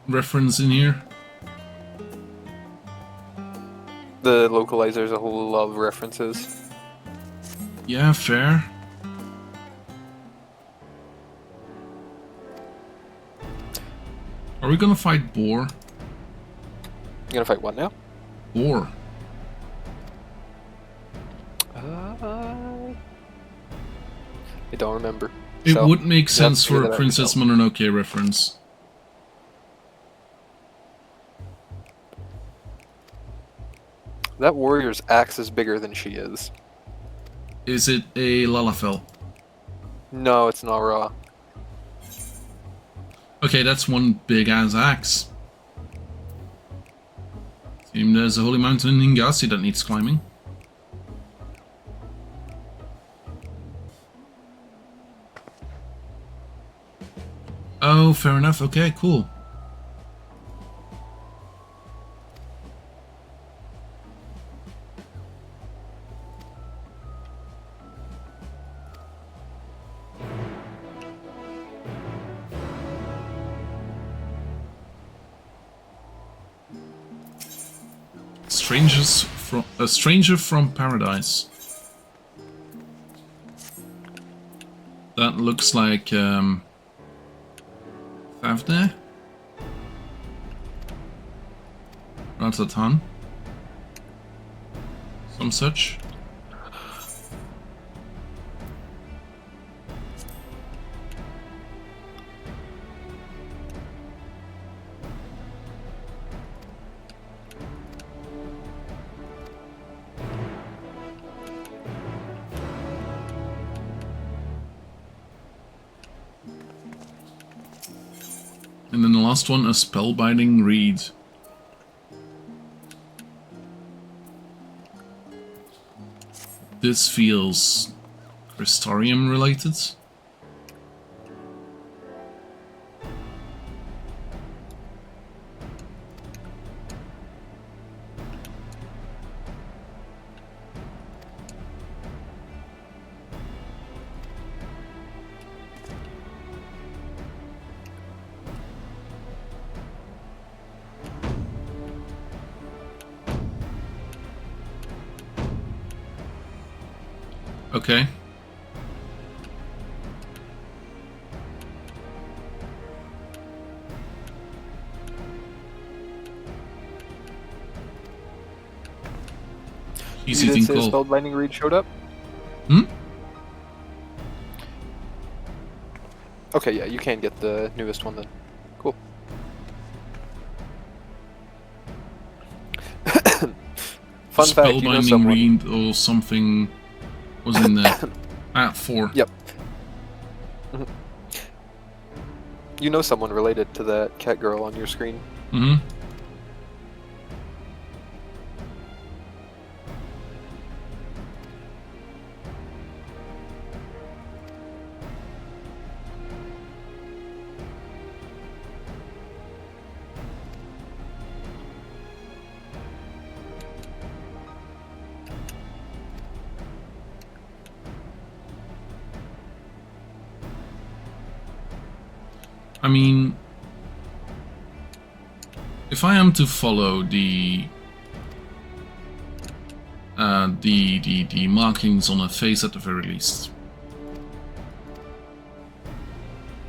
reference in here? The localizers a whole lot of references. Yeah, fair. Are we gonna fight Boar? You gonna fight what now? Boar. I don't remember. It would make sense for a Princess Mononoke reference. That warrior's axe is bigger than she is. Is it a Lalafell? No, it's not raw. Okay, that's one big-ass axe. Seems there's a holy mountain in Hingasi that needs climbing. Oh, fair enough. Okay, cool. A stranger from paradise. That looks like Thavne? Ratatan? Some such. And then the last one, a spellbinding reed. This feels Crystarium related. Okay. Easy thing called. Spellbinding reed showed up? Hmm? Okay, yeah, you can get the newest one then. Cool. Fun fact, you know spellbinding someone... read or something was in there. At 4. Yep. You know someone related to that cat girl on your screen. Mm-hmm. I mean, if I am to follow the markings on her face at the very least,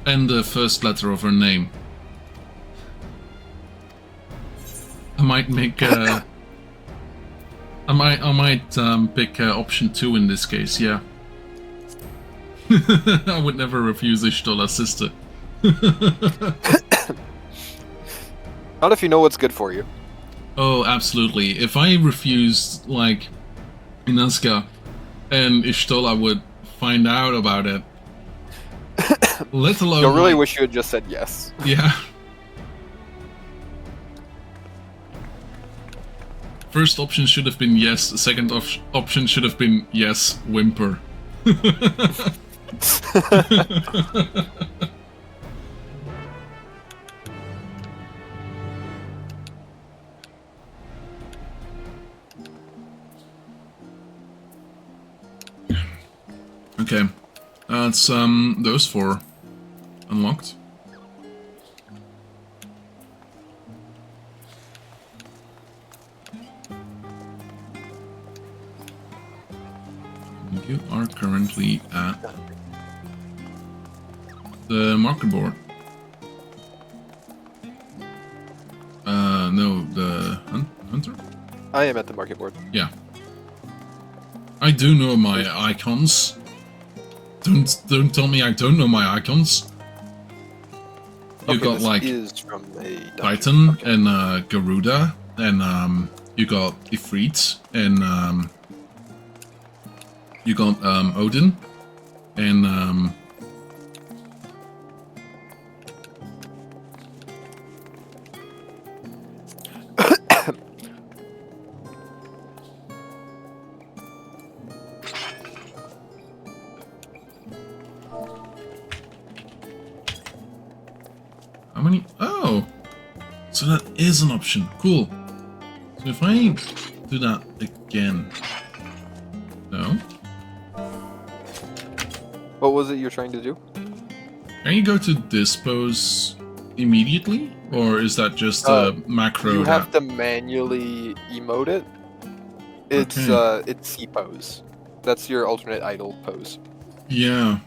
and the first letter of her name, I might make I might pick option 2 in this case. Yeah, I would never refuse Ishtola's sister. Not if you know what's good for you. Oh, absolutely. If I refused, like, Inaska, and Ishtola would find out about it, let alone... You'll really wish you had just said yes. Yeah. First option should have been yes, the second option should have been yes, whimper. Okay, that's those 4 unlocked. You are currently at the marker board. No, the hunter? I am at the market board. Yeah. I do know my icons. Don't tell me I don't know my icons. You got like Titan and Garuda, and you got Ifrit, and you got Odin, and how many? Oh, so that is an option. Cool. So if I do that again, no. What was it you're trying to do? Can you go to dispose immediately, or is that just a macro? You have to manually emote it. It's it's C pose. That's your alternate idle pose. Yeah.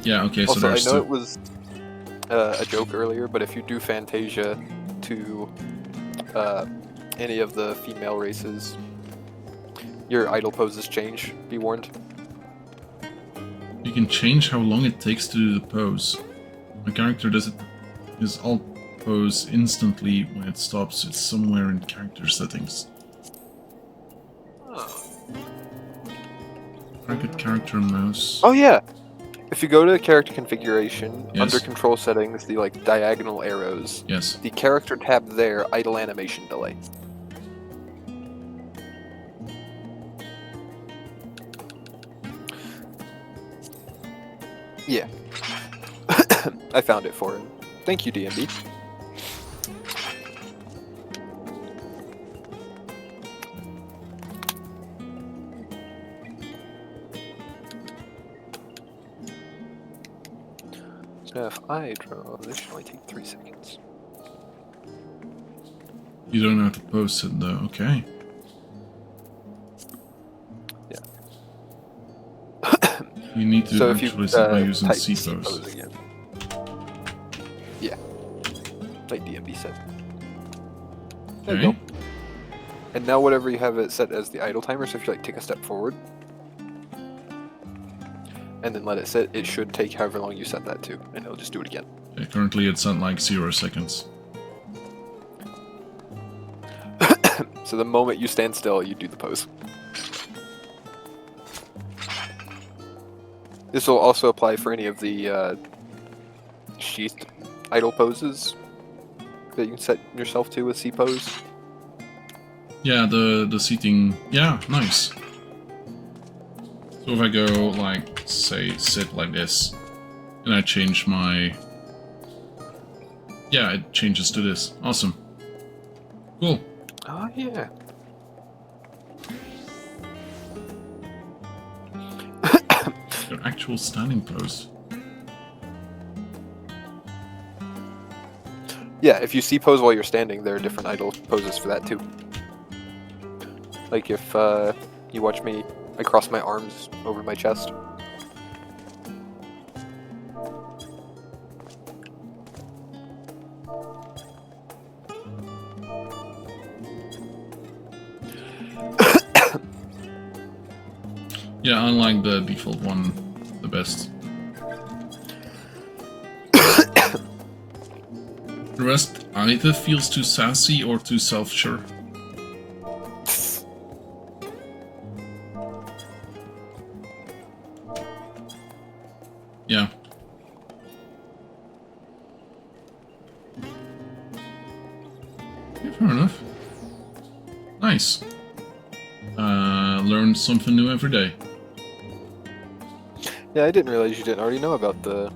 Yeah. Okay. Also, So I there's know it was a joke earlier, but if you do Fantasia to any of the female races, your idle poses change. Be warned. You can change how long it takes to do the pose. My character does it his alt pose instantly when it stops. It's somewhere in character settings. Target character mouse. Oh yeah. If you go to character configuration, Yes. under control settings, the like diagonal arrows. Yes. The character tab there, idle animation delay. Yeah. I found it for him. Thank you, DMB. So now if I draw, this should only take 3 seconds. You don't have to post it though. Okay. Yeah. You need to So if actually you set by using type C-pose. again. Yeah. Like DMB said. There you Okay. go. And now whatever you have it set as the idle timer, so if you like take a step forward and then let it sit, it should take however long you set that to, and it'll just do it again. Okay, currently it's at like 0 seconds. So the moment you stand still, you do the pose. This will also apply for any of the sheathed idle poses that you can set yourself to with C-pose. Yeah, the seating. Yeah, nice. So if I go, like, say, sit like this, and I change my... Yeah, it changes to this. Awesome. Cool. Oh, yeah. Your actual standing pose. Yeah, if you C-pose while you're standing, there are different idle poses for that, too. Like if you watch me, I cross my arms over my chest. Yeah, I like the default one the best. The rest either feels too sassy or too self-sure. Yeah. Yeah, fair enough. Nice. Learn something new every day. Yeah, I didn't realize you didn't already know about the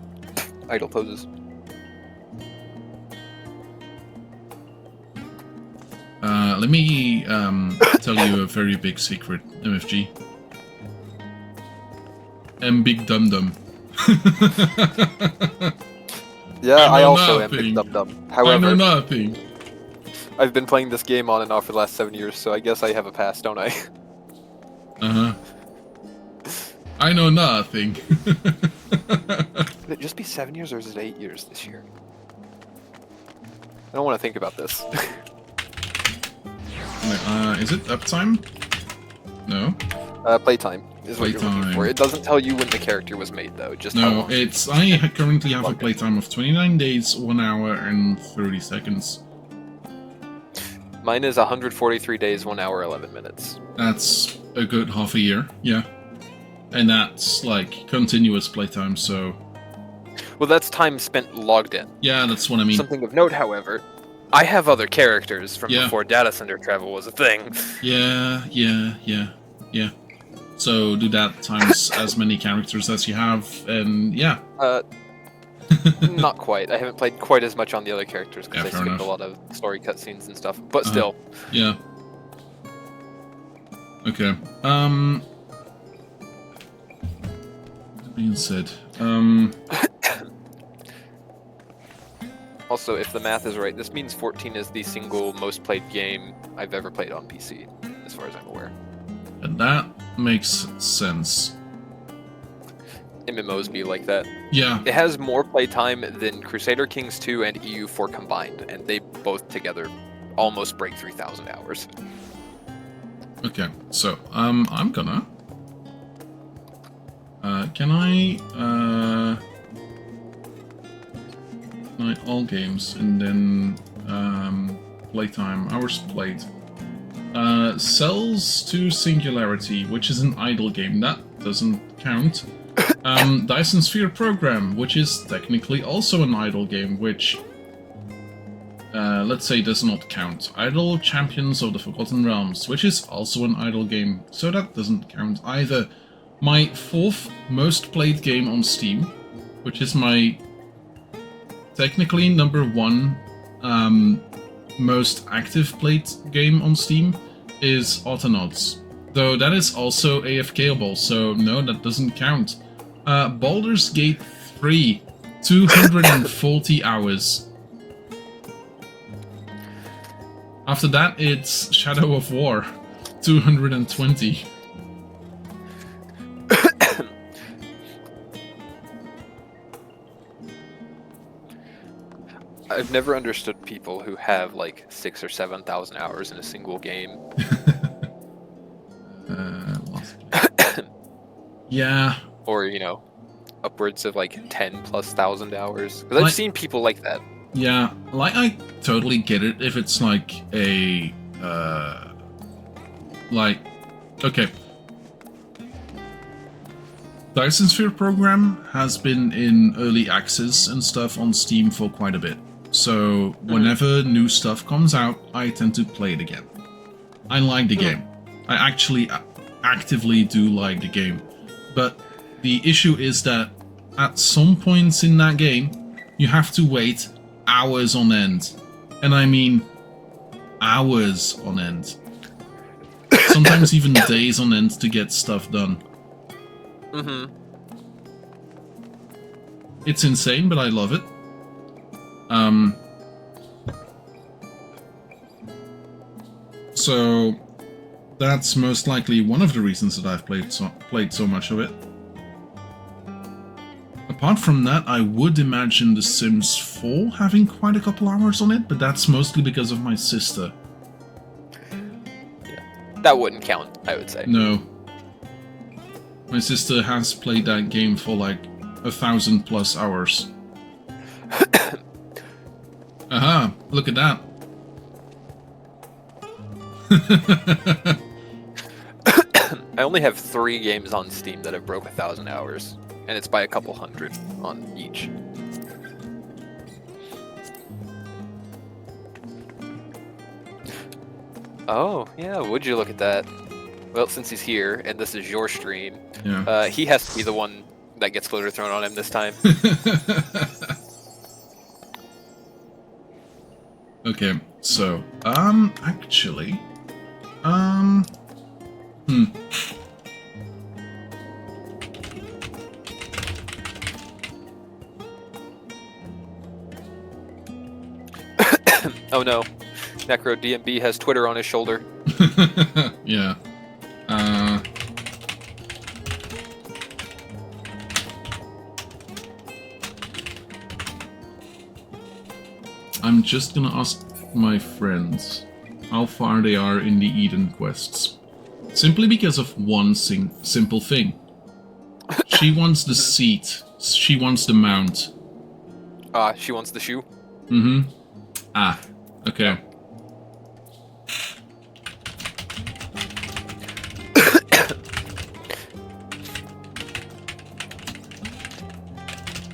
idle poses. Let me tell you a very big secret, MFG. Big Dum Dum. Yeah, I also am Big Dum Dum. However, I know nothing. I've been playing this game on and off for the last 7 years, so I guess I have a pass, don't I? Uh-huh. I know nothing. Would it just be 7 years or is it 8 years this year? I don't want to think about this. Is it uptime? No. Playtime is what you're looking for. It doesn't tell you when the character was made, though. Just no, it's... I currently have a playtime of 29 days, 1 hour, and 30 seconds. Mine is 143 days, 1 hour, 11 minutes. That's a good half a year, yeah. And that's, like, continuous playtime, so... Well, that's time spent logged in. Yeah, that's what I mean. Something of note, however, I have other characters from before data center travel was a thing. Yeah. So do that times as many characters as you have, and yeah. Not quite. I haven't played quite as much on the other characters because I skipped a lot of story cutscenes and stuff. But still. Yeah. Okay. That being said, Also, if the math is right, this means 14 is the single most played game I've ever played on PC, as far as I'm aware. And that makes sense. MMOs be like that. Yeah. It has more playtime than Crusader Kings 2 and EU4 combined, and they both together almost break 3,000 hours. Okay, so, I'm gonna... can I all games, and then, playtime, hours played. Cells to Singularity, which is an idle game, that doesn't count. Dyson Sphere Program, which is technically also an idle game, which, let's say does not count. Idle Champions of the Forgotten Realms, which is also an idle game, so that doesn't count either. My 4th most played game on Steam, which is my technically number 1 most active played game on Steam, is Autonauts. Though that is also AFKable, so no, that doesn't count. Baldur's Gate 3, 240 hours. After that, it's Shadow of War, 220. I've never understood people who have like 6,000 or 7,000 hours in a single game. Yeah. Or, you know, upwards of like 10,000+ hours. Because I've seen people like that. Yeah, like I totally get it if it's like a Like, okay. Dyson Sphere program has been in early access and stuff on Steam for quite a bit. So whenever new stuff comes out, I tend to play it again. I like the game. I actually actively do like the game. But the issue is that at some points in that game, you have to wait hours on end. And I mean hours on end. Sometimes even days on end to get stuff done. It's insane, but I love it. So that's most likely one of the reasons that I've played so much of it. Apart from that, I would imagine The Sims 4 having quite a couple hours on it, but that's mostly because of my sister. Yeah, that wouldn't count, I would say. No. My sister has played that game for like 1,000+ hours. Aha, look at that. I only have 3 games on Steam that have broke 1,000 hours, and it's by a couple hundred on each. Oh, yeah, would you look at that? Well, since he's here, and this is your stream, yeah. He has to be the one that gets glitter thrown on him this time. Okay, so, actually, Oh no, Necro DMB has Twitter on his shoulder. Yeah. I'm just gonna ask my friends how far they are in the Eden quests. Simply because of one simple thing. She wants the seat. She wants the mount. She wants the shoe? Mm-hmm. Ah, okay.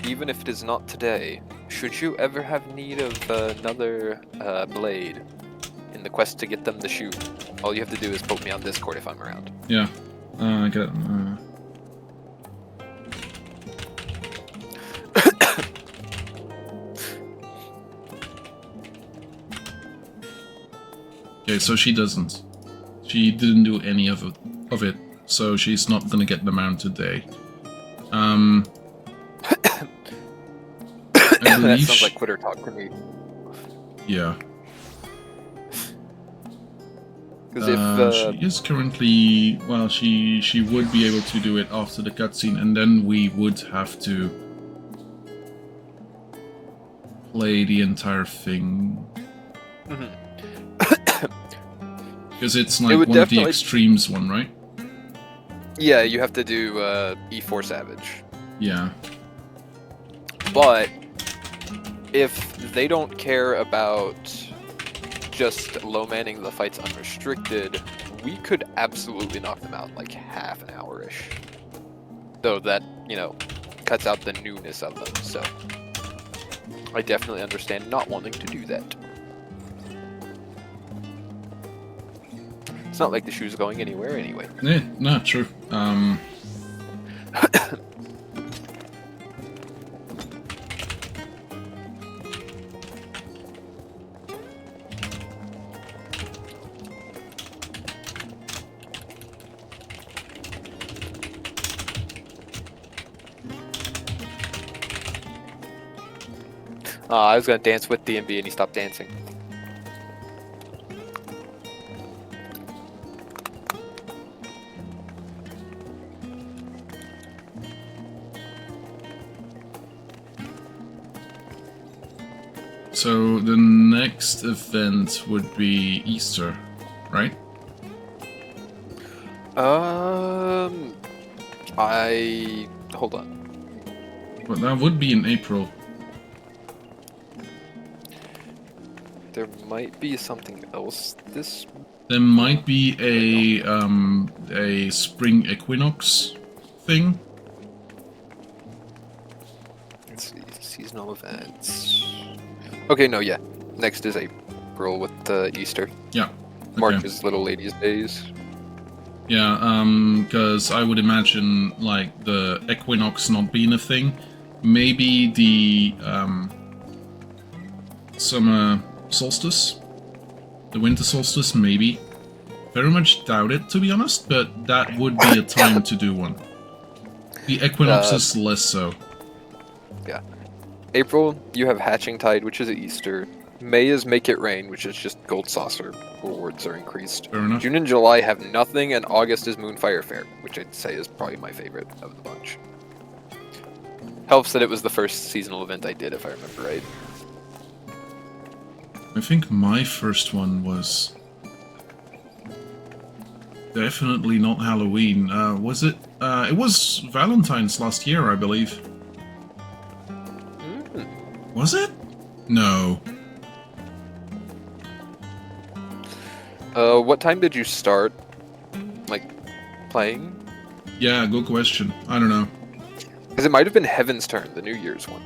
Even if it is not today, should you ever have need of another blade in the quest to get them the shoe, all you have to do is poke me on Discord if I'm around. Yeah. I got Okay, so she doesn't. She didn't do any of it, so she's not gonna get the mount today. I That believe sounds like Twitter talk to me. Yeah. Because if she is currently, well, she would be able to do it after the cutscene, and then we would have to play the entire thing. Because it's like one of the extremes one, right? Yeah, you have to do E4 Savage. Yeah. But if they don't care about just low manning the fights unrestricted, we could absolutely knock them out in like half an hour-ish. Though that, you know, cuts out the newness of them, so I definitely understand not wanting to do that. It's not like the shoe's going anywhere anyway. Yeah, no, true. I was gonna dance with DMB and he stopped dancing. So the next event would be Easter, right? Hold on. But that would be in April. There might be something else this... There might be a spring equinox thing. Let's see, seasonal events. Okay, no, yeah. Next is April with Easter. Yeah. Okay. March is Little Ladies' Days. Yeah, because I would imagine, like, the equinox not being a thing. Maybe the summer solstice? The winter solstice, maybe. Very much doubt it, to be honest, but that would be a time to do one. The equinox is less so. Yeah. April, you have Hatching Tide, which is at Easter. May is Make It Rain, which is just Gold Saucer. Rewards are increased. Fair enough. June and July have nothing, and August is Moonfire Fair, which I'd say is probably my favorite of the bunch. Helps that it was the first seasonal event I did, if I remember right. I think my first one was definitely not Halloween. Was it? It was Valentine's last year, I believe. Was it? No. What time did you start, like, playing? Yeah, good question. I don't know. Because it might have been Heaven's Turn, the New Year's one.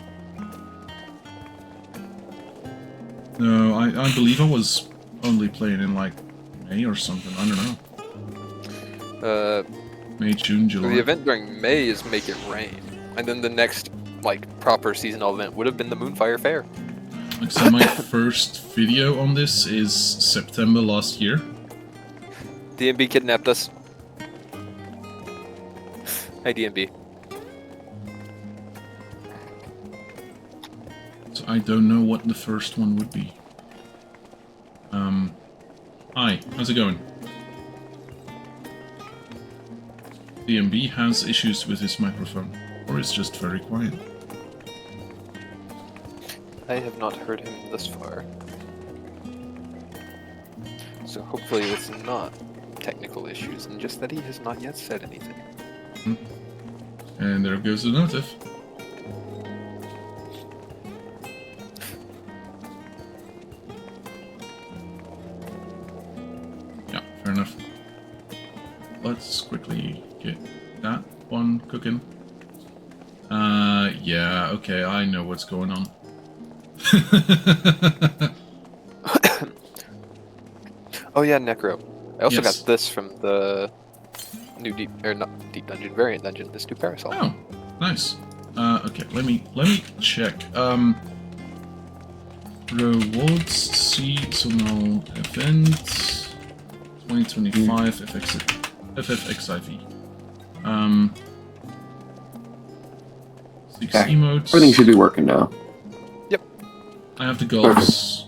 No, I believe I was only playing in, like, May or something. I don't know. May, June, July. The event during May is Make It Rain. And then the next, like, proper seasonal event would have been the Moonfire Fair. Like, so my first video on this is September last year. DMB kidnapped us. Hi, DMB. So I don't know what the first one would be. Hi, how's it going? DMB has issues with his microphone, or is just very quiet. I have not heard him this far. So hopefully it's not technical issues, and just that he has not yet said anything. And there goes the notif. Yeah, fair enough. Let's quickly get that one cooking. Yeah, okay, I know what's going on. Oh yeah, Necro. I also Yes. got this from the new not Deep Dungeon variant dungeon, this new Parasol. Oh, nice. Okay, let me check. Rewards seasonal event 2025 FFXIV. 6 Okay. emotes. Everything should be working now. Yep. I have the gloves.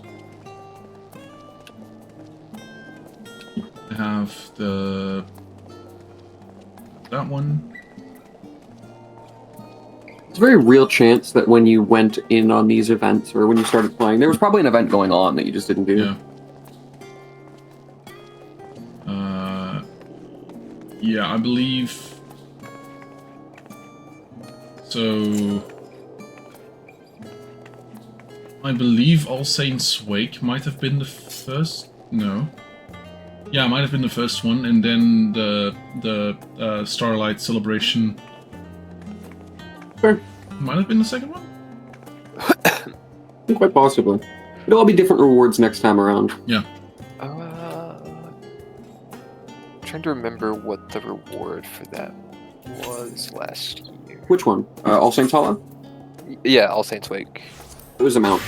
I have the that one. It's a very real chance that when you went in on these events, or when you started playing, there was probably an event going on that you just didn't do. Yeah. Yeah, I believe. So, I believe All Saints Wake might have been the first. No. Yeah, it might have been the first one, and then the Starlight Celebration. Sure. Might have been the second one. Quite possibly. It'll all be different rewards next time around. Yeah. Trying to remember what the reward for that was last year. Which one? All Saints Hollow? Yeah, All Saints Wake. It was a mount.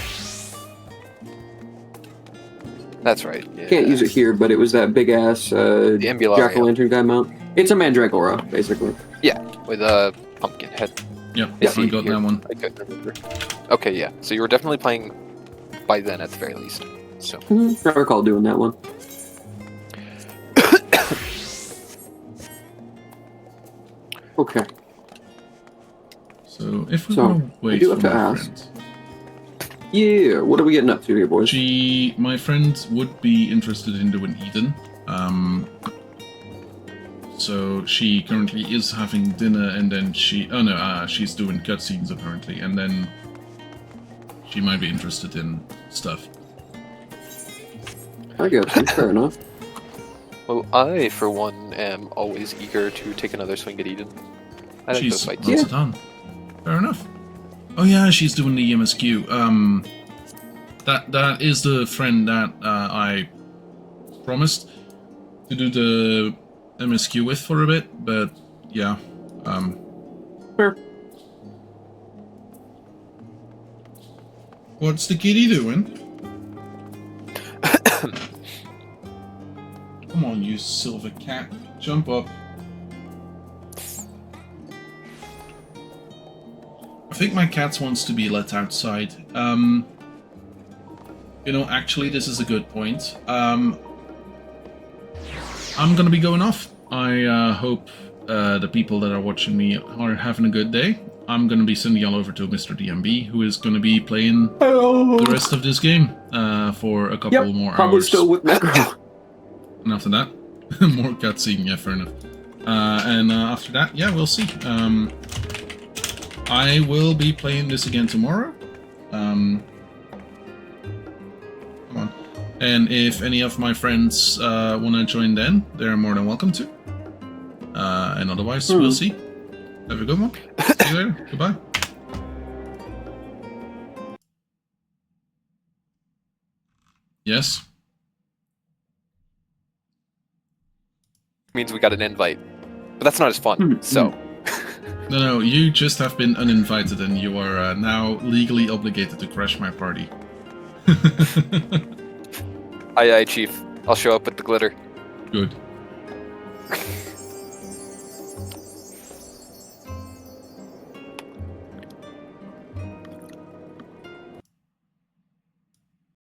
That's right. Yeah. Can't use it here, but it was that big ass jack-o'-lantern guy mount. It's a Mandragora, basically. Yeah, with a pumpkin head. Yep, definitely got that one. I couldn't remember. Okay, yeah. So you were definitely playing by then, at the very least. So. I recall doing that one. Okay. So if we So, want to wait I do for have to my ask. friend. Yeah, what are we getting up to here, boys? My friend would be interested in doing Eden. So she currently is having dinner, and then she's doing cutscenes apparently, and then she might be interested in stuff. I get you. Fair enough. Well, I, for one, am always eager to take another swing at Eden. I like those fights. Well done. Fair enough. Oh yeah, she's doing the MSQ. That is the friend that I promised to do the MSQ with for a bit, but yeah. Fair. What's the kitty doing? Come on, you silver cat. Jump up. I think my cat wants to be let outside. You know, actually, this is a good point. I'm gonna be going off. I hope the people that are watching me are having a good day. I'm gonna be sending y'all over to Mr. DMB, who is gonna be playing the rest of this game for a couple more probably hours. still with Necro. And after that, more cutscene, yeah, fair enough. And after that, yeah, we'll see. I will be playing this again tomorrow. Come on. And if any of my friends want to join then, they're more than welcome to. And otherwise, we'll see. Have a good one. See you later. Goodbye. Yes? Means we got an invite. But that's not as fun, so... No, you just have been uninvited and you are now legally obligated to crash my party. Aye, Chief. I'll show up with the glitter. Good.